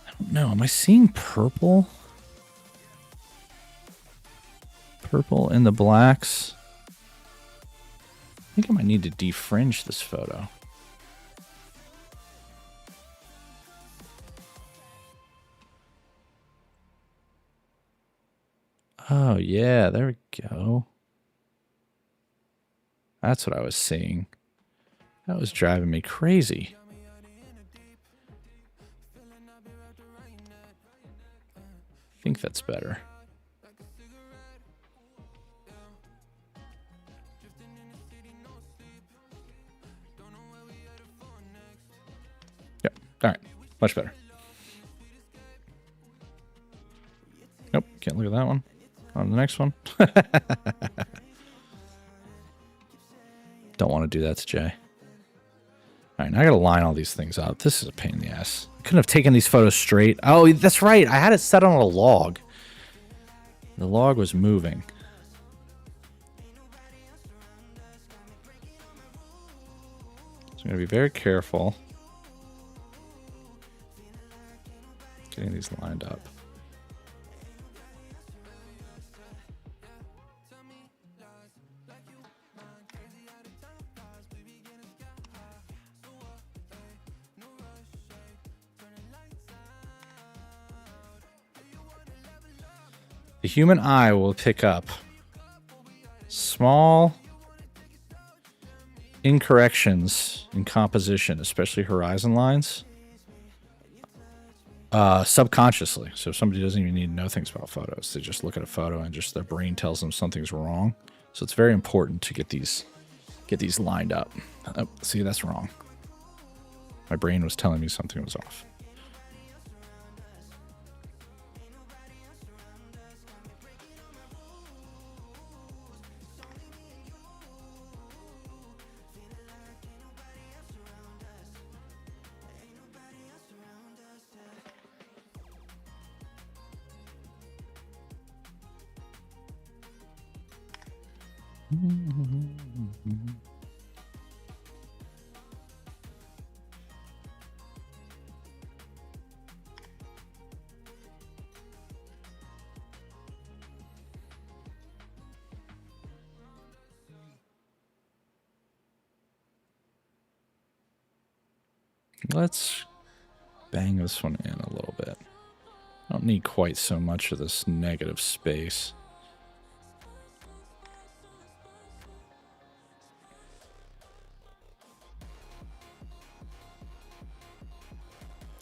I don't know. Am I seeing purple? Purple and the blacks. I think I might need to defringe this photo. Oh, yeah, there we go. That's what I was seeing. That was driving me crazy. I think that's better. Yep. All right. Much better. Nope. Can't look at that one. On the next one. Don't want to do that to Jay. All right, now I gotta line all these things up. This is a pain in the ass. I couldn't have taken these photos straight. Oh, that's right. I had it set on a log. The log was moving. So I'm gonna be very careful getting these lined up. The human eye will pick up small incorrections in composition, especially horizon lines, subconsciously. So if somebody doesn't even need to know things about photos, they just look at a photo and just their brain tells them something's wrong. So it's very important to get these lined up. Oh, see, that's wrong. My brain was telling me something was off. Let's bang this one in a little bit. I don't need quite so much of this negative space.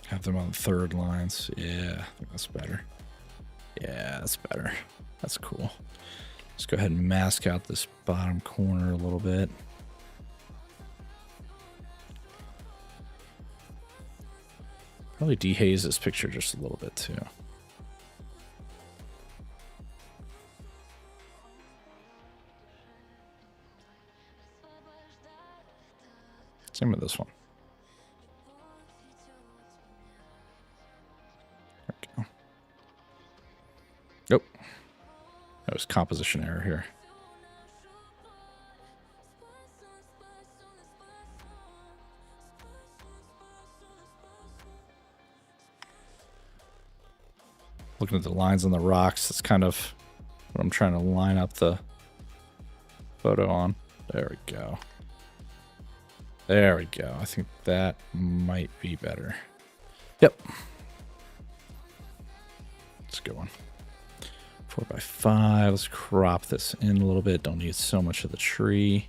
Have them on third lines. Yeah, I think that's better. Yeah, that's better. That's cool. Let's go ahead and mask out this bottom corner a little bit. Probably dehaze this picture just a little bit too. Same with this one. There we go. Nope. That was composition error here. Looking at the lines on the rocks, that's kind of what I'm trying to line up the photo on. There we go. There we go. I think that might be better. Yep. That's a good one. 4x5. Let's crop this in a little bit. Don't need so much of the tree.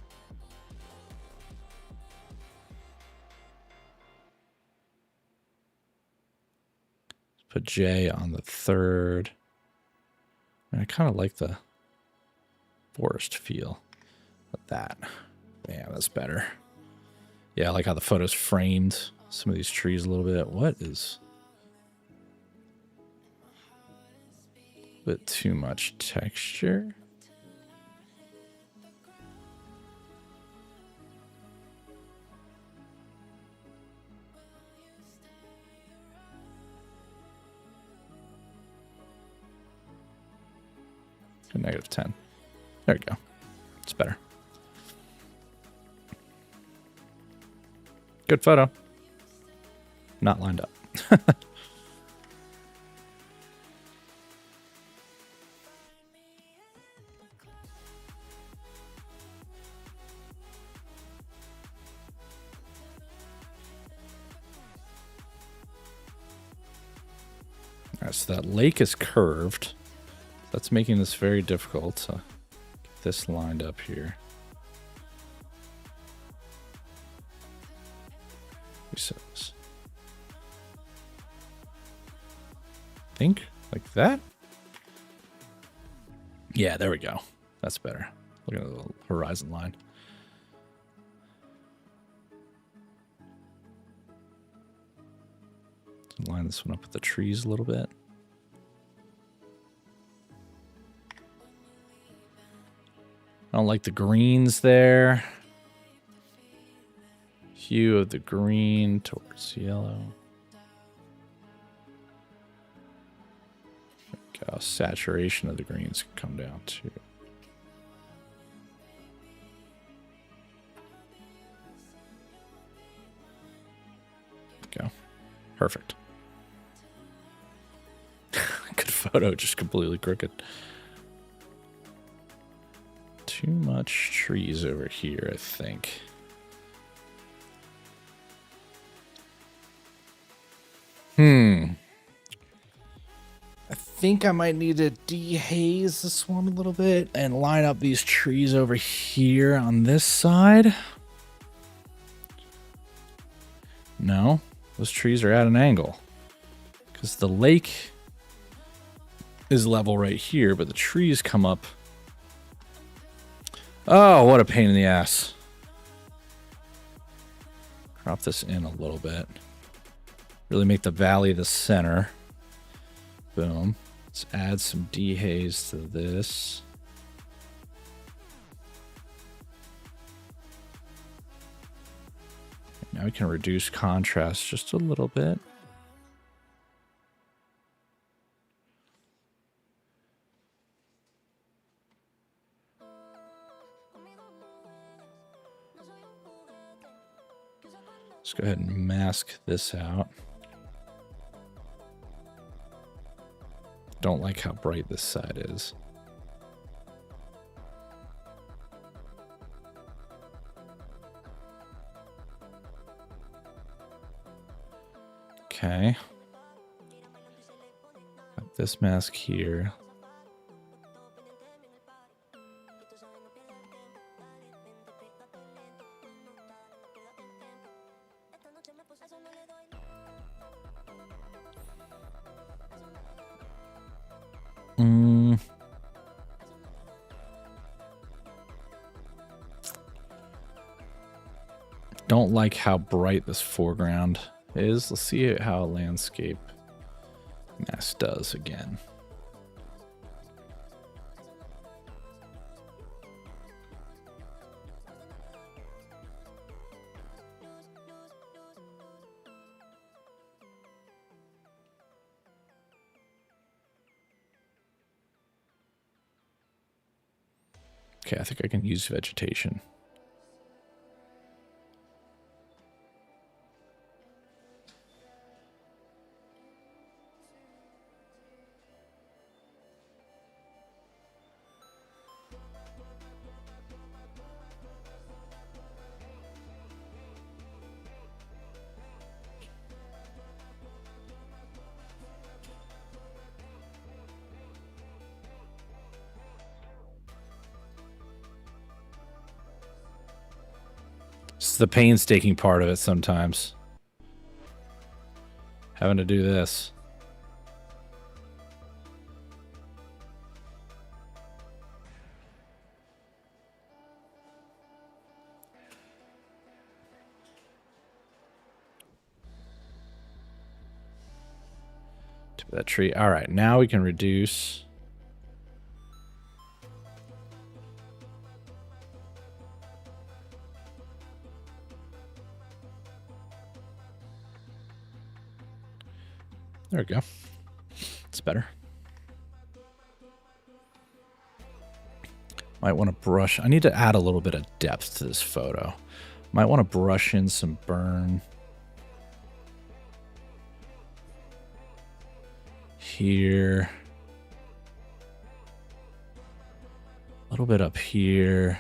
Put J on the third. I kind of like the forest feel of that. Yeah, that's better. Yeah, I like how the photo's framed some of these trees a little bit. What is a bit too much texture? -10. There we go. It's better. Good photo. Not lined up. All right, so that lake is curved. That's making this very difficult to get this lined up here. Reset this. Think like that. Yeah, there we go. That's better. Look at the little horizon line. Line this one up with the trees a little bit. I don't like the greens there. Hue of the green towards yellow. There we go. Saturation of the greens can come down too. Go. Perfect. Good photo, just completely crooked. Too much trees over here, I think. I think I might need to dehaze this one a little bit and line up these trees over here on this side. No, those trees are at an angle because the lake is level right here, but the trees come up. Oh, what a pain in the ass. Crop this in a little bit. Really make the valley the center. Boom. Let's add some dehaze to this. Now we can reduce contrast just a little bit. Let's go ahead and mask this out. Don't like how bright this side is. Okay. Got this mask here. Don't like how bright this foreground is. Let's see how a landscape mask does again. Okay, I think I can use vegetation. It's the painstaking part of it sometimes. Having to do this. Tip of that tree. All right, now we can reduce. There we go. It's better. Might want to brush. I need to add a little bit of depth to this photo. Might want to brush in some burn. Here. A little bit up here.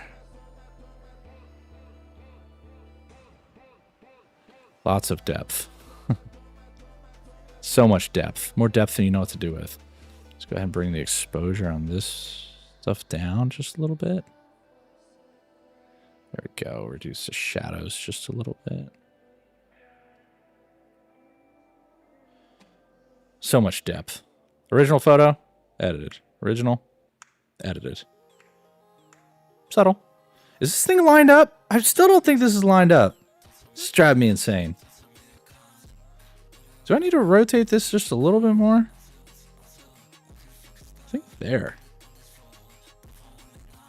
Lots of depth. So much depth. More depth than you know what to do with. Let's go ahead and bring the exposure on this stuff down just a little bit. There we go. Reduce the shadows just a little bit. So much depth. Original photo, edited. Original, edited. Subtle. Is this thing lined up? I still don't think this is lined up. It's driving me insane. Do I need to rotate this just a little bit more? I think there.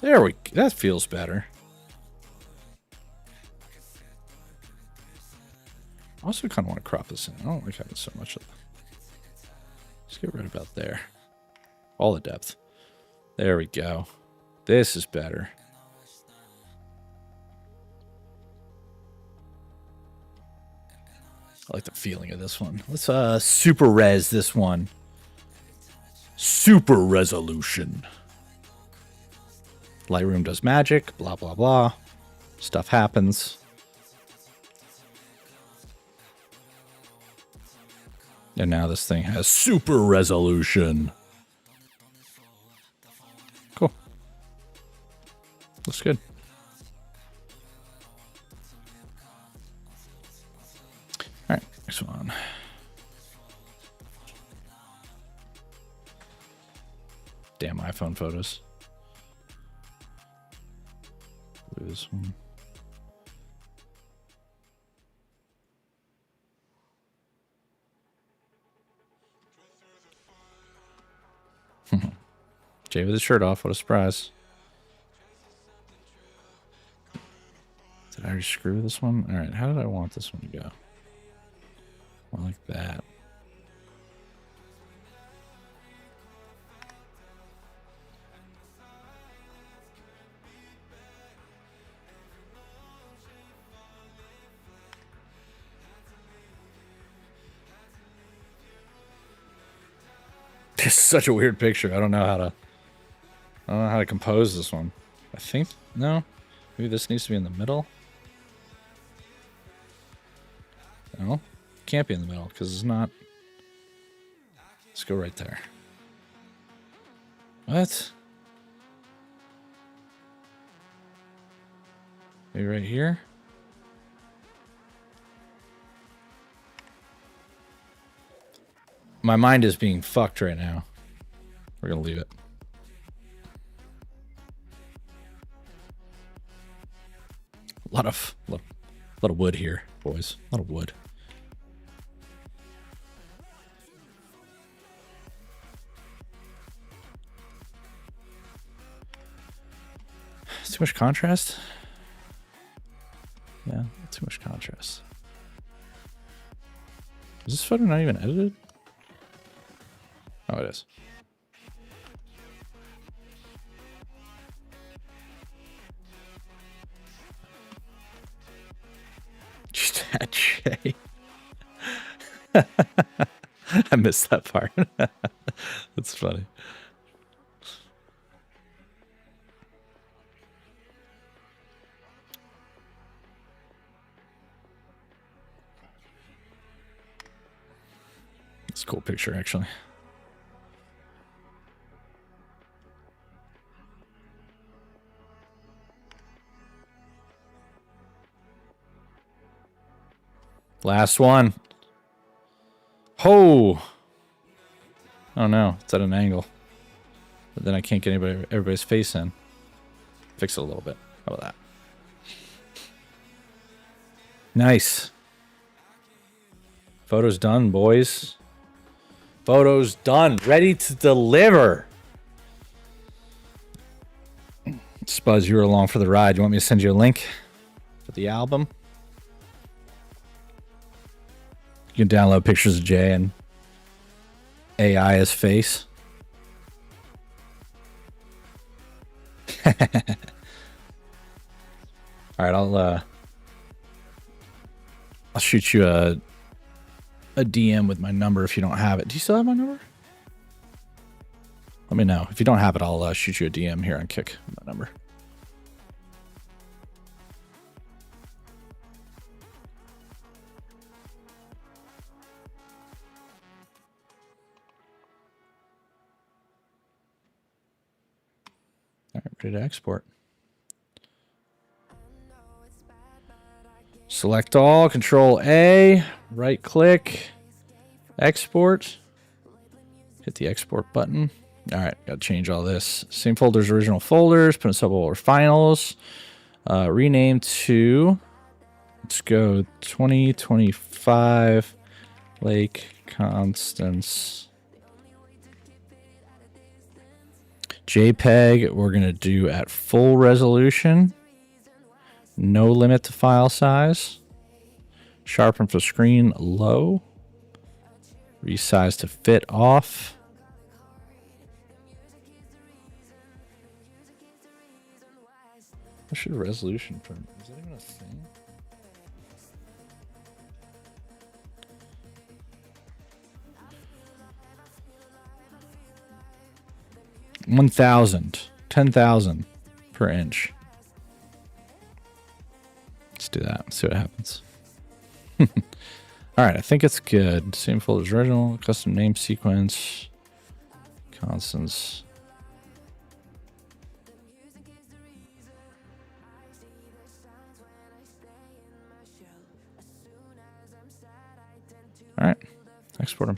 There we go. That feels better. I also kind of want to crop this in. I don't like having so much of that. Let's get rid of about there. All the depth. There we go. This is better. I like the feeling of this one. Let's super res this one. Super resolution. Lightroom does magic, blah, blah, blah. Stuff happens. And now this thing has super resolution. Cool. Looks good. All right, next one. Damn iPhone photos. Do this one. Jay with his shirt off. What a surprise. Did I already screw this one? All right, how did I want this one to go? More like that. This is such a weird picture. I don't know how to compose this one. I think no. Maybe this needs to be in the middle. No, can't be in the middle because it's not. Let's go right there. What? Maybe right here. My mind is being fucked right now. We're gonna leave it. A lot of wood here, boys. A lot of wood. Too much contrast? Yeah, too much contrast. Is this photo not even edited? Oh, it is. Just that Jay. I missed that part. That's funny. It's a cool picture, actually. Last one. Oh. Oh no, it's at an angle. But then I can't get everybody's face in. Fix it a little bit. How about that? Nice. Photo's done, boys. Photo's done. Ready to deliver. Spuzz, you were along for the ride. You want me to send you a link for the album? You can download pictures of Jay and AI his face. All right, I'll shoot you a DM with my number if you don't have it. Do you still have my number? Let me know. If you don't have it, I'll shoot you a DM here on Kick. My number. right, ready to export. Select all, Control A, right click, export. Hit the export button. All right, got to change all this. Same folders, original folders, put in subfolder finals. Rename to, let's go 2025 Lake Constance. JPEG, we're going to do at full resolution. No limit to file size. Sharpen for screen low. Resize to fit off. What should resolution for? Is that even a thing? $10,000 per inch. Let's do that. See what happens. All right, I think it's good. Same folder as original. Custom name sequence. Constants. All right, export them.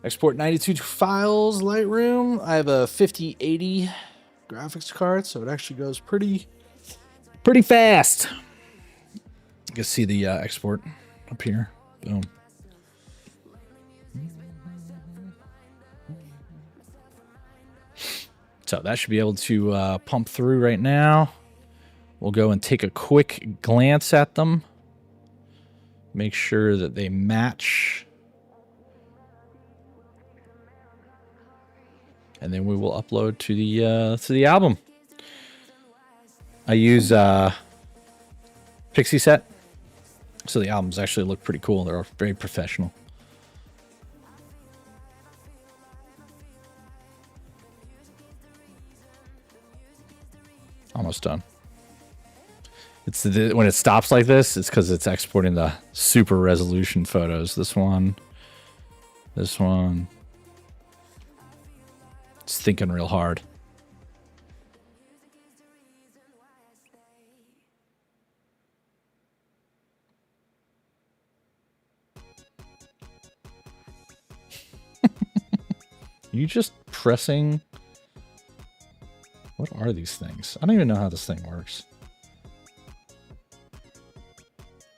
Export 92 files, Lightroom. I have a 5080 graphics card, so it actually goes pretty fast. You can see the export up here. Boom. So that should be able to pump through right now. We'll go and take a quick glance at them. Make sure that they match. And then we will upload to the album. I use Pixie Set, so the albums actually look pretty cool. They're very professional. Almost done. It's when it stops like this, it's because it's exporting the super resolution photos. This one. It's thinking real hard. You just pressing. What are these things? I don't even know how this thing works.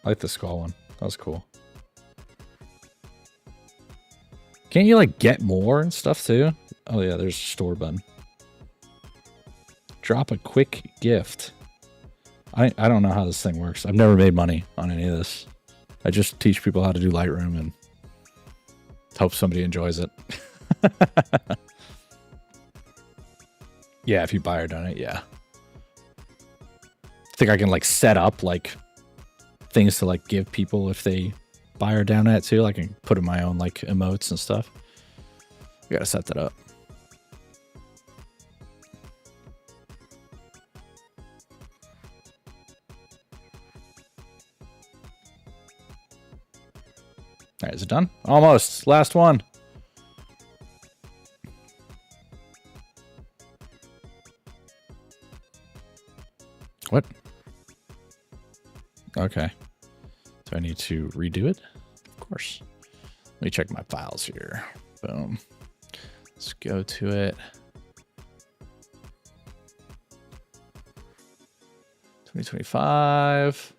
I like the skull one. That was cool. Can't you like get more and stuff too? Oh yeah, there's a store button. Drop a quick gift. I don't know how this thing works. I've never made money on any of this. I just teach people how to do Lightroom and hope somebody enjoys it. Yeah, if you buy or donate, yeah. I think I can like set up like things to like give people if they buy or donate too. Like I can put in my own like emotes and stuff. We gotta set that up. All right, is it done? Almost. Last one. What? Okay. Do I need to redo it? Of course. Let me check my files here. Boom. Let's go to it. 2025.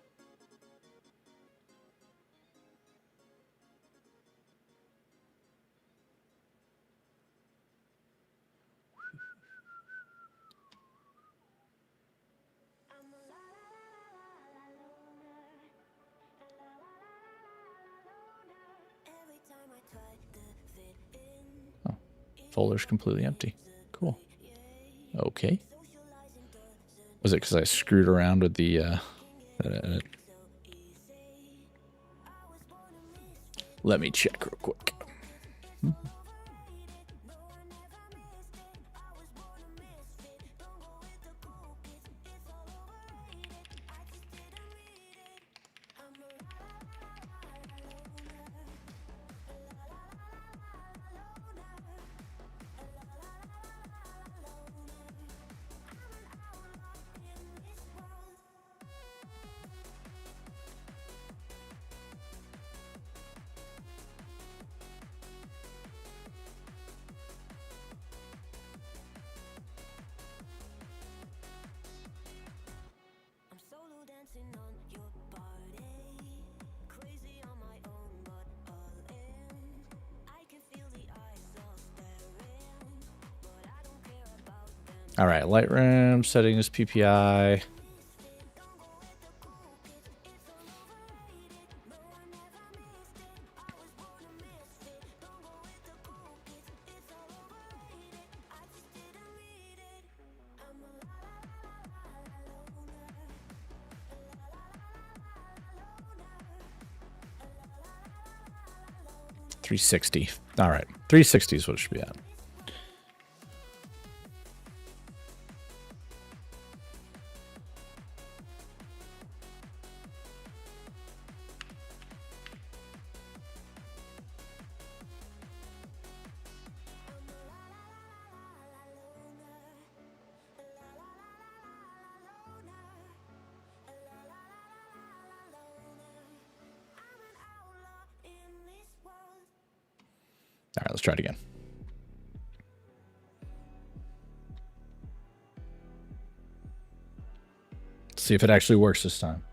Oh, folder's completely empty. Cool. Okay. Was it because I screwed around with the edit? Let me check real quick. All right, Lightroom settings, PPI. $360. All right, $360 is what it should be at. All right, let's try it again. Let's see if it actually works this time.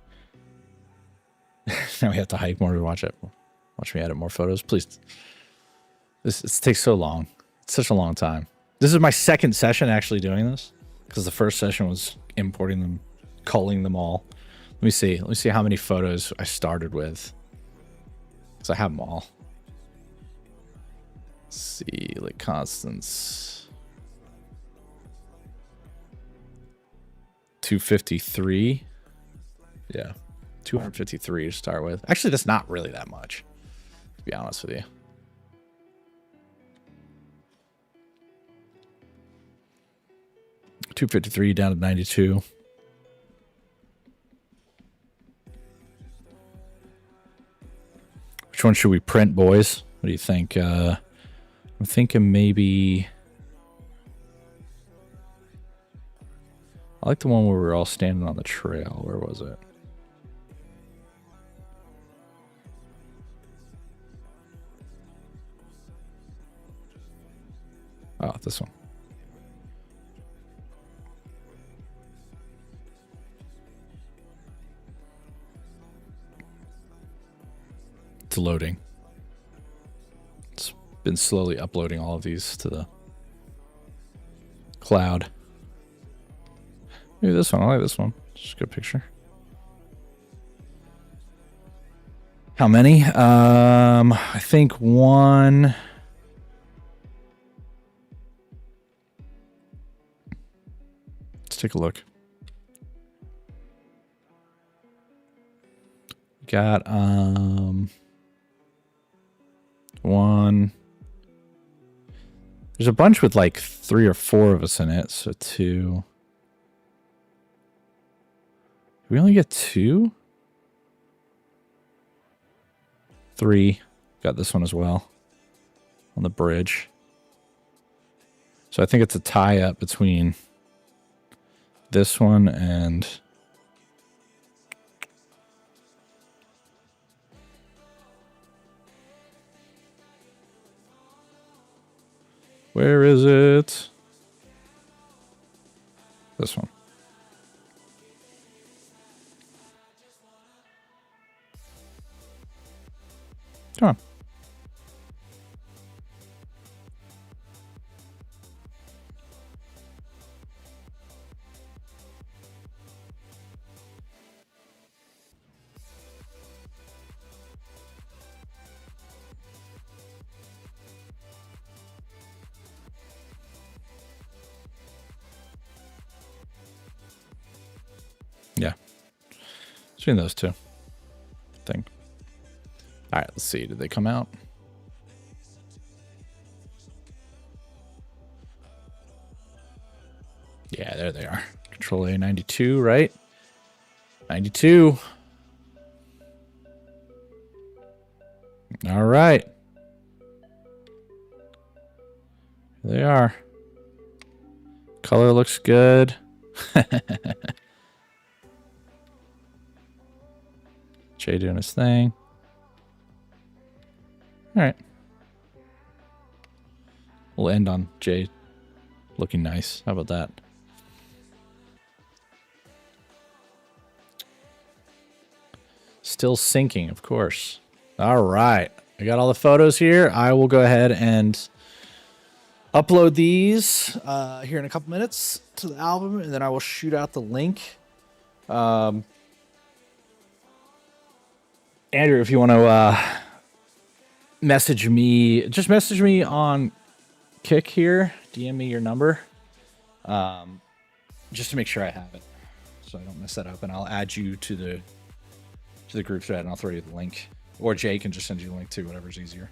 Now we have to hype more to watch it. Watch me edit more photos, please. This takes so long. It's such a long time. This is my second session actually doing this, because the first session was importing them, culling them all. Let me see. Let me see how many photos I started with, because I have them all. Let's see, like constants. 253. Yeah, 253 to start with. Actually, that's not really that much, to be honest with you. $253 down to 92. Which one should we print, boys? What do you think? I'm thinking maybe... I like the one where we're all standing on the trail. Where was it? Oh, this one. It's loading. It's been slowly uploading all of these to the cloud. Maybe this one. I like this one. Just a good picture. How many? I think one. Let's take a look. Got one. There's a bunch with like 3 or 4 of us in it, so 2. We only get 2? 3. Got this one as well on the bridge. So I think it's a tie-up between this one and where is it? This one. Come on. Yeah. Between those two, I think. All right, let's see. Did they come out? Yeah, there they are. Control A 92, right? 92. All right. There they are. Color looks good. Jay doing his thing. All right. We'll end on Jay looking nice. How about that? Still syncing, of course. All right. I got all the photos here. I will go ahead and upload these here in a couple minutes to the album, and then I will shoot out the link. Andrew, if you want to message me, just message me on Kick here. DM me your number, just to make sure I have it, so I don't mess that up. And I'll add you to the group thread, and I'll throw you the link. Or Jay can just send you the link too, whatever's easier.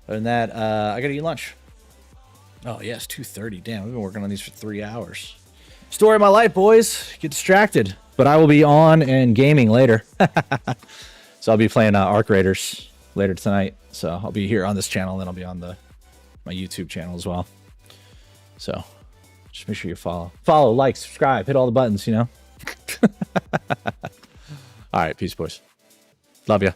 Other than that, I gotta eat lunch. Oh yes, 2:30. Damn, we've been working on these for 3 hours. Story of my life, boys. Get distracted. But I will be on and gaming later. So I'll be playing Arc Raiders later tonight. So I'll be here on this channel, and then I'll be on my YouTube channel as well. So just make sure you follow, like, subscribe, hit all the buttons, you know. All right, peace, boys. Love ya.